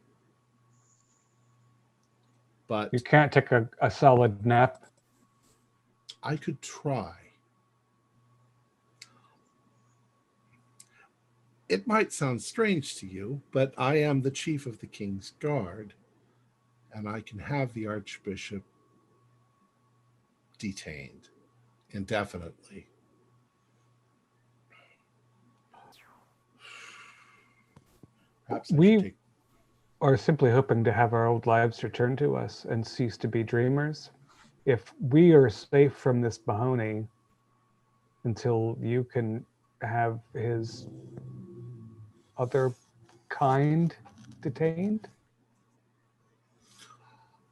But You can't take a solid nap. I could try. It might sound strange to you, but I am the chief of the King's Guard, and I can have the Archbishop detained indefinitely. Perhaps I should take... Are simply hoping to have our old lives returned to us and cease to be dreamers. If we are safe from this Mahoney until you can have his other kind detained?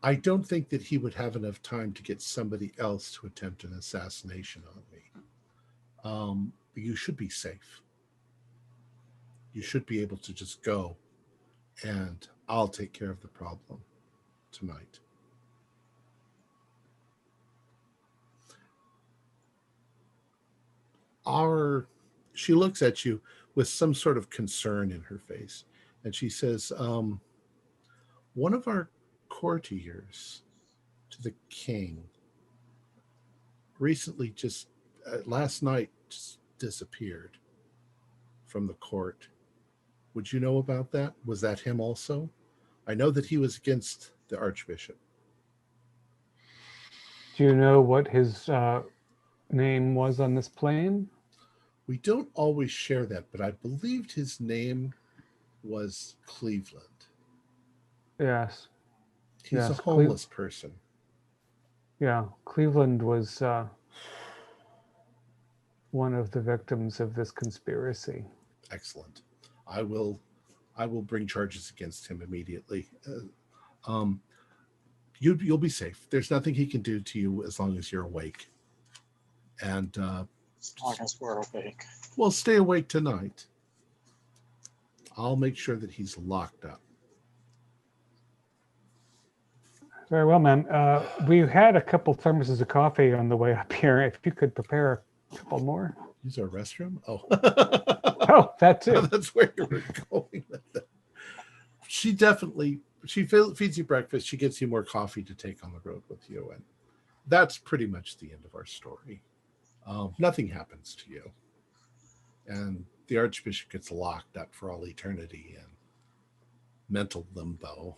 I don't think that he would have enough time to get somebody else to attempt an assassination on me. You should be safe. You should be able to just go, and I'll take care of the problem tonight. She looks at you with some sort of concern in her face, and she says, one of our courtiers to the king recently just last night just disappeared from the court. Would you know about that? Was that him also? I know that he was against the Archbishop. Do you know what his name was on this plane? We don't always share that, but I believed his name was Cleveland. Yes. He's a homeless person. Yeah, Cleveland was one of the victims of this conspiracy. Excellent. I will bring charges against him immediately. You'll be safe. There's nothing he can do to you as long as you're awake. And as long as we're awake. Well, stay awake tonight. I'll make sure that he's locked up. Very well, ma'am. We had a couple thermoses of coffee on the way up here. If you could prepare a couple more. Use our restroom? Oh. Oh, that too. That's where you were going with that. She feeds you breakfast. She gets you more coffee to take on the road with you. And that's pretty much the end of our story. Nothing happens to you. And the Archbishop gets locked up for all eternity in mental limbo,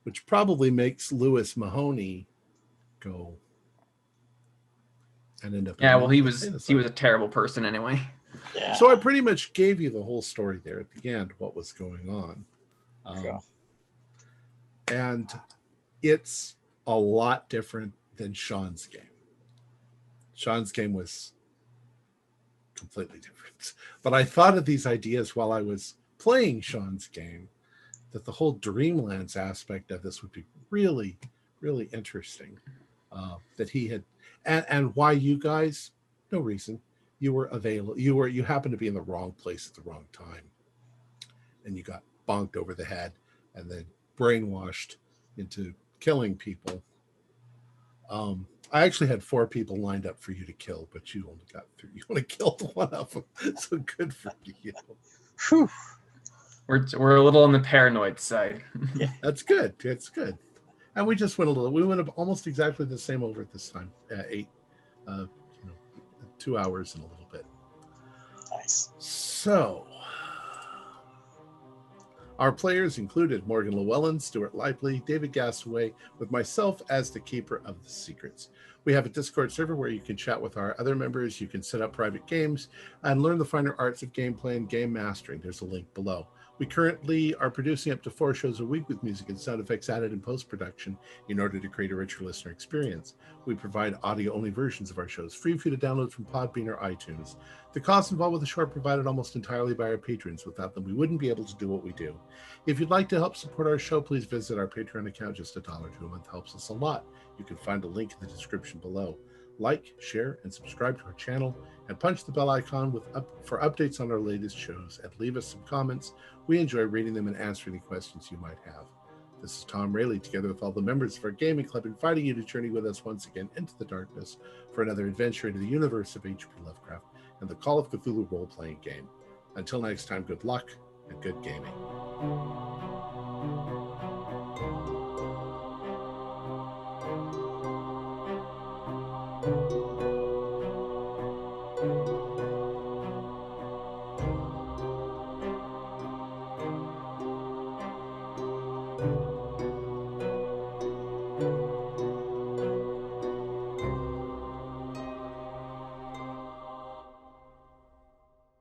which probably makes Lewis Mahoney go and end up. Yeah, well, he was a terrible person anyway. Yeah. So I pretty much gave you the whole story there at the end, what was going on. And it's a lot different than Sean's game. Sean's game was completely different. But I thought of these ideas while I was playing Sean's game, that the whole Dreamlands aspect of this would be really, really interesting. That he had, and why you guys, no reason. You were available. You happened to be in the wrong place at the wrong time, and you got bonked over the head, and then brainwashed into killing people. I actually had 4 people lined up for you to kill, but you only got 3. You only killed one of them, so good for you. Whew. We're a little on the paranoid side. Yeah. That's good. It's good. And we just went a little. We went almost exactly the same over at this time. 8, 2 hours and a little bit. Nice. So, our players included Morgan Llewellyn, Stuart Lively, David Gassaway, with myself as the keeper of the secrets. We have a Discord server where you can chat with our other members. You can set up private games and learn the finer arts of gameplay and game mastering. There's a link below. We currently are producing up to 4 shows a week with music and sound effects added in post-production in order to create a richer listener experience. We provide audio-only versions of our shows, free for you to download from Podbean or iTunes. The costs involved with the show are provided almost entirely by our patrons. Without them, we wouldn't be able to do what we do. If you'd like to help support our show, please visit our Patreon account. Just $1 a month helps us a lot. You can find a link in the description below. Like, share, and subscribe to our channel, and punch the bell icon for updates on our latest shows, and leave us some comments. We enjoy reading them and answering any questions you might have. This is Tom Rayleigh, together with all the members of our gaming club, inviting you to journey with us once again into the darkness for another adventure into the universe of H.P. Lovecraft and the Call of Cthulhu role-playing game. Until next time, good luck and good gaming.